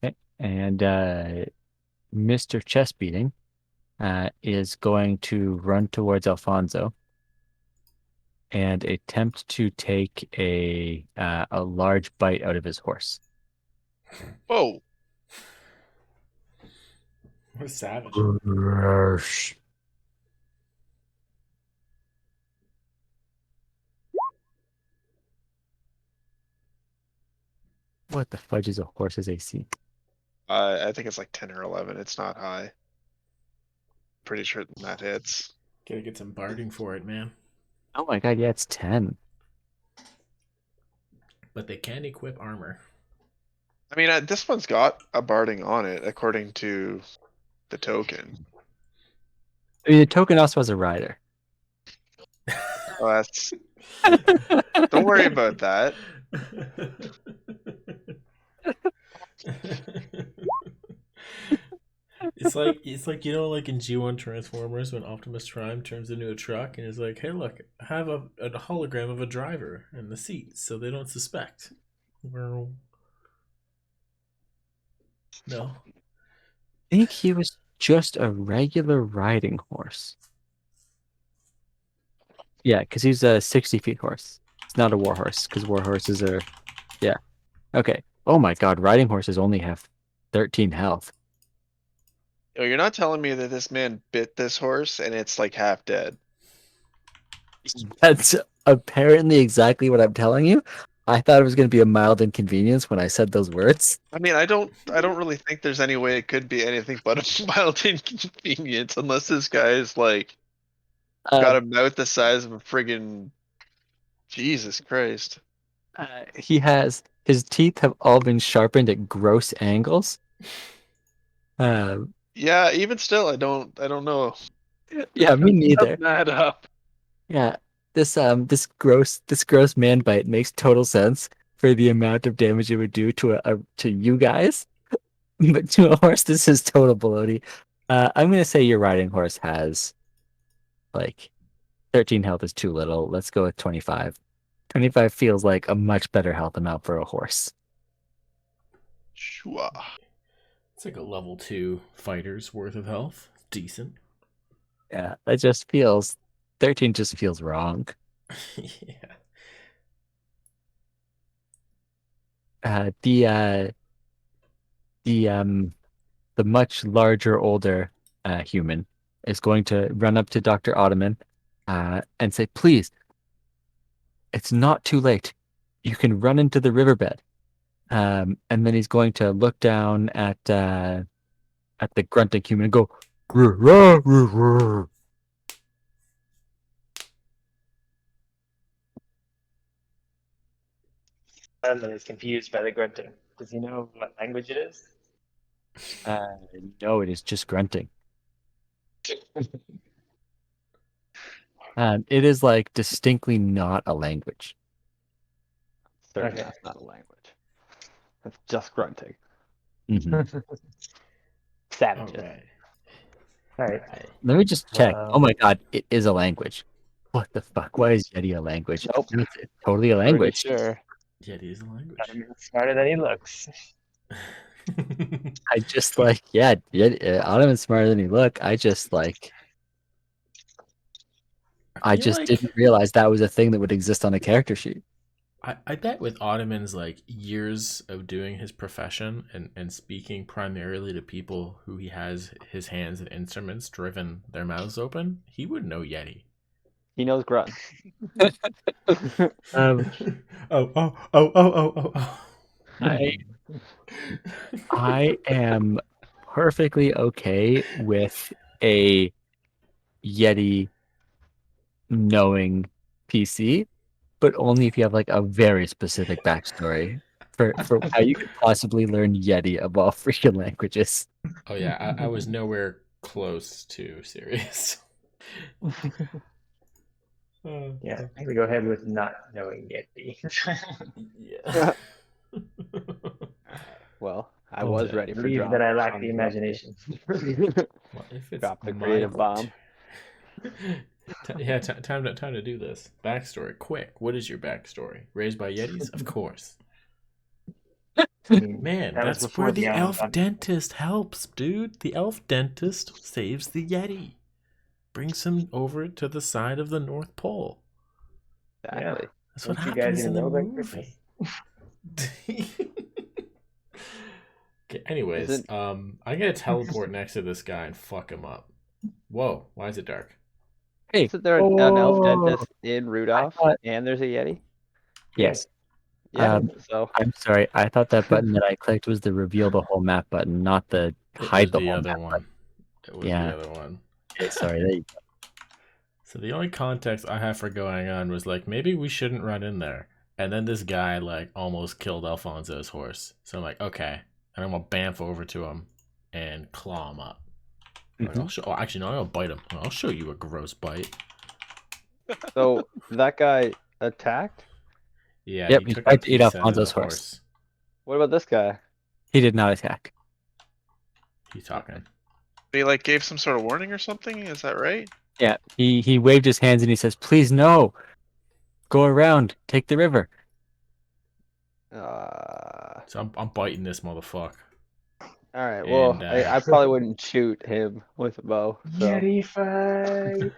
Okay, and Mr. Chest Beating is going to run towards Alfonso. and attempt to take a large bite out of his horse. Whoa. What a savage. What the fudge is a horse's AC? I think it's like 10 or 11. It's not high. Pretty sure that hits. Gotta get some barding for it, man. Oh my god, yeah, it's 10. But they can equip armor. I mean, this one's got a barding on it, according to the token. I mean, the token also has a rider. Oh, that's. Don't worry about that. It's like you know, like in G1 Transformers when Optimus Prime turns into a truck and is like, "Hey, look, I have a hologram of a driver in the seat, so they don't suspect." Well, no. I think he was just a regular riding horse. Yeah, because he's a 60 feet horse. It's not a war horse, because war horses are. Yeah. Okay. Oh my god, riding horses only have 13 health. Oh, you're not telling me that this man bit this horse and it's like half dead. That's apparently exactly what I'm telling you. I thought it was going to be a mild inconvenience when I said those words. I mean, I don't really think there's any way it could be anything but a mild inconvenience unless this guy is like got a mouth the size of a friggin' Jesus Christ. His teeth have all been sharpened at gross angles. Yeah, even still, I don't know. Yeah, me neither. Doesn't add up. Yeah, this gross man bite makes total sense for the amount of damage it would do to you guys, but to a horse, this is total baloney. I'm gonna say your riding horse has like 13 health is too little. Let's go with 25. 25 feels like a much better health amount for a horse. Sure. It's like a level 2 fighter's worth of health. Decent. Yeah, 13 just feels wrong. Yeah. The much larger, older human is going to run up to Dr. Ottoman and say, "Please, it's not too late. You can run into the riverbed." And then he's going to look down at the grunting human and go, "Rah, rah, rah, rah." Simon is confused by the grunting. Does he know what language it is? No, it is just grunting. It is like distinctly not a language. Certainly Okay. that's not a language. That's just grunting. Mhm. Savages. All right. Let me just check. Wow. Oh my god, it is a language. What the fuck? Why is Yeti a language? Nope. It's totally a Pretty language. sure. Yeah, it is a language. Ottoman's smarter than he looks. I just like, yeah, Ottoman's smarter than he look. I just didn't realize that was a thing that would exist on a character sheet. I bet with Ottoman's like years of doing his profession and speaking primarily to people who he has his hands and instruments driven their mouths open, he would know Yeti. He knows grunt. Oh. I am perfectly okay with a Yeti knowing PC, but only if you have like a very specific backstory for how you could possibly learn Yeti of all freaking languages. Oh yeah, I was nowhere close to serious. Yeah, I'm gonna go ahead with not knowing Yeti. Yeah. Well, I was ready for Believe drama. that I lack the imagination. Well, if it's Drop the creative bomb. Yeah, time to do this. Backstory, quick. What is your backstory? Raised by Yetis? Of course. Man, That was that's before where the the elf Amazon. dentist helps, dude. The elf dentist saves the Yeti. Brings him over to the side of the North Pole. Exactly. That's what Don't you guys happens in even the know about movie. Christmas? Okay, anyways, Isn't- I'm gonna teleport next to this guy and fuck him up. Whoa, why is it dark? Hey, Isn't there an elf dentist in Rudolph, thought- and there's a Yeti? yes. Yeah. Um, So I'm sorry. I thought that button that I clicked was the reveal the whole map button, not the It was hide the the whole other map one. button. It was Yeah. the other one. Okay, sorry. There you go. So the only context I have for going on was like maybe we shouldn't run in there. And then this guy like almost killed Alfonso's horse. So I'm like, okay. And I'm gonna bamf over to him and claw him up. Like, Mhm. I'll show, oh, actually, no, I'm gonna bite him. I'll show you a gross bite. so that guy attacked. Yeah, Yep, he he took a tried to eat piece out of the Alfonso's horse. horse. What about this guy? He did not attack. He's talking. He like gave some sort of warning or something. Is that right? Yeah, he waved his hands and he says, "Please no, go around, take the river." So I'm biting this motherfucker. All right. Well, And, I probably wouldn't shoot him with a bow. So Yeti fight.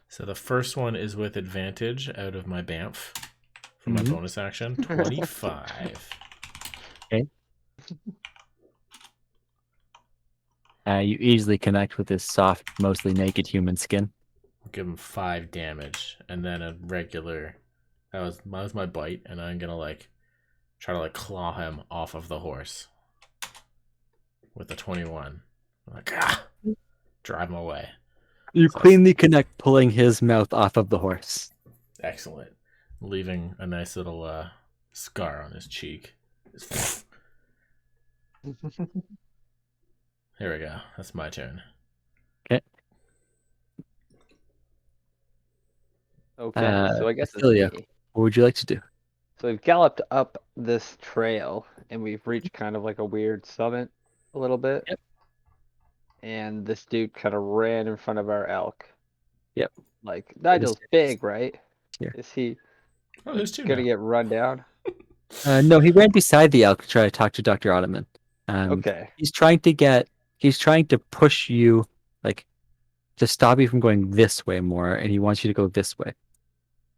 So the first one is with advantage out of my bamf for my Mhm. bonus action. 25. You easily connect with this soft, mostly naked human skin. I'll give him 5 damage, and then a regular. That was my bite, and I'm gonna like try to like claw him off of the horse with the 21. Like drive him away. You So- cleanly connect, pulling his mouth off of the horse. Excellent, leaving a nice little scar on his cheek. Here we go. That's my turn. okay. So I guess Cecilia. it's me. What would you like to do? So we've galloped up this trail, and we've reached kind of like a weird summit a little bit. Yep. And this dude kind of ran in front of our elk. Yep. Like Nigel's big, right? Here. Is he Oh, there's 2 gonna now. get run down? No, he ran beside the elk to try to talk to Dr. Ottoman. Okay. He's trying to push you, like, to stop you from going this way more, and he wants you to go this way.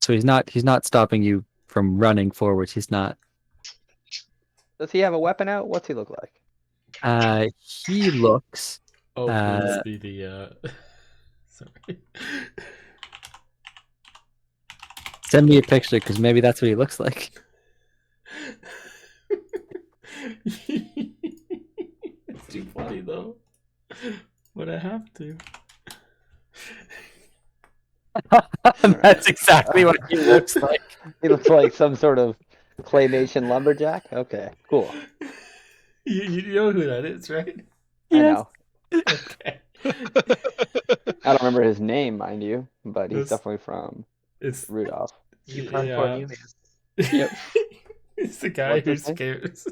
So he's not stopping you from running forwards. He's not. Does he have a weapon out? What's he look like? He looks. Oh, please be the. Sorry. Send me a picture because maybe that's what he looks like. It's too funny though. But I have to. That's exactly what he looks like. He looks like some sort of claymation lumberjack. Okay, cool. You know who that is, right? I know. Okay. I don't remember his name, mind you, but he's That's- definitely from It's Rudolph. Yukon yeah. Cornelius. Yep. It's the guy What's who his name? scares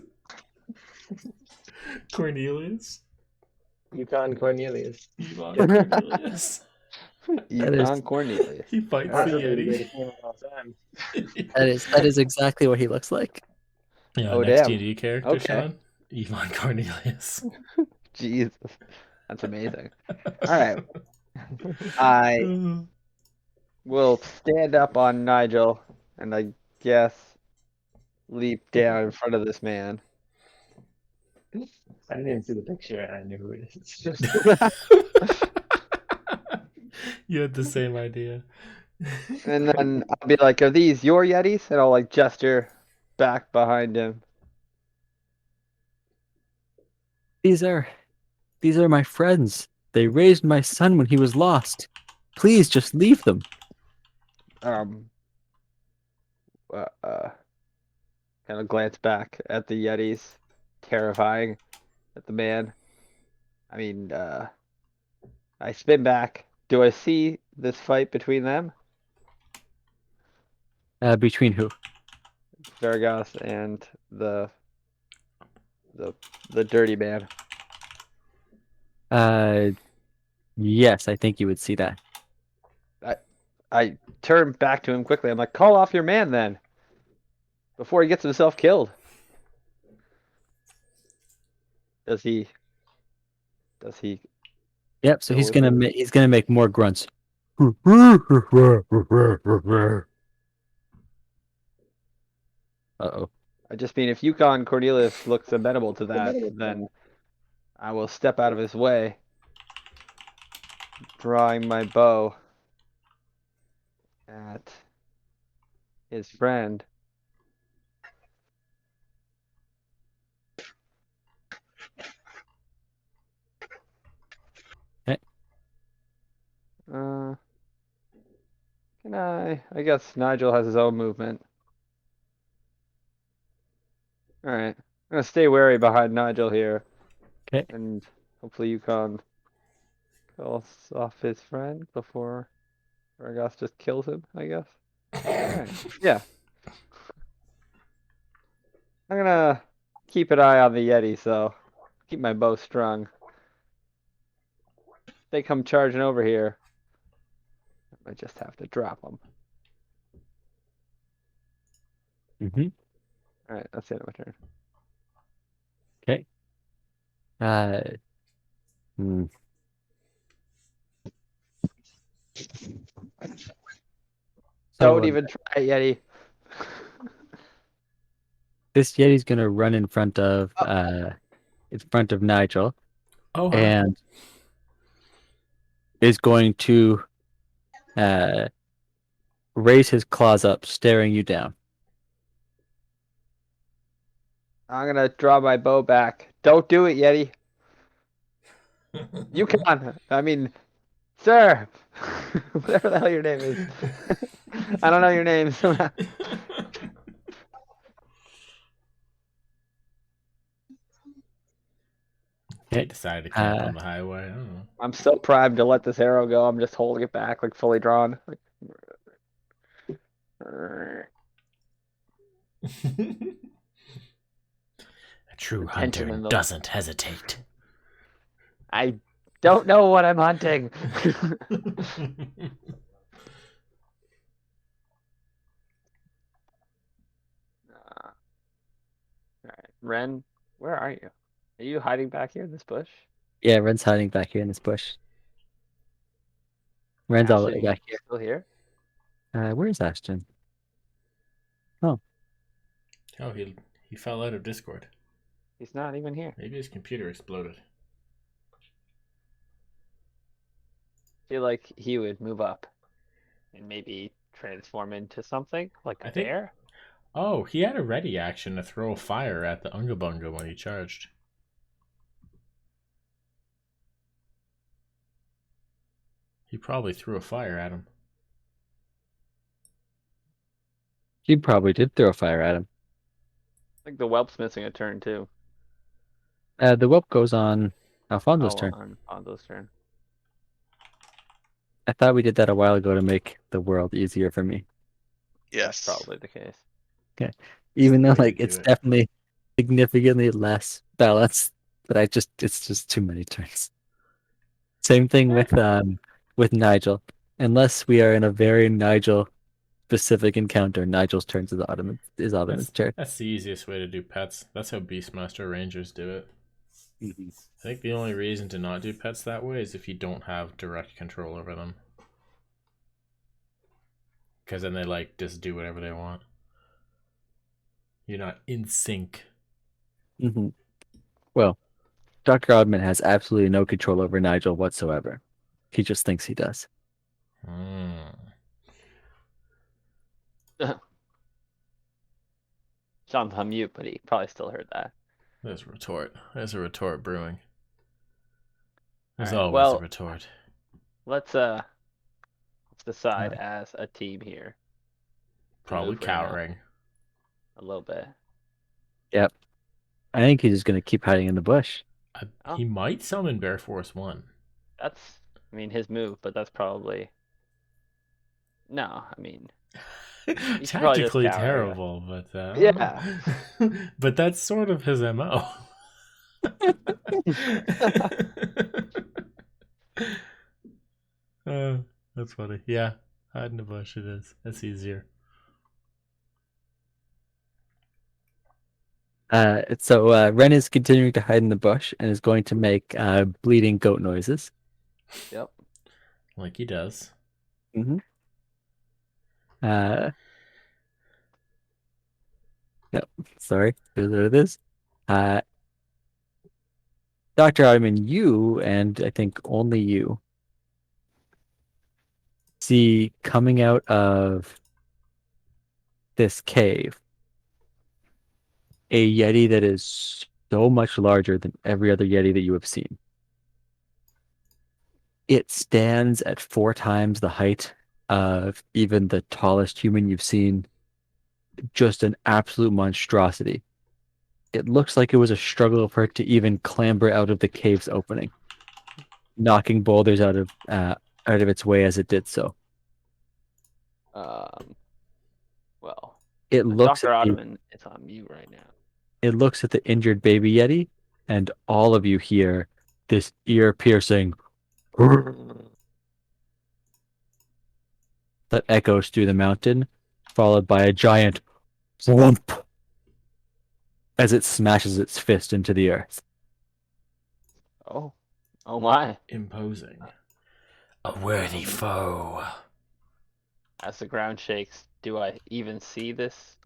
Cornelius. Yukon Cornelius. Yvonne Cornelius. Yukon Cornelius. He fights That's the the Yeti. greatest name of all time. That is exactly what he looks like. Yeah, Oh, next damn. D&D character, Okay. Sean. Yvonne Cornelius. Jesus. That's amazing. All right. I will stand up on Nigel and I guess leap down in front of this man. I didn't even see the picture and I knew who it is. You had the same idea. And then I'll be like, "Are these your Yetis?" And I'll like gesture back behind him. These are my friends. They raised my son when he was lost. Please just leave them. Kind of glance back at the Yetis, terrifying at the man. I mean, I spin back. Do I see this fight between them? Between who? Vargas and the dirty man. Yes, I think you would see that. I turn back to him quickly. I'm like, call off your man then, before he gets himself killed. Does he? Yep. So Go he's with gonna it. he's gonna make more grunts. Uh-oh. I just mean if Yukon Cornelius looks amenable to that, then I will step out of his way, drawing my bow at his friend. Okay. Can I? I guess Nigel has his own movement. All right. I'm gonna stay wary behind Nigel here, Okay. and hopefully Yukon kills off his friend before Vargas just kills him. I guess. All right. Yeah. I'm gonna keep an eye on the Yeti, so keep my bow strung. If they come charging over here, I just have to drop them. Mm-hmm. All right, that's the end of my turn. Okay. Hmm. So Don't even try it, Yeti. this Yeti's gonna run in front of Nigel Oh, hi. and is going to raise his claws up, staring you down. I'm gonna draw my bow back. Don't do it, Yeti. Yukon. I mean, sir. Whatever the hell your name is. I don't know your name. He Okay. decided to camp on the highway. I don't know. I'm so primed to let this arrow go. I'm just holding it back, like fully drawn. Like, A true Attention hunter in the- doesn't hesitate. I don't know what I'm hunting. All right, Ren, where are you? Are you hiding back here in this bush? Yeah, Ren's hiding back here in this bush. Ren's all the way Ashton, back here. still here? Where's Ashton? Oh, he fell out of Discord. He's not even here. Maybe his computer exploded. I feel like he would move up and maybe transform into something like a I think- bear. Oh, he had a ready action to throw a fire at the Unga Bunga when he charged. He probably threw a fire at him. He probably did throw a fire at him. I think the whelp's missing a turn too. The whelp goes on Alfonso's turn. On Fonzo's turn. I thought we did that a while ago to make the world easier for me. Yes. Probably the case. Even though Way to like do it's it. definitely significantly less balanced, but it's just too many turns. Same thing with Nigel. Unless we are in a very Nigel specific encounter, Nigel's turn is Ottoman's turn. That's the easiest way to do pets. That's how Beastmaster Rangers do it. Mhm. I think the only reason to not do pets that way is if you don't have direct control over them. Because then they like just do whatever they want. You're not in sync. Mhm. Well, Dr. Oddman has absolutely no control over Nigel whatsoever. He just thinks he does. Sean's on mute, but he probably still heard that. There's a retort. There's a retort brewing. There's All right, always well, a retort. Let's decide as a team here. Probably move Ren up cowering. a little bit. Yep. I think he's just gonna keep hiding in the bush. Oh. He might summon Bear Force 1. That's, I mean, his move, but that's probably no. I mean, probably just Tactically cower, yeah. terrible, but Yeah. but that's sort of his MO. That's funny. Yeah, hide in the bush it is. That's easier. So Ren is continuing to hide in the bush and is going to make bleeding goat noises. Yep. Like he does. Mm-hmm. No, sorry. Here's what it is. Dr. Ottoman, you, and I think only you, see coming out of this cave a Yeti that is so much larger than every other Yeti that you have seen. It stands at 4 times the height of even the tallest human you've seen. Just an absolute monstrosity. It looks like it was a struggle for it to even clamber out of the cave's opening, knocking boulders out of its way as it did so. Well, It looks Dr. at the Ottoman is on mute right now. it looks at the injured baby Yeti, and all of you hear this ear-piercing that echoes through the mountain, followed by a giant thwomp as it smashes its fist into the earth. Oh, oh my! Imposing. A worthy foe. As the ground shakes, do I even see this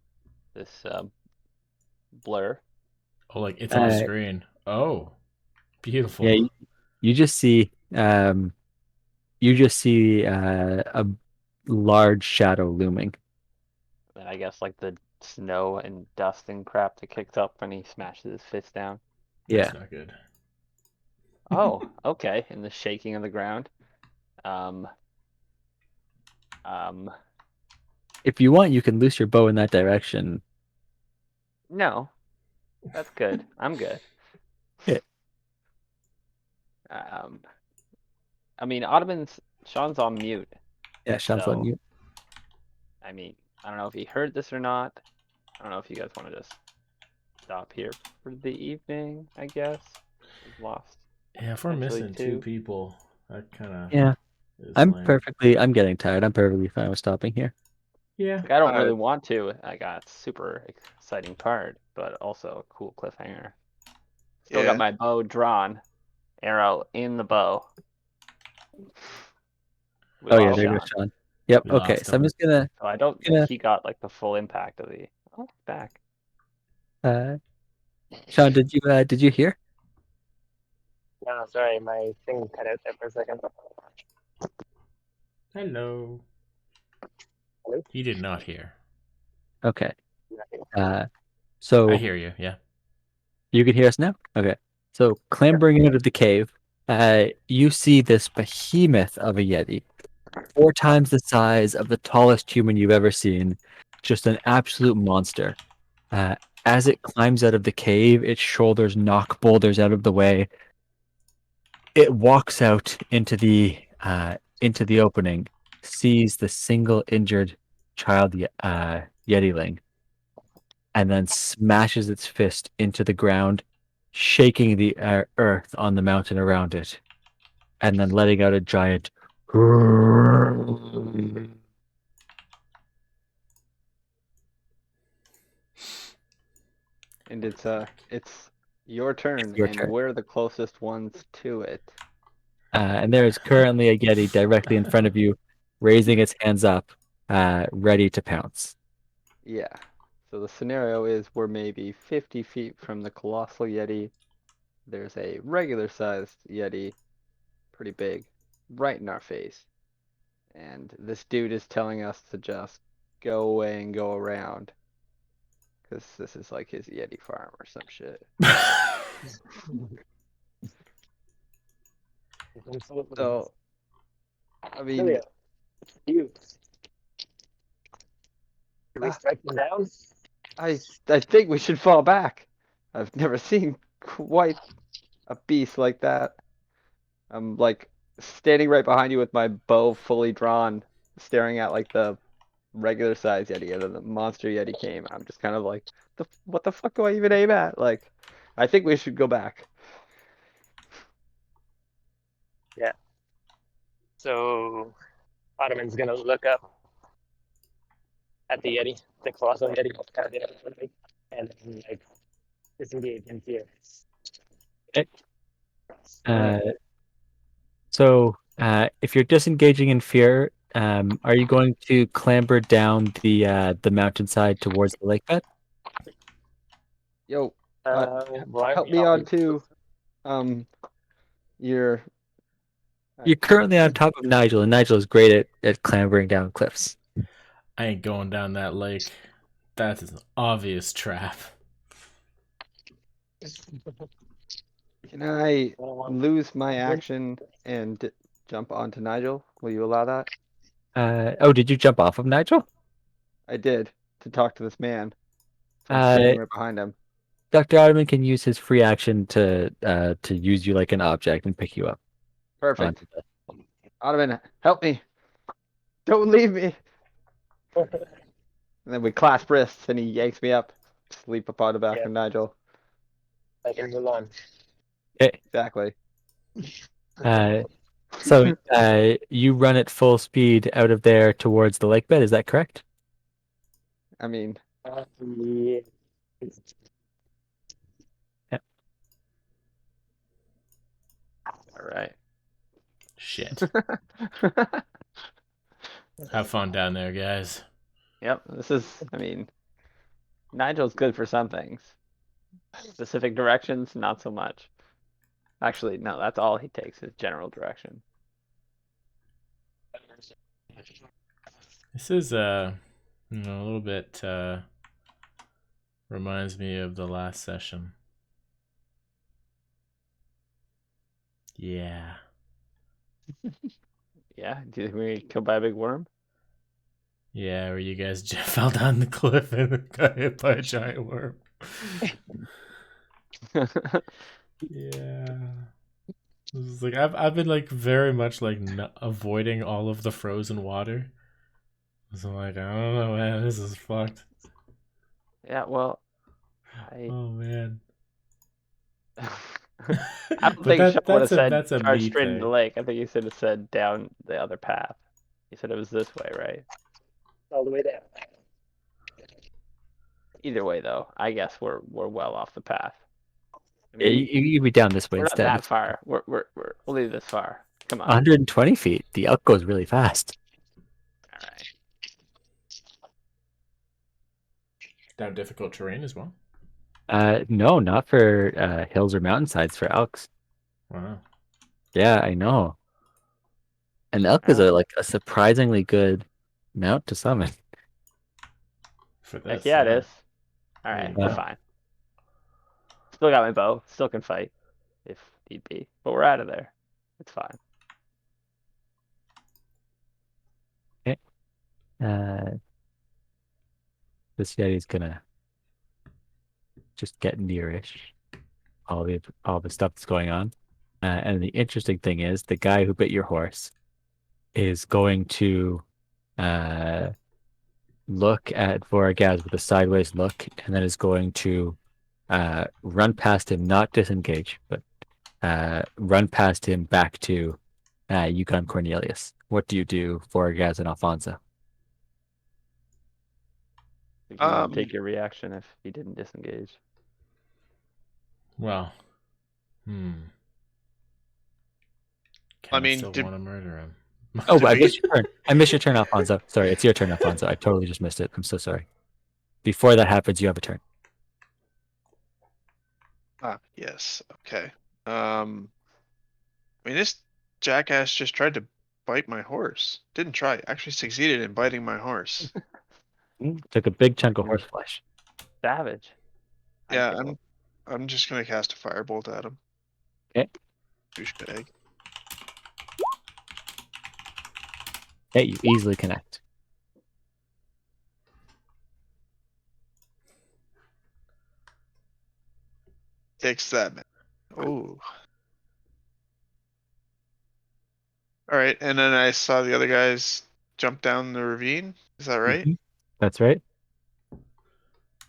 blur? Oh, like it's on Uh, screen. Oh, beautiful. Yeah, you just see a large shadow looming. And I guess like the snow and dust and crap that kicked up when he smashes his fist down. Yeah. That's not good. Oh, okay. And the shaking of the ground. Um, If you want, you can loose your bow in that direction. no, that's good. I'm good. Yeah. I mean, Sean's on mute. Yeah, Sean's So, on you. I mean, I don't know if he heard this or not. I don't know if you guys want to just stop here for the evening, I guess. We've lost. Yeah, if we're Potentially missing two two. people, that kind of Yeah. is I'm lame. getting tired. I'm perfectly fine with stopping here. Yeah. Like, I don't really want to. I got super exciting part, but also a cool cliffhanger. Still got Yeah. my bow drawn, arrow in the bow. We Oh yeah, lost there Sean. goes Sean. Yep. We Okay, lost so I'm him. just gonna So I don't think he got like the full impact of the. Oh, he's back. Sean, did you hear? No, sorry, my thing cut out there for a second. Hello. Hello? He did not hear. Okay. I So hear you. Yeah. you can hear us now? Okay. So clambering out of the cave, you see this behemoth of a Yeti, 4 times the size of the tallest human you've ever seen, just an absolute monster. As it climbs out of the cave, its shoulders knock boulders out of the way. It walks out into the opening, sees the single injured child Yetiling, and then smashes its fist into the ground, shaking the earth on the mountain around it, and then letting out a giant. And it's your turn, Your and turn. we're the closest ones to it. And there is currently a Yeti directly in front of you, raising its hands up, ready to pounce. Yeah. So the scenario is we're maybe 50 feet from the colossal Yeti. There's a regular sized Yeti, pretty big, right in our face. And this dude is telling us to just go away and go around. Because this is like his Yeti farm or some shit. So, I mean, You. Can we strike them down? I think we should fall back. I've never seen quite a beast like that. I'm like standing right behind you with my bow fully drawn, staring at like the regular size Yeti, and then the monster Yeti came. I'm just kind of like, what the fuck do I even aim at? Like, I think we should go back. Yeah. So Ottoman's gonna look up at the Yeti, the colossal Yeti, and like disengage in fear. Uh, so if you're disengaging in fear, Are you going to clamber down the mountainside towards the lake bed? Yo, Why help me on to your. You're currently on top of Nigel, and Nigel is great at clambering down cliffs. I ain't going down that lake. That is an obvious trap. Can I lose my action and jump onto Nigel? Will you allow that? Oh, did you jump off of Nigel? I did to talk to this man. So I'm standing right behind him. Dr. Ottoman can use his free action to use you like an object and pick you up. Perfect. onto the- Ottoman, help me! Don't leave me! And then we clasp wrists, and he yanks me up, sleep upon the back of Nigel. I can move on. Exactly. So you run at full speed out of there towards the lake bed. Is that correct? I mean, Yeah. all right. Shit. Have fun down there, guys. Yep. This is. I mean, Nigel's good for some things. Specific directions, not so much. Actually, no. That's all he takes is general direction. This is a little bit reminds me of the last session. Yeah. Yeah. Do you think we get killed by a big worm? Yeah, where you guys just fell down the cliff and got hit by a giant worm. Yeah. This is like I've been like very much like avoiding all of the frozen water. So I'm like, I don't know, man, this is fucked. Yeah. Well, Oh man. I don't But think Sean would have said that's a charge me straight into the thing. lake. I think he should have said down the other path. He said it was this way, right? All the way down. Either way, though, I guess we're well off the path. I Yeah, mean, you be down this way we're not instead. that far. We're only this far. Come on. 120 feet. The elk goes really fast. All right. Down difficult terrain as well. No, not for hills or mountainsides for elks. Wow. Yeah, I know. And elk is a surprisingly good mount to summon. For Heck this. yeah, it is. All right, Yeah. we're fine. Still got my bow. Still can fight if need be. But we're out of there. It's fine. This Yeti's gonna just get nearish all the stuff that's going on. And the interesting thing is, the guy who bit your horse is going to look at Voragaz with a sideways look, and then is going to run past him, not disengage, but run past him back to Yukon Cornelius. What do you do, Voragaz and Alfonso? You can take your reaction if he didn't disengage. Well. I I mean, still want to murder him. Oh, I missed your turn. I missed your turn, Alfonso. Sorry, it's your turn, Alfonso. I totally just missed it. I'm so sorry. Before that happens, you have a turn. Yes. Okay. I mean, this jackass just tried to bite my horse. Didn't try. Actually succeeded in biting my horse. Took a big chunk of horse flesh. Savage. Yeah, I'm just gonna cast a firebolt at him. Okay. Douchebag. Okay, you easily connect. Takes that, man. Oh. All right, and then I saw the other guys jump down the ravine. Is that right? Mhm. That's right.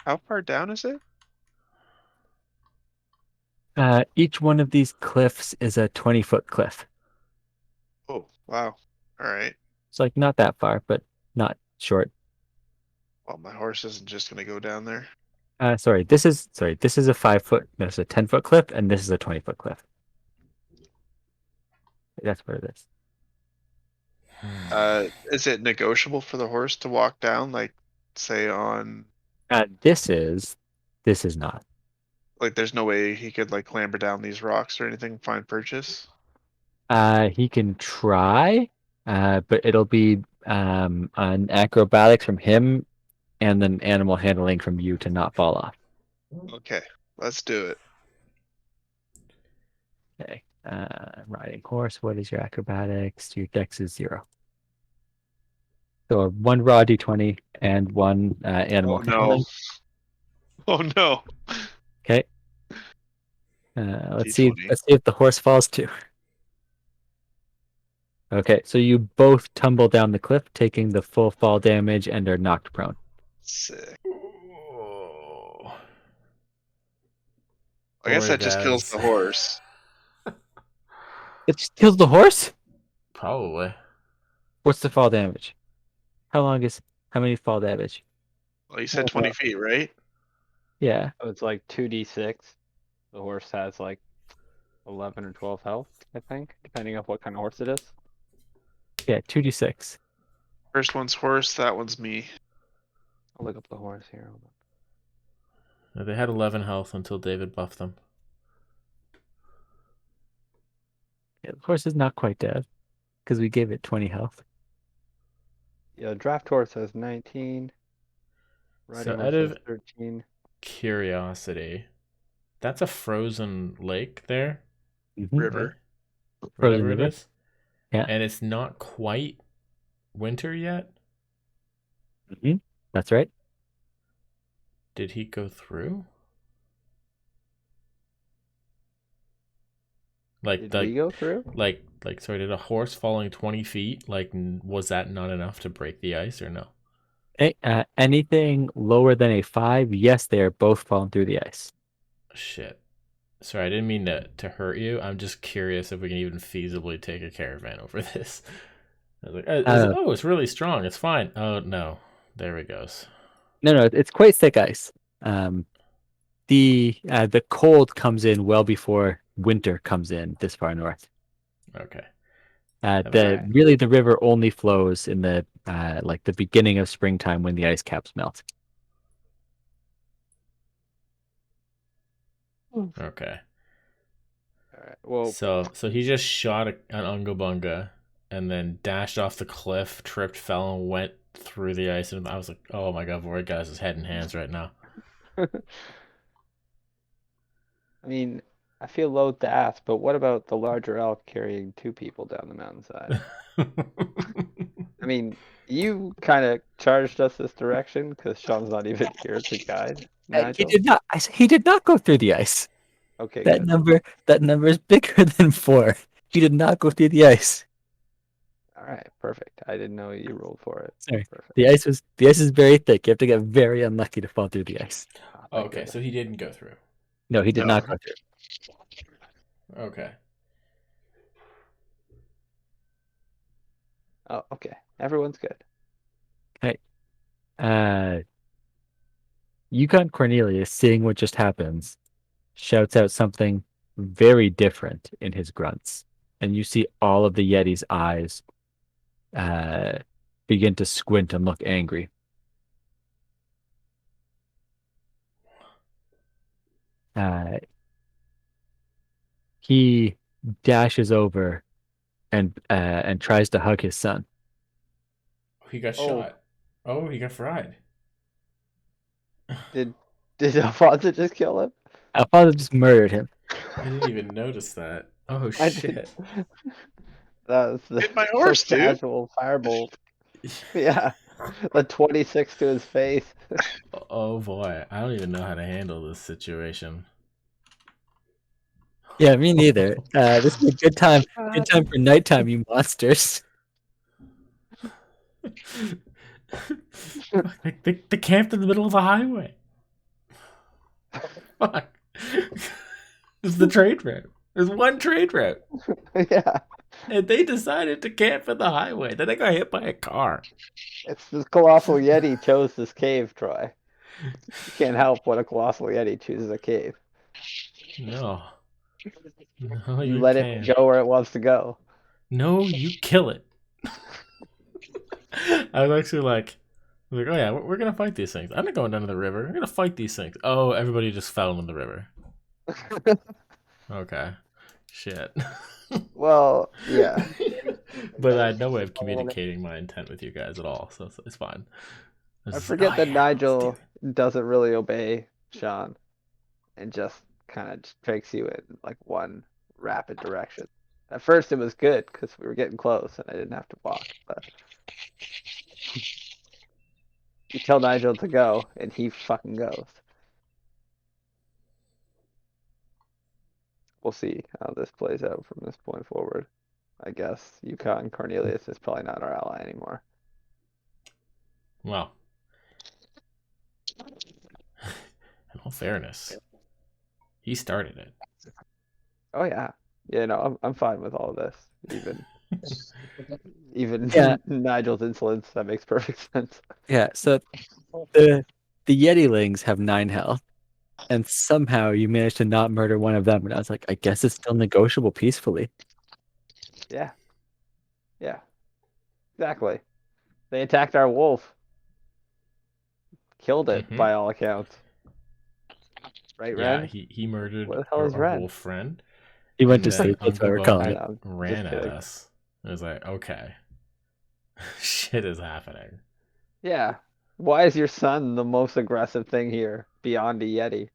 How far down is it? Each one of these cliffs is a 20-foot cliff. Oh, wow. All right. It's like not that far, but not short. Well, my horse isn't just gonna go down there. Sorry, this is a 5-foot. There's a 10-foot cliff, and this is a 20-foot cliff. That's what it is. Is it negotiable for the horse to walk down, like say on This is not. like there's no way he could like clamber down these rocks or anything, find purchase? He can try, but it'll be an acrobatics from him and then animal handling from you to not fall off. Okay, let's do it. Okay. Riding horse. What is your acrobatics? Your dex is 0. So one raw d20 and one animal Oh no. handling. Oh no. Okay. Let's see. D20. Let's see if the horse falls too. Okay, so you both tumble down the cliff, taking the full fall damage and are knocked prone. Sick. Oh. I guess Poor that just kills Daz. the horse. It just kills the horse? Probably. What's the fall damage? How many fall damage? Well, you said 20 feet, right? Yeah. So it's like 2d6. The horse has like 11 or 12 health, I think, depending on what kind of horse it is. Yeah, 2d6. First one's horse, that one's me. I'll look up the horse here. Hold on. They had 11 health until David buffed them. Yeah, the horse is not quite dead because we gave it 20 health. Yeah, draft horse has 19. Riding So horse out has of 13. curiosity, that's a frozen lake there, Mhm. River. whatever Frozen it river. is. Yeah. And it's not quite winter yet. That's right. Did he go through? Like Did we go through? sorry, did a horse falling 20 feet, was that not enough to break the ice or no? Anything lower than a 5, yes, they are both falling through the ice. Shit. Sorry, I didn't mean to hurt you. I'm just curious if we can even feasibly take a caravan over this. I was like, oh, it's really strong. It's fine. Oh, no. There it goes. No, it's quite thick ice. The cold comes in well before winter comes in this far north. Okay. The river only flows in the the beginning of springtime when the ice caps melt. Okay. All right. Well, So he just shot an Ungabunga and then dashed off the cliff, tripped, fell, and went through the ice. And I was like, oh my god, Void Guy's head and hands right now. I mean, I feel loath to ask, but what about the larger elk carrying 2 people down the mountainside? I mean, you kind of charged us this direction because Sean's not even here to guide He Nigel. did not. He did not go through the ice. Okay, That good. number is bigger than 4. He did not go through the ice. All right, perfect. I didn't know you rolled for it. Sorry. Perfect. The ice is very thick. You have to get very unlucky to fall through the ice. Thank Okay, goodness. so he didn't go through. No, he did No. not go through. Okay. Oh, okay. Everyone's good. Yukon Cornelius, seeing what just happens, shouts out something very different in his grunts, and you see all of the Yeti's eyes begin to squint and look angry. He dashes over and tries to hug his son. He got Oh. shot. Oh, he got fried. Did Alfonso just kill him? Alfonso just murdered him. I didn't even notice that. Oh I shit. did. That was the Hit my horse, so dude. casual firebolt. Yeah, the 26 to his face. Oh boy, I don't even know how to handle this situation. Yeah, me neither. This is a good time. Good time for nighttime, you monsters. They camped in the middle of a highway. Fuck. This is the trade route. There's one trade route. Yeah, And they decided to camp in the highway. Then they got hit by a car. it's this colossal yeti chose this cave, Troy. You can't help when a colossal yeti chooses a cave. No. No, You you let can't. it go where it wants to go. No, you kill it. I was actually like, oh yeah, we're gonna fight these things. I'm not going down to the river. We're gonna fight these things. Oh, everybody just fell in the river. Okay, shit. Well, yeah. But I had no way of communicating my intent with you guys at all, so it's fine. I was forget like, that oh, yeah, let's do Nigel it. doesn't really obey Sean and just kind of takes you in like one rapid direction. At first, it was good because we were getting close and I didn't have to walk. But you tell Nigel to go, and he fucking goes. We'll see how this plays out from this point forward. I guess Yukon Cornelius is probably not our ally anymore. Well, in all fairness, he started it. Oh yeah, yeah. No, I'm fine with all of this. Even Yeah. Nigel's insolence, that makes perfect sense. Yeah, so the Yetilings have 9 health, and somehow you managed to not murder one of them. And I was like, I guess it's still negotiable peacefully. Yeah, yeah, exactly. They attacked our wolf, killed it Mhm. by all accounts. Right, Yeah, Ren? he murdered Where the hell our, is our Ren? wolf friend. He went And to then sleep, that's what I recall Ungabug it. know, I'm ran just at kidding. us. I was like, okay. Shit is happening. Yeah. Why is your son the most aggressive thing here beyond a Yeti?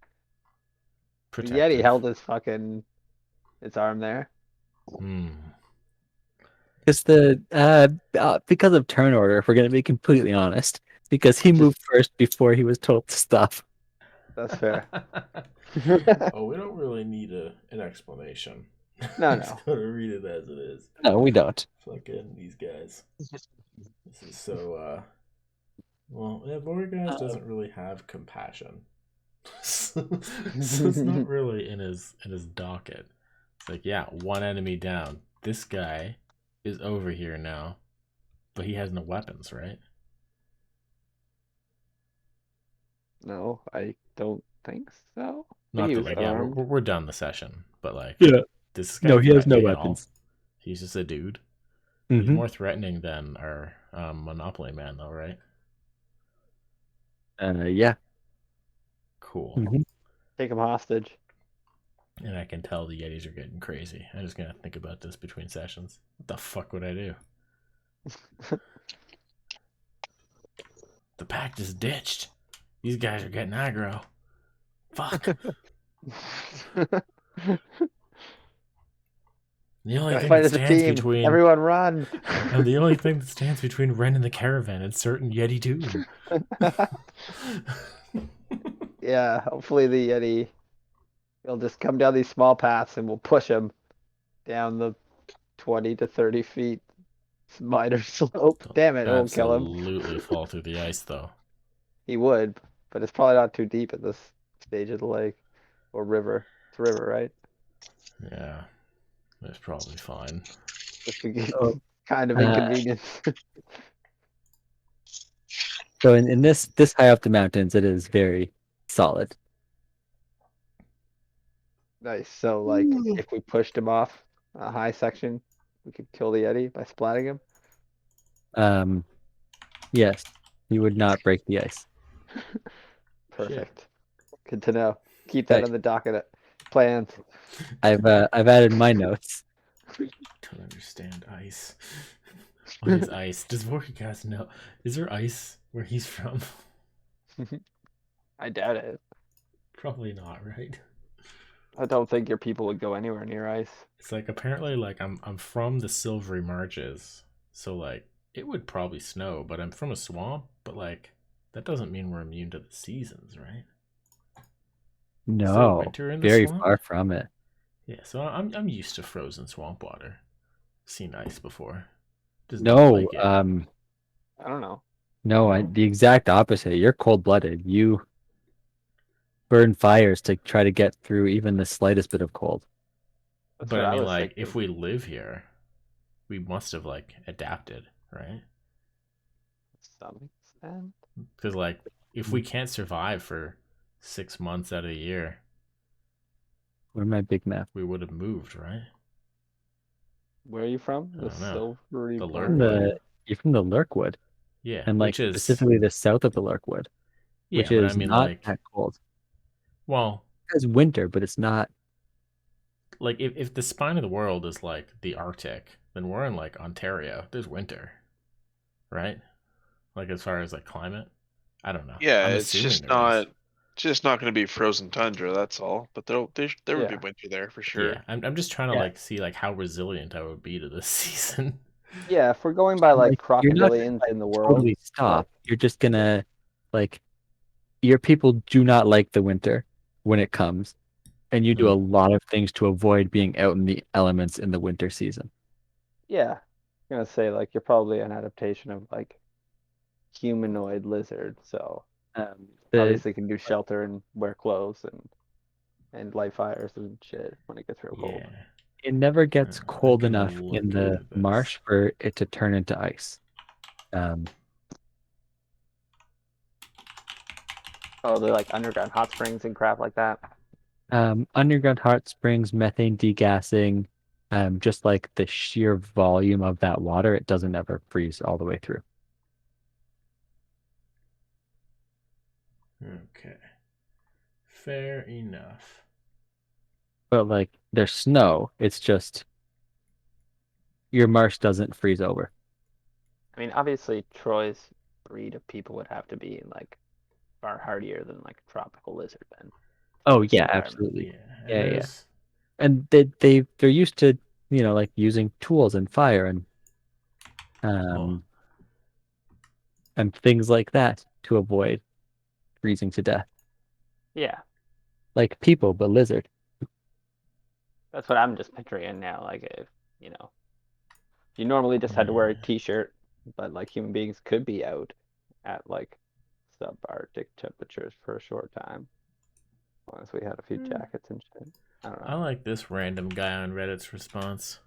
The Yeti Protective. held his fucking its arm there. Because because of turn order, if we're gonna be completely honest, because he Just- moved first before he was told to stop. That's fair. Oh, we don't really need an explanation. No, Just no. gotta read it as it is. No, we don't. Fucking these guys. This is so, well, yeah, Beauregard doesn't really have compassion. So it's not really in his docket. It's like, yeah, one enemy down. This guy is over here now, but he has no weapons, right? No, I don't think so. I think Not he that was like, yeah, armed. we're done the session, but like, Yeah. this guy No, he has no threatening at all? weapons. He's just a dude. He's hmm more threatening than our Monopoly man, though, right? Yeah. Cool. Mhm. Take him hostage. And I can tell the Yetis are getting crazy. I'm just gonna think about this between sessions. What the fuck would I do? The pact is ditched. These guys are getting aggro. Fuck. The only Gotta thing fight that as a stands team. between Everyone run. and the only thing that stands between Ren and the caravan is certain Yeti doom. Yeah, hopefully the Yeti will just come down these small paths and we'll push him down the 20 to 30 feet minor slope. Damn it, it won't kill him. Absolutely fall through the ice, though. He would, but it's probably not too deep at this stage of the lake or river. It's a river, right? Yeah, that's probably fine. Just to get So, kind of uh, inconvenience. So in this high up the mountains, it is very solid. Nice. So like if we pushed him off a high section, we could kill the Yeti by splatting him. Yes, you would not break the ice. Perfect. Good to know. Keep that Right. in the docket plans. I've added my notes. Don't understand ice. What is ice? Does Vorkicast know? Is there ice where he's from? I doubt it. Probably not, right? I don't think your people would go anywhere near ice. It's like apparently like I'm from the Silvery Marches, so like it would probably snow, but I'm from a swamp, but like that doesn't mean we're immune to the seasons, right? Is there No, winter in the very swamp? far from it. Yeah, so I'm used to frozen swamp water. Seen ice before. Just No, don't like it. I don't know. no, the exact opposite. You're cold-blooded. You burn fires to try to get through even the slightest bit of cold. That's But what I I mean, was like, thinking. if we live here, we must have like adapted, right? To some extent. Because like, if we can't survive for 6 months out of the year, Where's my big map? we would have moved, right? Where are you from? I The don't know. Silvery The Barn? Lurkwood. You're from the Lurkwood. Yeah, and like which is specifically the south of the Larkwood, which but I is mean, not like, that cold. well, It's winter, but it's not. like if the spine of the world is like the Arctic, then we're in like Ontario. There's winter, right? Like as far as like climate, I don't know. Yeah, I'm it's assuming just there is. not. It's just not going to be frozen tundra. That's all. But there would be Yeah. winter there for sure. Yeah, I'm just trying to Yeah. like see like how resilient I would be to this season. Yeah, if we're going by like You're not gonna, crocodilians like, in the world, totally stop. You're just gonna like your people do not like the winter when it comes, and you do a lot of things to avoid being out in the elements in the winter season. yeah, I'm gonna say like you're probably an adaptation of like humanoid lizard, so The obviously can do shelter and wear clothes and light fires and shit when it gets real cold. Yeah, it never gets I cold can enough look in the into this. marsh for it to turn into ice. Oh, they're like underground hot springs and crap like that. Underground hot springs, methane degassing, just like the sheer volume of that water, it doesn't ever freeze all the way through. Okay, fair enough. But like there's snow, it's just your marsh doesn't freeze over. I mean, obviously Troy's breed of people would have to be like far hardier than like a tropical lizard then. Oh This yeah, environment. absolutely. Yeah, and Yeah, yeah. there's And they're used to, like using tools and fire oh, and things like that to avoid freezing to death. Yeah, Like people, but lizard. that's what I'm just picturing now. Like if you normally just had to wear a yeah. t-shirt, but like human beings could be out at like subarctic temperatures for a short time. As long as we had a few jackets and shit. I don't I know. like this random guy on Reddit's response.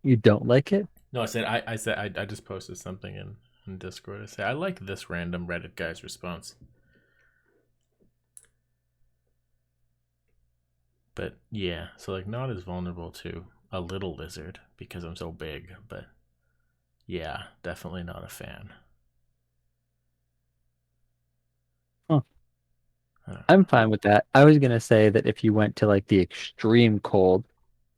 You don't like it? No, I just posted something in Discord. I say I like this random Reddit guy's response. But yeah, so like not as vulnerable to a little lizard because I'm so big, but yeah, definitely not a fan. Huh. I'm fine with that. I was gonna say that if you went to like the extreme cold,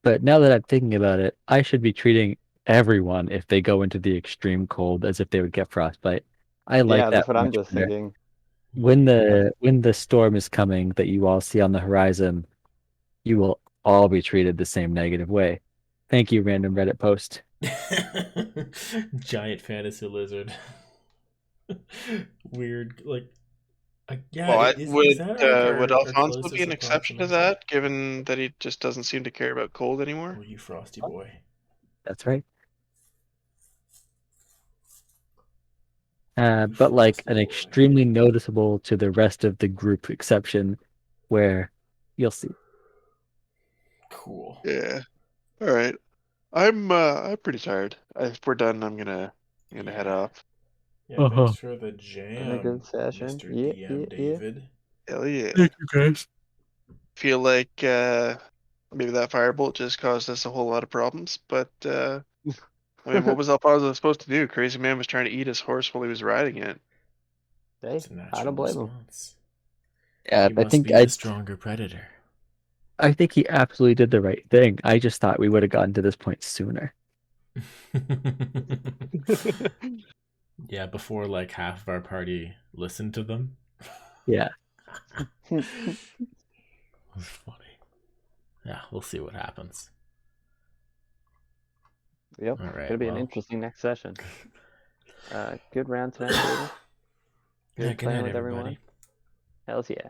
but now that I'm thinking about it, I should be treating everyone if they go into the extreme cold as if they would get frostbite. I like Yeah, that that's what I'm much just better. thinking. When Yeah. the storm is coming that you all see on the horizon, you will all be treated the same negative way. Thank you, random Reddit post. Giant fantasy lizard. Weird, like, yeah. Well, Is that like would our Alfonso be closest an exception to approximation? that, given that he just doesn't seem to care about cold anymore? Oh, you frosty boy. That's right. But like Frosty an boy. extremely noticeable to the rest of the group exception, where you'll see. Cool. Yeah. All right. I'm pretty tired. If we're done, I'm gonna head off. Yeah, thanks for the Been a jam, good session. Mr. Yeah, DM yeah, yeah. David. Hell yeah. Thank you, guys. Feel like maybe that firebolt just caused us a whole lot of problems, but I mean, what was Alfonso supposed to do? Crazy man was trying to eat his horse while he was riding it. Hey, It's a I natural don't blame him. response. Yeah, He must be the stronger predator. I think he absolutely did the right thing. I just thought we would have gotten to this point sooner. Yeah, before like half of our party listened to them. Yeah. That's funny. Yeah, we'll see what happens. Yep. All right. Gonna be an Well, interesting next session. Good round tonight, David. yeah, Good good playing night, with everyone. everybody. Hells yeah.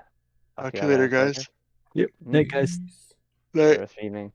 Talk to you later, guys. Yep. Night, guys. Peace. Night. Rest of the evening.